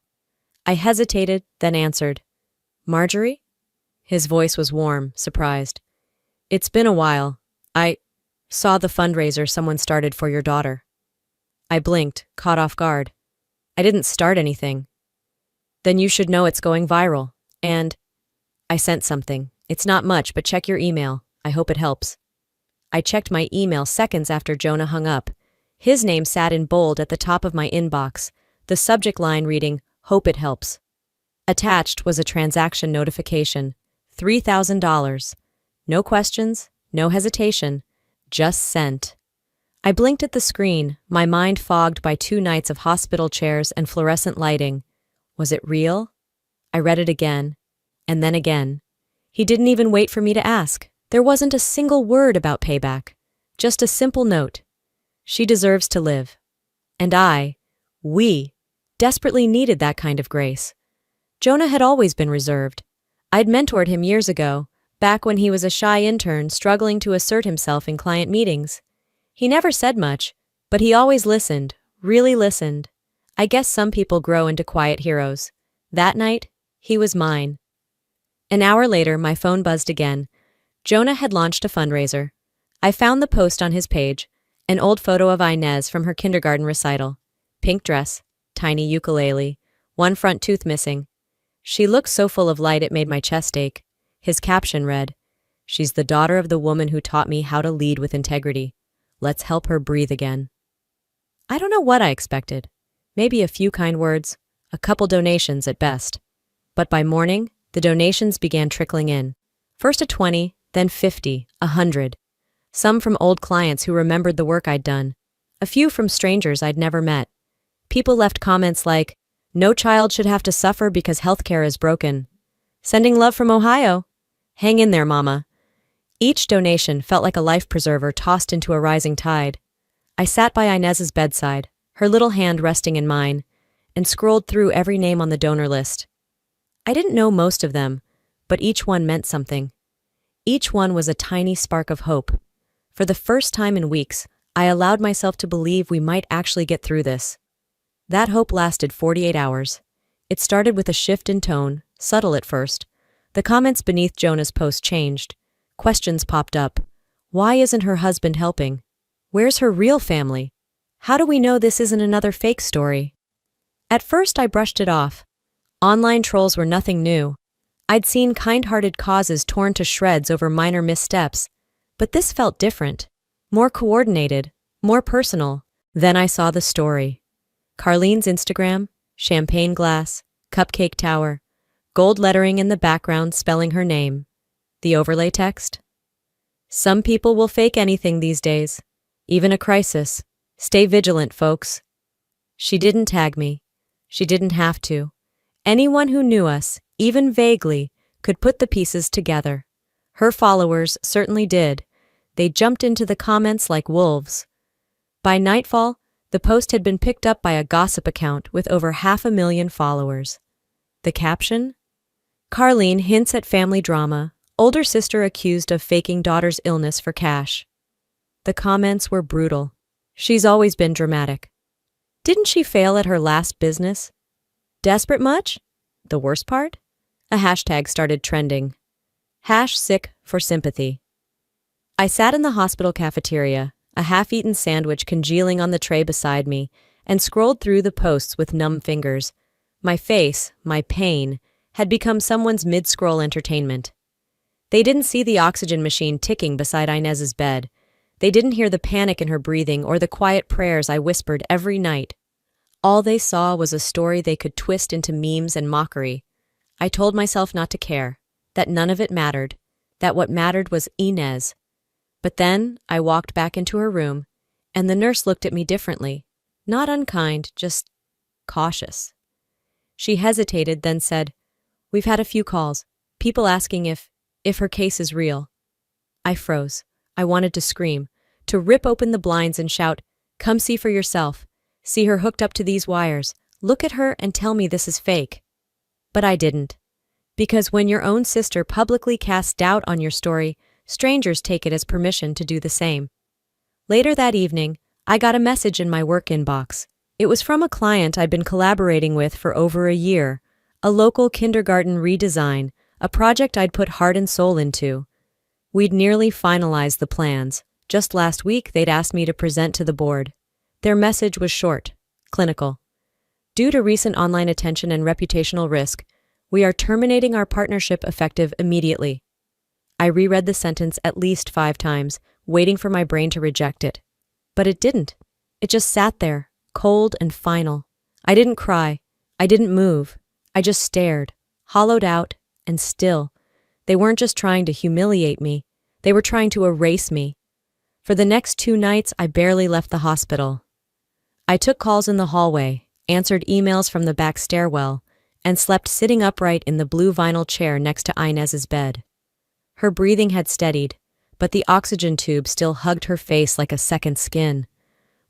I hesitated, then answered. Marjorie? His voice was warm, surprised. It's been a while. I saw the fundraiser someone started for your daughter. I blinked, caught off guard. I didn't start anything. Then you should know it's going viral. And I sent something. It's not much, but check your email. I hope it helps. I checked my email seconds after Jonah hung up. His name sat in bold at the top of my inbox, the subject line reading, "Hope it helps." Attached was a transaction notification, $3,000. No questions, no hesitation, just sent. I blinked at the screen, my mind fogged by 2 nights of hospital chairs and fluorescent lighting. Was it real? I read it again, and then again. He didn't even wait for me to ask. There wasn't a single word about payback, just a simple note. She deserves to live. And we, desperately needed that kind of grace. Jonah had always been reserved. I'd mentored him years ago, back when he was a shy intern struggling to assert himself in client meetings. He never said much, but he always listened, really listened. I guess some people grow into quiet heroes. That night, he was mine. An hour later, my phone buzzed again. Jonah had launched a fundraiser. I found the post on his page, an old photo of Inez from her kindergarten recital. Pink dress, tiny ukulele, one front tooth missing. She looked so full of light it made my chest ache. His caption read, "She's the daughter of the woman who taught me how to lead with integrity. Let's help her breathe again." I don't know what I expected. Maybe a few kind words, a couple donations at best. But by morning, The donations began trickling in. First a 20, then 50, 100. Some from old clients who remembered the work I'd done. A few from strangers I'd never met. People left comments like, "No child should have to suffer because healthcare is broken." "Sending love from Ohio." "Hang in there, mama." Each donation felt like a life preserver tossed into a rising tide. I sat by Inez's bedside, her little hand resting in mine, and scrolled through every name on the donor list. I didn't know most of them, but each one meant something. Each one was a tiny spark of hope. For the first time in weeks, I allowed myself to believe we might actually get through this. That hope lasted 48 hours. It started with a shift in tone, subtle at first. The comments beneath Jonah's post changed. Questions popped up. Why isn't her husband helping? Where's her real family? How do we know this isn't another fake story? At first, I brushed it off. Online trolls were nothing new. I'd seen kind-hearted causes torn to shreds over minor missteps, but this felt different, more coordinated, more personal. Then I saw the story. Carlene's Instagram, champagne glass, cupcake tower, gold lettering in the background spelling her name. The overlay text? "Some people will fake anything these days, even a crisis. Stay vigilant, folks." She didn't tag me. She didn't have to. Anyone who knew us, even vaguely, could put the pieces together. Her followers certainly did. They jumped into the comments like wolves. By nightfall, the post had been picked up by a gossip account with over 500,000 followers. The caption? Carlene hints at family drama, older sister accused of faking daughter's illness for cash. The comments were brutal. She's always been dramatic. Didn't she fail at her last business? Desperate much? The worst part? A hashtag started trending. #sick for sympathy. I sat in the hospital cafeteria, a half-eaten sandwich congealing on the tray beside me, and scrolled through the posts with numb fingers. My face, my pain, had become someone's mid-scroll entertainment. They didn't see the oxygen machine ticking beside Inez's bed. They didn't hear the panic in her breathing or the quiet prayers I whispered every night. All they saw was a story they could twist into memes and mockery. I told myself not to care, that none of it mattered, that what mattered was Inez. But then I walked back into her room, and the nurse looked at me differently. Not unkind, just cautious. She hesitated, then said, "We've had a few calls, people asking if her case is real." I froze. I wanted to scream, to rip open the blinds and shout, "Come see for yourself. See her hooked up to these wires. Look at her and tell me this is fake." But I didn't. Because when your own sister publicly casts doubt on your story, strangers take it as permission to do the same. Later that evening, I got a message in my work inbox. It was from a client I'd been collaborating with for over a year, a local kindergarten redesign, a project I'd put heart and soul into. We'd nearly finalized the plans. Just last week, they'd asked me to present to the board. Their message was short, clinical. Due to recent online attention and reputational risk, we are terminating our partnership effective immediately. I reread the sentence at least 5 times, waiting for my brain to reject it. But it didn't. It just sat there, cold and final. I didn't cry. I didn't move. I just stared, hollowed out and still. They weren't just trying to humiliate me. They were trying to erase me. For the next 2 nights, I barely left the hospital. I took calls in the hallway, answered emails from the back stairwell, and slept sitting upright in the blue vinyl chair next to Inez's bed. Her breathing had steadied, but the oxygen tube still hugged her face like a second skin.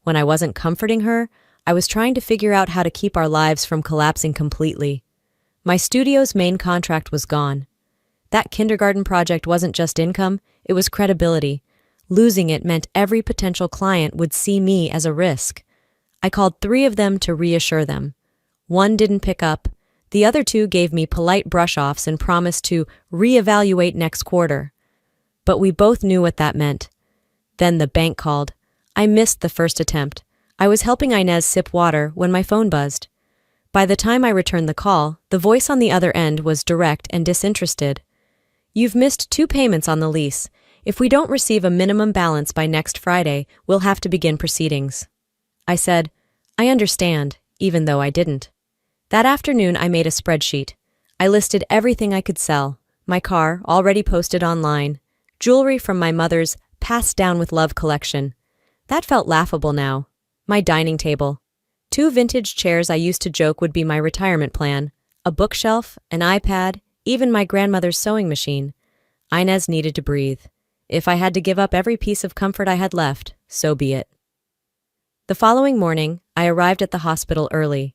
When I wasn't comforting her, I was trying to figure out how to keep our lives from collapsing completely. My studio's main contract was gone. That kindergarten project wasn't just income, it was credibility. Losing it meant every potential client would see me as a risk. I called 3 of them to reassure them. 1 didn't pick up. The other 2 gave me polite brush-offs and promised to reevaluate next quarter. But we both knew what that meant. Then the bank called. I missed the first attempt. I was helping Inez sip water when my phone buzzed. By the time I returned the call, the voice on the other end was direct and disinterested. "You've missed 2 payments on the lease. If we don't receive a minimum balance by next Friday, we'll have to begin proceedings." I said, "I understand," even though I didn't. That afternoon, I made a spreadsheet. I listed everything I could sell. My car, already posted online. Jewelry from my mother's passed down with love collection. That felt laughable now. My dining table. 2 vintage chairs I used to joke would be my retirement plan. A bookshelf, an iPad, even my grandmother's sewing machine. Inez needed to breathe. If I had to give up every piece of comfort I had left, so be it. The following morning, I arrived at the hospital early.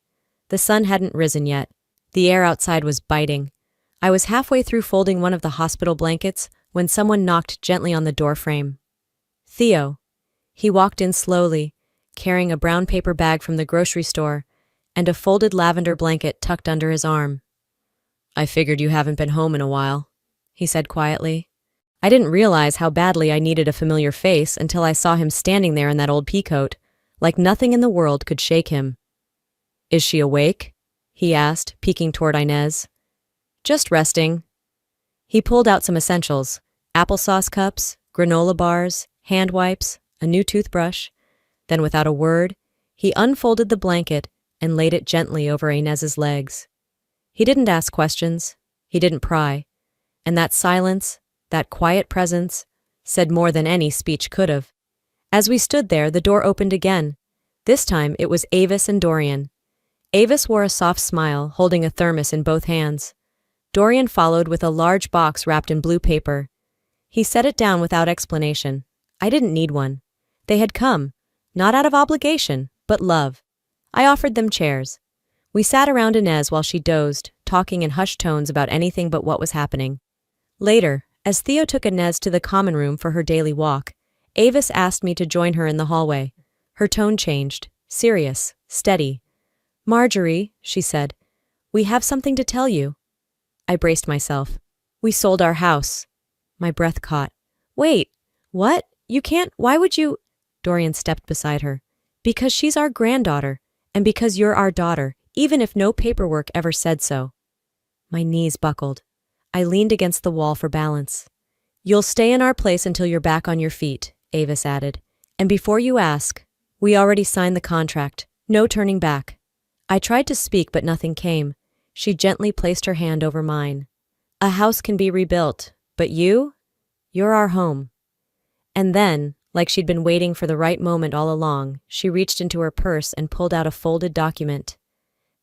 The sun hadn't risen yet. The air outside was biting. I was halfway through folding one of the hospital blankets when someone knocked gently on the doorframe. Theo. He walked in slowly, carrying a brown paper bag from the grocery store and a folded lavender blanket tucked under his arm. "I figured you haven't been home in a while," he said quietly. I didn't realize how badly I needed a familiar face until I saw him standing there in that old peacoat, like nothing in the world could shake him. "Is she awake?" he asked, peeking toward Inez. "Just resting." He pulled out some essentials: applesauce cups, granola bars, hand wipes, a new toothbrush. Then, without a word, he unfolded the blanket and laid it gently over Inez's legs. He didn't ask questions. He didn't pry. And that silence, that quiet presence, said more than any speech could have. As we stood there, the door opened again. This time, it was Avis and Dorian. Avis wore a soft smile, holding a thermos in both hands. Dorian followed with a large box wrapped in blue paper. He set it down without explanation. I didn't need one. They had come, not out of obligation, but love. I offered them chairs. We sat around Inez while she dozed, talking in hushed tones about anything but what was happening. Later, as Theo took Inez to the common room for her daily walk, Avis asked me to join her in the hallway. Her tone changed, serious, steady. "Marjorie," she said, "we have something to tell you." I braced myself. "We sold our house." My breath caught. "Wait, what? You can't, why would you?" Dorian stepped beside her. "Because she's our granddaughter, and because you're our daughter, even if no paperwork ever said so." My knees buckled. I leaned against the wall for balance. "You'll stay in our place until you're back on your feet," Avis added. "And before you ask, we already signed the contract. No turning back." I tried to speak, but nothing came. She gently placed her hand over mine. "A house can be rebuilt, but you're our home." And then, like she'd been waiting for the right moment all along, she reached into her purse and pulled out a folded document.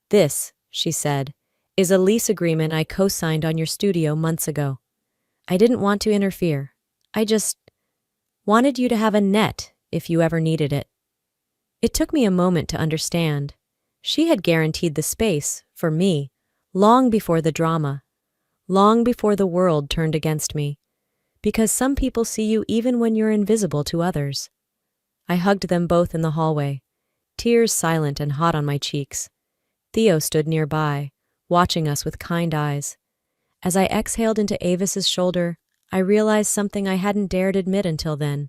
"This," she said, "is a lease agreement I co-signed on your studio months ago. I didn't want to interfere. I just wanted you to have a net if you ever needed it." It took me a moment to understand. She had guaranteed the space, for me, long before the drama, long before the world turned against me. Because some people see you even when you're invisible to others. I hugged them both in the hallway, tears silent and hot on my cheeks. Theo stood nearby, watching us with kind eyes. As I exhaled into Avis's shoulder, I realized something I hadn't dared admit until then.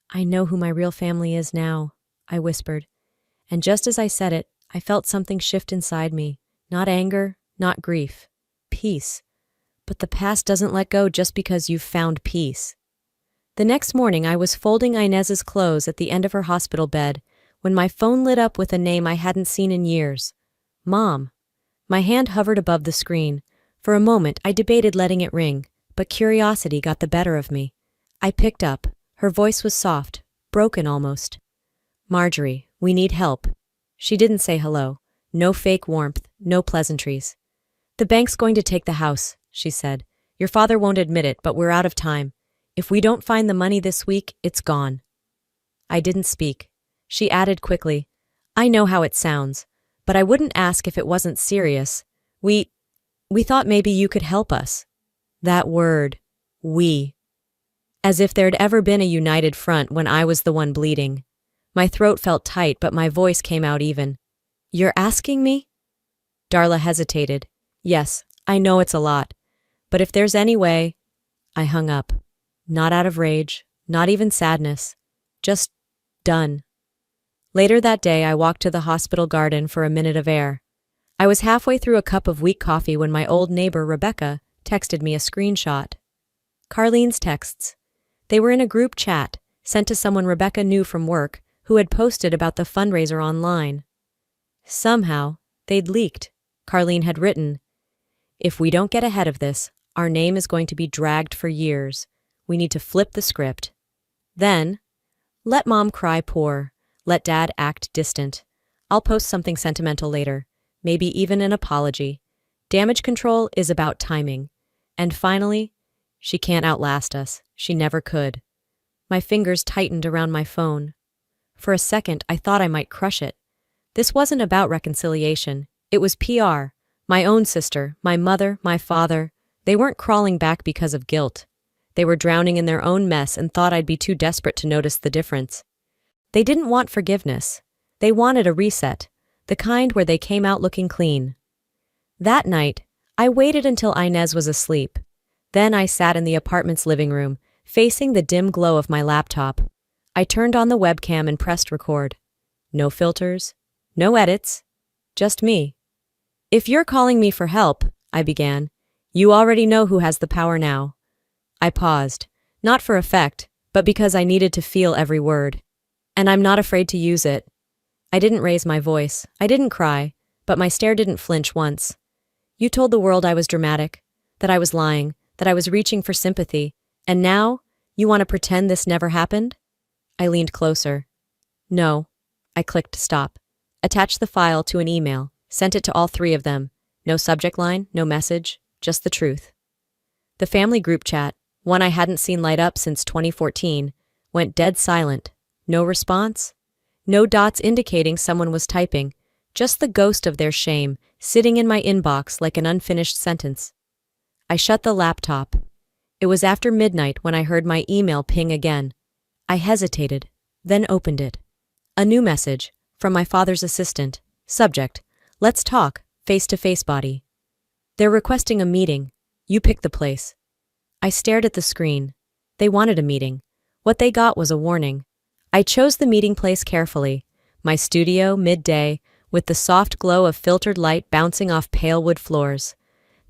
"I know who my real family is now," I whispered. And just as I said it, I felt something shift inside me. Not anger, not grief. Peace. But the past doesn't let go just because you've found peace. The next morning, I was folding Inez's clothes at the end of her hospital bed when my phone lit up with a name I hadn't seen in years. Mom. My hand hovered above the screen. For a moment, I debated letting it ring, but curiosity got the better of me. I picked up. Her voice was soft, broken almost. "Marjorie, we need help." She didn't say hello. No fake warmth, no pleasantries. "The bank's going to take the house," she said. "Your father won't admit it, but we're out of time. If we don't find the money this week, it's gone." I didn't speak. She added quickly, "I know how it sounds, but I wouldn't ask if it wasn't serious. We thought maybe you could help us." That word, we. As if there'd ever been a united front when I was the one bleeding. My throat felt tight, but my voice came out even. "You're asking me?" Darla hesitated. "Yes, I know it's a lot, but if there's any way..." I hung up. Not out of rage, not even sadness. Just done. Later that day, I walked to the hospital garden for a minute of air. I was halfway through a cup of weak coffee when my old neighbor, Rebecca, texted me a screenshot. Carlene's texts. They were in a group chat, sent to someone Rebecca knew from work, who had posted about the fundraiser online. Somehow, they'd leaked. Carlene had written, If we don't get ahead of this, our name is going to be dragged for years. We need to flip the script. Then, let mom cry poor. Let dad act distant. I'll post something sentimental later, maybe even an apology. Damage control is about timing. And finally, she can't outlast us. She never could. My fingers tightened around my phone. For a second, I thought I might crush it. This wasn't about reconciliation. It was PR. My own sister, my mother, my father. They weren't crawling back because of guilt. They were drowning in their own mess and thought I'd be too desperate to notice the difference. They didn't want forgiveness. They wanted a reset, the kind where they came out looking clean. That night, I waited until Inez was asleep. Then I sat in the apartment's living room, facing the dim glow of my laptop. I turned on the webcam and pressed record. No filters, no edits, just me. If you're calling me for help, I began, you already know who has the power now. I paused, not for effect, but because I needed to feel every word. And I'm not afraid to use it. I didn't raise my voice, I didn't cry, but my stare didn't flinch once. You told the world I was dramatic, that I was lying, that I was reaching for sympathy, and now, you want to pretend this never happened? I leaned closer. No. I clicked stop. Attached the file to an email, sent it to all three of them. No subject line, no message, just the truth. The family group chat, one I hadn't seen light up since 2014, went dead silent. No response? No dots indicating someone was typing, just the ghost of their shame sitting in my inbox like an unfinished sentence. I shut the laptop. It was after midnight when I heard my email ping again. I hesitated, then opened it. A new message, from my father's assistant. Subject, let's talk, face-to-face body. They're requesting a meeting. You pick the place. I stared at the screen. They wanted a meeting. What they got was a warning. I chose the meeting place carefully. My studio, midday, with the soft glow of filtered light bouncing off pale wood floors.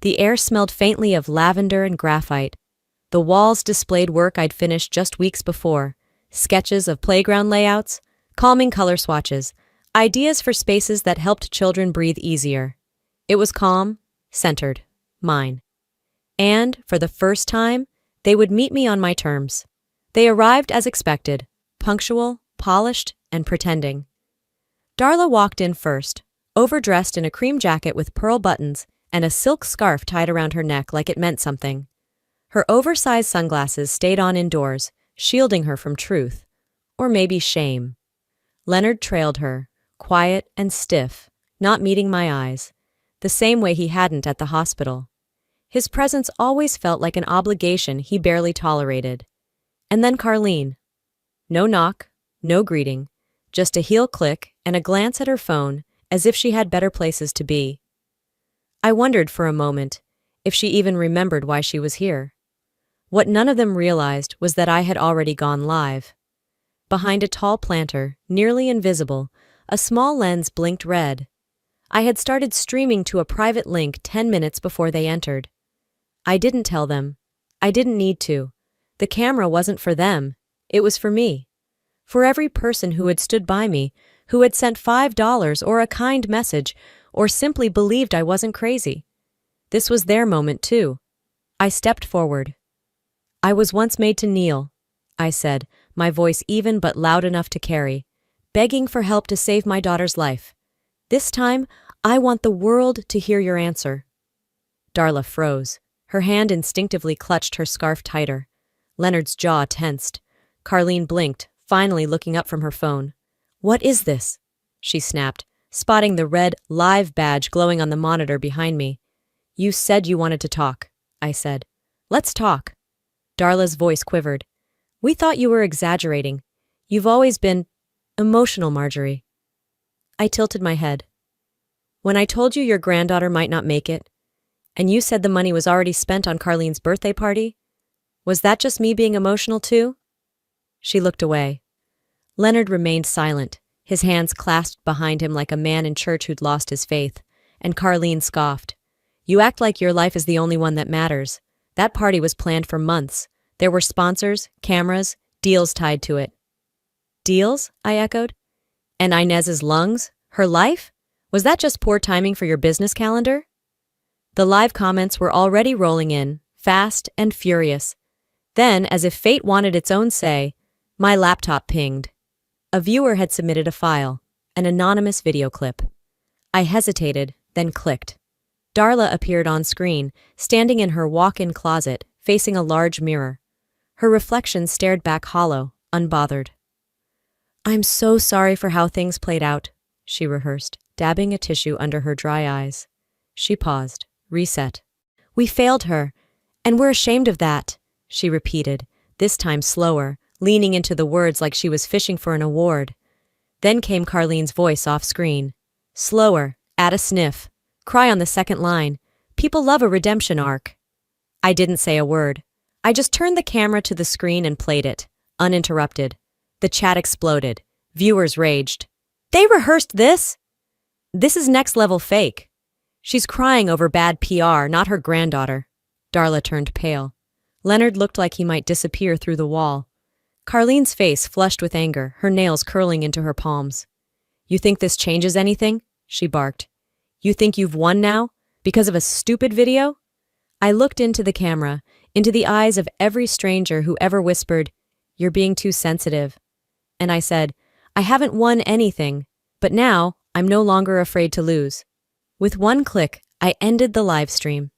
The air smelled faintly of lavender and graphite. The walls displayed work I'd finished just weeks before. Sketches of playground layouts, calming color swatches, ideas for spaces that helped children breathe easier. It was calm, centered, mine. And, for the first time, they would meet me on my terms. They arrived as expected, punctual, polished, and pretending. Darla walked in first, overdressed in a cream jacket with pearl buttons and a silk scarf tied around her neck like it meant something. Her oversized sunglasses stayed on indoors, shielding her from truth, or maybe shame. Leonard trailed her, quiet and stiff, not meeting my eyes, the same way he hadn't at the hospital. His presence always felt like an obligation he barely tolerated. And then Carlene. No knock, no greeting, just a heel click and a glance at her phone as if she had better places to be. I wondered for a moment if she even remembered why she was here. What none of them realized was that I had already gone live. Behind a tall planter, nearly invisible, a small lens blinked red. I had started streaming to a private link 10 minutes before they entered. I didn't tell them. I didn't need to. The camera wasn't for them. It was for me. For every person who had stood by me, who had sent $5 or a kind message, or simply believed I wasn't crazy. This was their moment, too. I stepped forward. I was once made to kneel, I said, my voice even but loud enough to carry, begging for help to save my daughter's life. This time, I want the world to hear your answer. Darla froze. Her hand instinctively clutched her scarf tighter. Leonard's jaw tensed. Carlene blinked, finally looking up from her phone. What is this? She snapped, spotting the red live badge glowing on the monitor behind me. You said you wanted to talk, I said. Let's talk. Darla's voice quivered. We thought you were exaggerating. You've always been emotional, Marjorie. I tilted my head. When I told you your granddaughter might not make it, and you said the money was already spent on Carlene's birthday party, was that just me being emotional too? She looked away. Leonard remained silent, his hands clasped behind him like a man in church who'd lost his faith, and Carlene scoffed. You act like your life is the only one that matters. That party was planned for months. There were sponsors, cameras, deals tied to it. Deals? I echoed. And Inez's lungs? Her life? Was that just poor timing for your business calendar? The live comments were already rolling in, fast and furious. Then, as if fate wanted its own say, my laptop pinged. A viewer had submitted a file, an anonymous video clip. I hesitated, then clicked. Darla appeared on screen, standing in her walk-in closet, facing a large mirror. Her reflection stared back hollow, unbothered. "I'm so sorry for how things played out," she rehearsed, dabbing a tissue under her dry eyes. She paused, reset. "We failed her, and we're ashamed of that," she repeated, this time slower, leaning into the words like she was fishing for an award. Then came Carlene's voice off-screen. Slower, add a sniff. Cry on the second line. People love a redemption arc. I didn't say a word. I just turned the camera to the screen and played it, uninterrupted. The chat exploded. Viewers raged. "They rehearsed this? This is next-level fake. She's crying over bad PR, not her granddaughter." Darla turned pale. Leonard looked like he might disappear through the wall. Carlene's face flushed with anger, her nails curling into her palms. "You think this changes anything?" she barked. "You think you've won now? Because of a stupid video?" I looked into the camera, into the eyes of every stranger who ever whispered, "You're being too sensitive." And I said, "I haven't won anything, but now I'm no longer afraid to lose." With one click, I ended the live stream.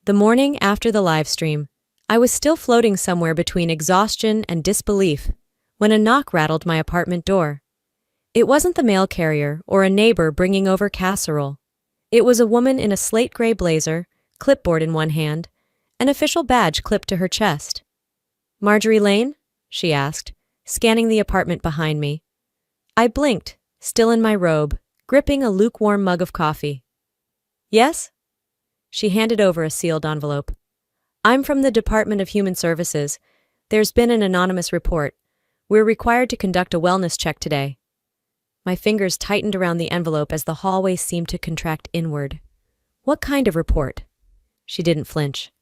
The morning after the live stream, I was still floating somewhere between exhaustion and disbelief when a knock rattled my apartment door. It wasn't the mail carrier or a neighbor bringing over casserole. It was a woman in a slate gray blazer, clipboard in one hand, an official badge clipped to her chest. "Marjorie Lane?" she asked, scanning the apartment behind me. I blinked, still in my robe, gripping a lukewarm mug of coffee. "Yes?" She handed over a sealed envelope. "I'm from the Department of Human Services. There's been an anonymous report. We're required to conduct a wellness check today." My fingers tightened around the envelope as the hallway seemed to contract inward. "What kind of report?" She didn't flinch.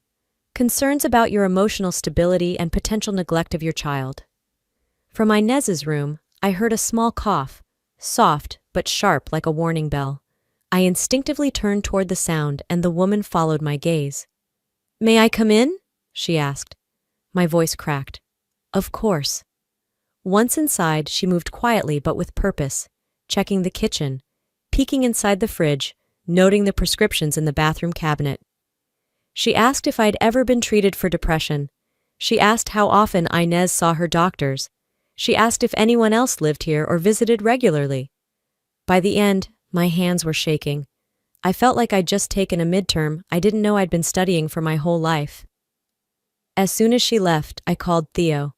"Concerns about your emotional stability and potential neglect of your child." From Inez's room, I heard a small cough, soft but sharp like a warning bell. I instinctively turned toward the sound, and the woman followed my gaze. "May I come in?" she asked. My voice cracked. "Of course." Once inside, she moved quietly but with purpose, checking the kitchen, peeking inside the fridge, noting the prescriptions in the bathroom cabinet. She asked if I'd ever been treated for depression. She asked how often Inez saw her doctors. She asked if anyone else lived here or visited regularly. By the end, my hands were shaking. I felt like I'd just taken a midterm I didn't know I'd been studying for my whole life. As soon as she left, I called Theo.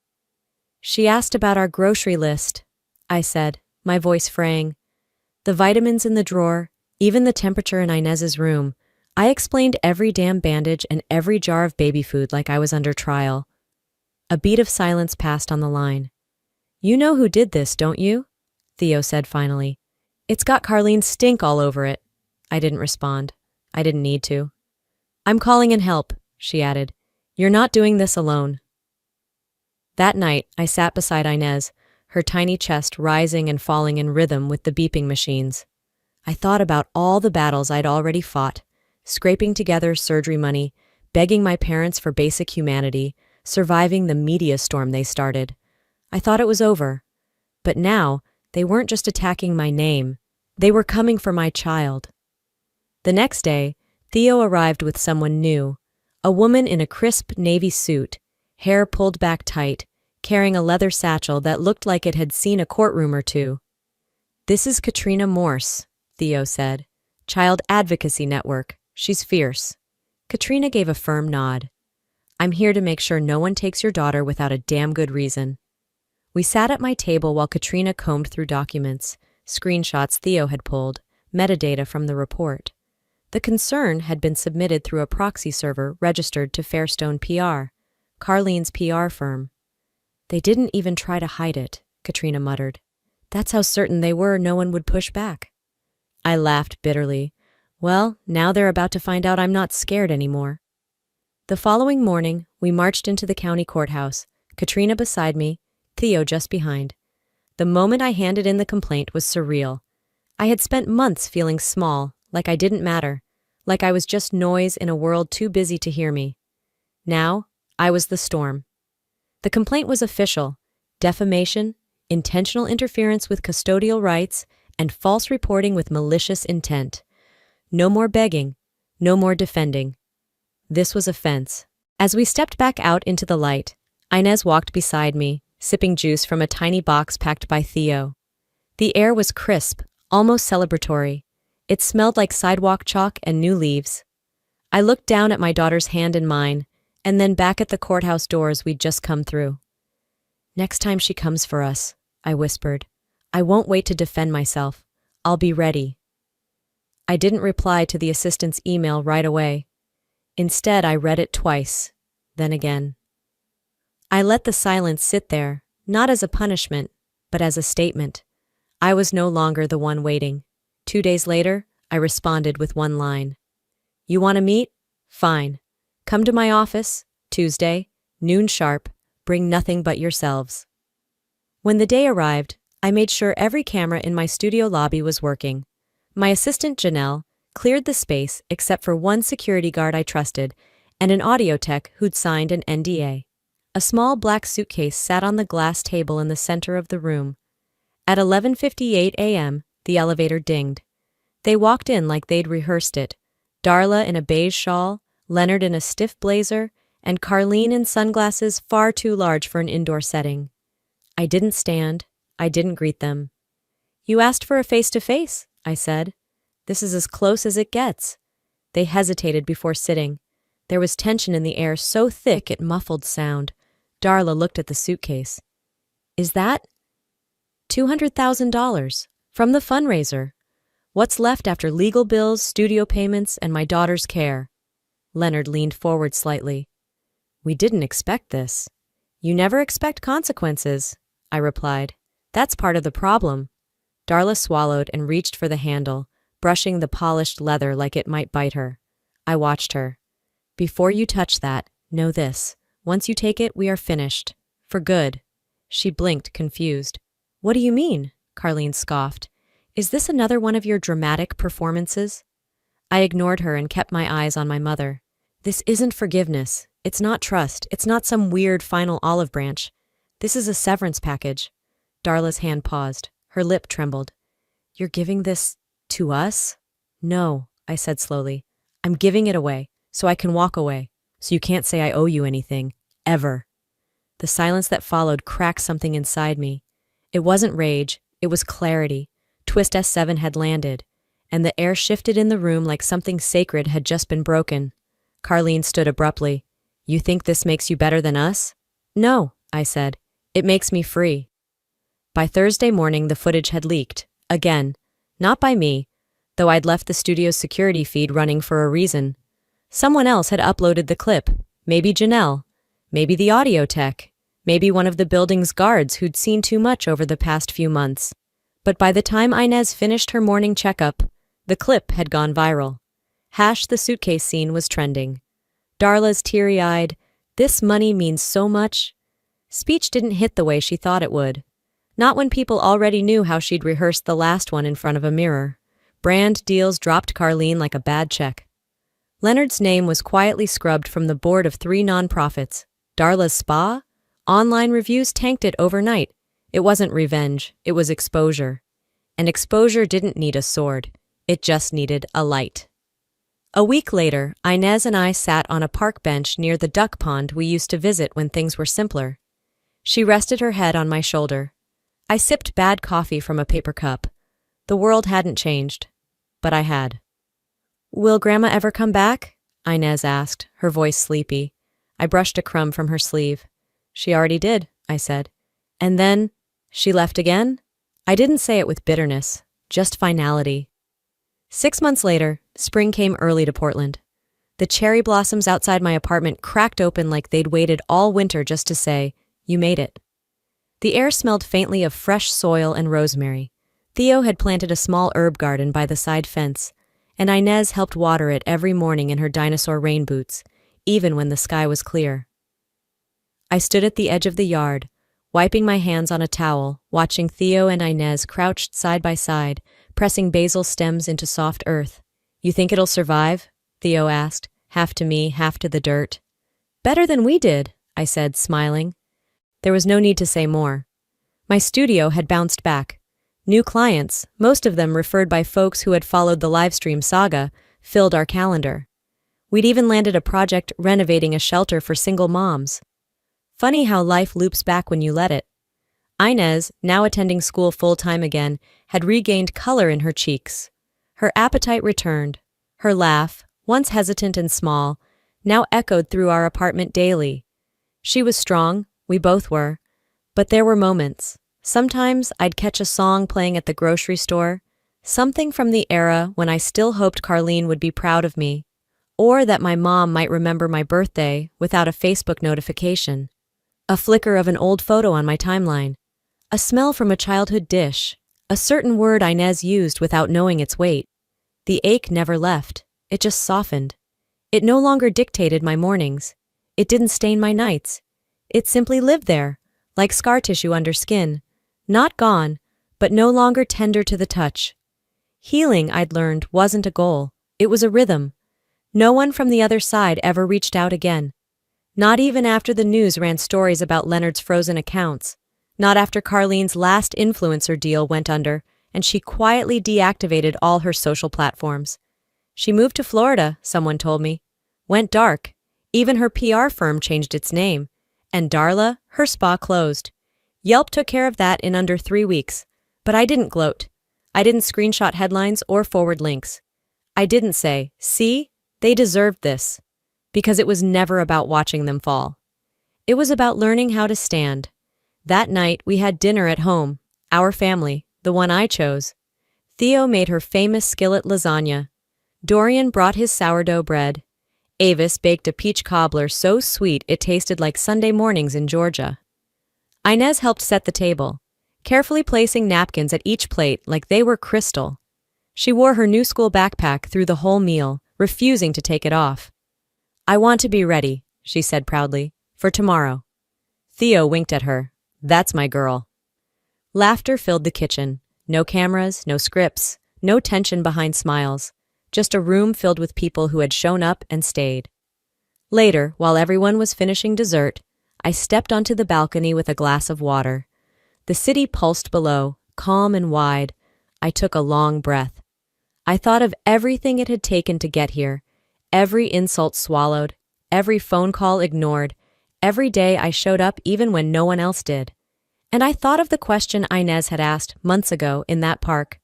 "She asked about our grocery list," I said, my voice fraying. "The vitamins in the drawer, even the temperature in Inez's room. I explained every damn bandage and every jar of baby food like I was under trial." A beat of silence passed on the line. "You know who did this, don't you?" Theo said finally. "It's got Carlene's stink all over it." I didn't respond. I didn't need to. "I'm calling in help," she added. "You're not doing this alone." That night, I sat beside Inez, her tiny chest rising and falling in rhythm with the beeping machines. I thought about all the battles I'd already fought, scraping together surgery money, begging my parents for basic humanity, surviving the media storm they started. I thought it was over. But now, they weren't just attacking my name. They were coming for my child. The next day, Theo arrived with someone new, a woman in a crisp navy suit, hair pulled back tight, carrying a leather satchel that looked like it had seen a courtroom or two. "This is Katrina Morse," Theo said. "Child Advocacy Network. She's fierce." Katrina gave a firm nod. "I'm here to make sure no one takes your daughter without a damn good reason." We sat at my table while Katrina combed through documents, screenshots Theo had pulled, metadata from the report. The concern had been submitted through a proxy server registered to Fairstone PR, Carlene's PR firm. "They didn't even try to hide it," Katrina muttered. "That's how certain they were no one would push back." I laughed bitterly. Well, now they're about to find out I'm not scared anymore. The following morning, we marched into the county courthouse, Katrina beside me, Theo just behind. The moment I handed in the complaint was surreal. I had spent months feeling small, like I didn't matter, like I was just noise in a world too busy to hear me. Now, I was the storm. The complaint was official: defamation, intentional interference with custodial rights, and false reporting with malicious intent. No more begging, no more defending. This was offense. As we stepped back out into the light, Inez walked beside me, sipping juice from a tiny box packed by Theo. The air was crisp, almost celebratory. It smelled like sidewalk chalk and new leaves. I looked down at my daughter's hand in mine, and then back at the courthouse doors we'd just come through. "Next time she comes for us," I whispered, "I won't wait to defend myself. I'll be ready." I didn't reply to the assistant's email right away. Instead, I read it twice, then again. I let the silence sit there, not as a punishment, but as a statement. I was no longer the one waiting. 2 days later, I responded with one line. "You want to meet? Fine. Come to my office, Tuesday, noon sharp. Bring nothing but yourselves." When the day arrived, I made sure every camera in my studio lobby was working. My assistant, Janelle, cleared the space except for one security guard I trusted and an audio tech who'd signed an NDA. A small black suitcase sat on the glass table in the center of the room. At 11:58 a.m., the elevator dinged. They walked in like they'd rehearsed it. Darla in a beige shawl, Leonard in a stiff blazer, and Carlene in sunglasses far too large for an indoor setting. I didn't stand. I didn't greet them. "You asked for a face-to-face," I said. "This is as close as it gets." They hesitated before sitting. There was tension in the air so thick it muffled sound. Darla looked at the suitcase. "Is that $200,000 from the fundraiser? What's left after legal bills, studio payments, and my daughter's care?" Leonard leaned forward slightly. "We didn't expect this." "You never expect consequences," I replied. "That's part of the problem." Darla swallowed and reached for the handle, brushing the polished leather like it might bite her. I watched her. "Before you touch that, know this. Once you take it, we are finished. For good." She blinked, confused. "What do you mean?" Carlene scoffed. "Is this another one of your dramatic performances?" I ignored her and kept my eyes on my mother. "This isn't forgiveness. It's not trust. It's not some weird final olive branch. This is a severance package." Darla's hand paused. Her lip trembled. "You're giving this to us?" "No," I said slowly. "I'm giving it away, so I can walk away, so you can't say I owe you anything. Ever." The silence that followed cracked something inside me. It wasn't rage, it was clarity. Twist S7 had landed, and the air shifted in the room like something sacred had just been broken. Carlene stood abruptly. "You think this makes you better than us?" "No," I said. "It makes me free." By Thursday morning, the footage had leaked. Again. Not by me, though I'd left the studio's security feed running for a reason. Someone else had uploaded the clip. Maybe Janelle. Maybe the audio tech. Maybe one of the building's guards who'd seen too much over the past few months. But by the time Inez finished her morning checkup, the clip had gone viral. The suitcase scene was trending. Darla's teary-eyed, "This money means so much," speech didn't hit the way she thought it would. Not when people already knew how she'd rehearsed the last one in front of a mirror. Brand deals dropped Carlene like a bad check. Leonard's name was quietly scrubbed from the board of 3 nonprofits. Darla's spa? Online reviews tanked it overnight. It wasn't revenge, it was exposure. And exposure didn't need a sword. It just needed a light. A week later, Inez and I sat on a park bench near the duck pond we used to visit when things were simpler. She rested her head on my shoulder. I sipped bad coffee from a paper cup. The world hadn't changed, but I had. "Will Grandma ever come back?" Inez asked, her voice sleepy. I brushed a crumb from her sleeve. "She already did," I said. "And then, she left again?" I didn't say it with bitterness, just finality. 6 months later, spring came early to Portland. The cherry blossoms outside my apartment cracked open like they'd waited all winter just to say, "You made it." The air smelled faintly of fresh soil and rosemary. Theo had planted a small herb garden by the side fence, and Inez helped water it every morning in her dinosaur rain boots, even when the sky was clear. I stood at the edge of the yard, wiping my hands on a towel, watching Theo and Inez crouched side by side, pressing basil stems into soft earth. "You think it'll survive?" Theo asked, half to me, half to the dirt. Better than we did, I said, smiling. There was no need to say more. My studio had bounced back. New clients, most of them referred by folks who had followed the livestream saga, filled our calendar. We'd even landed a project renovating a shelter for single moms. Funny how life loops back when you let it. Inez, now attending school full-time again, had regained color in her cheeks. Her appetite returned. Her laugh, once hesitant and small, now echoed through our apartment daily. She was strong, we both were, but there were moments. Sometimes I'd catch a song playing at the grocery store, something from the era when I still hoped Carlene would be proud of me, or that my mom might remember my birthday without a Facebook notification. A flicker of an old photo on my timeline. A smell from a childhood dish. A certain word Inez used without knowing its weight. The ache never left. It just softened. It no longer dictated my mornings. It didn't stain my nights. It simply lived there, like scar tissue under skin. Not gone, but no longer tender to the touch. Healing, I'd learned, wasn't a goal. It was a rhythm. No one from the other side ever reached out again. Not even after the news ran stories about Leonard's frozen accounts. Not after Carlene's last influencer deal went under and she quietly deactivated all her social platforms. She moved to Florida, someone told me. Went dark. Even her PR firm changed its name. And Darla, her spa closed. Yelp took care of that in under 3 weeks. But I didn't gloat. I didn't screenshot headlines or forward links. I didn't say, see, they deserved this. Because it was never about watching them fall. It was about learning how to stand. That night, we had dinner at home, our family, the one I chose. Theo made her famous skillet lasagna. Dorian brought his sourdough bread. Avis baked a peach cobbler so sweet it tasted like Sunday mornings in Georgia. Inez helped set the table, carefully placing napkins at each plate like they were crystal. She wore her new school backpack through the whole meal, refusing to take it off. I want to be ready, she said proudly, for tomorrow. Theo winked at her. That's my girl. Laughter filled the kitchen. No cameras, no scripts, no tension behind smiles. Just a room filled with people who had shown up and stayed. Later, while everyone was finishing dessert, I stepped onto the balcony with a glass of water. The city pulsed below, calm and wide. I took a long breath. I thought of everything it had taken to get here, every insult swallowed, every phone call ignored, every day I showed up even when no one else did. And I thought of the question Inez had asked months ago in that park.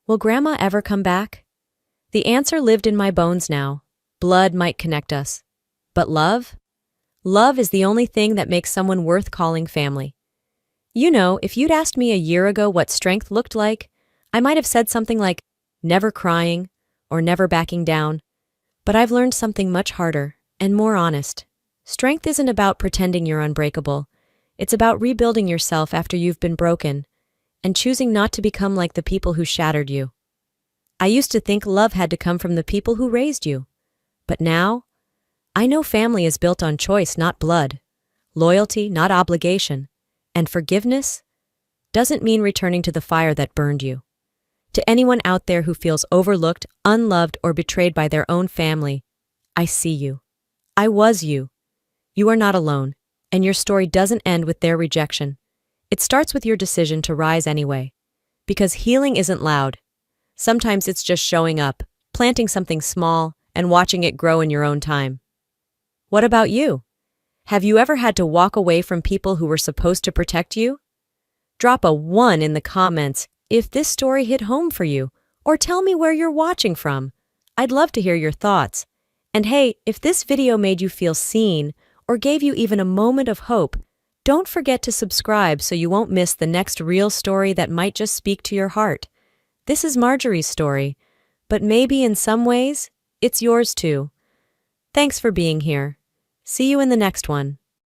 Will Grandma ever come back? The answer lived in my bones now. Blood might connect us. But love? Love is the only thing that makes someone worth calling family. You know, if you'd asked me a year ago what strength looked like, I might have said something like, never crying, or never backing down. But I've learned something much harder and more honest. Strength isn't about pretending you're unbreakable. It's about rebuilding yourself after you've been broken, and choosing not to become like the people who shattered you. I used to think love had to come from the people who raised you. But now, I know family is built on choice, not blood. Loyalty, not obligation. And forgiveness doesn't mean returning to the fire that burned you. To anyone out there who feels overlooked, unloved, or betrayed by their own family, I see you. I was you. You are not alone, and your story doesn't end with their rejection. It starts with your decision to rise anyway. Because healing isn't loud. Sometimes it's just showing up, planting something small, and watching it grow in your own time. What about you? Have you ever had to walk away from people who were supposed to protect you? Drop a 1 in the comments if this story hit home for you, or tell me where you're watching from. I'd love to hear your thoughts. And hey, if this video made you feel seen, or gave you even a moment of hope, don't forget to subscribe so you won't miss the next real story that might just speak to your heart. This is Marjorie's story, but maybe in some ways, it's yours too. Thanks for being here. See you in the next one.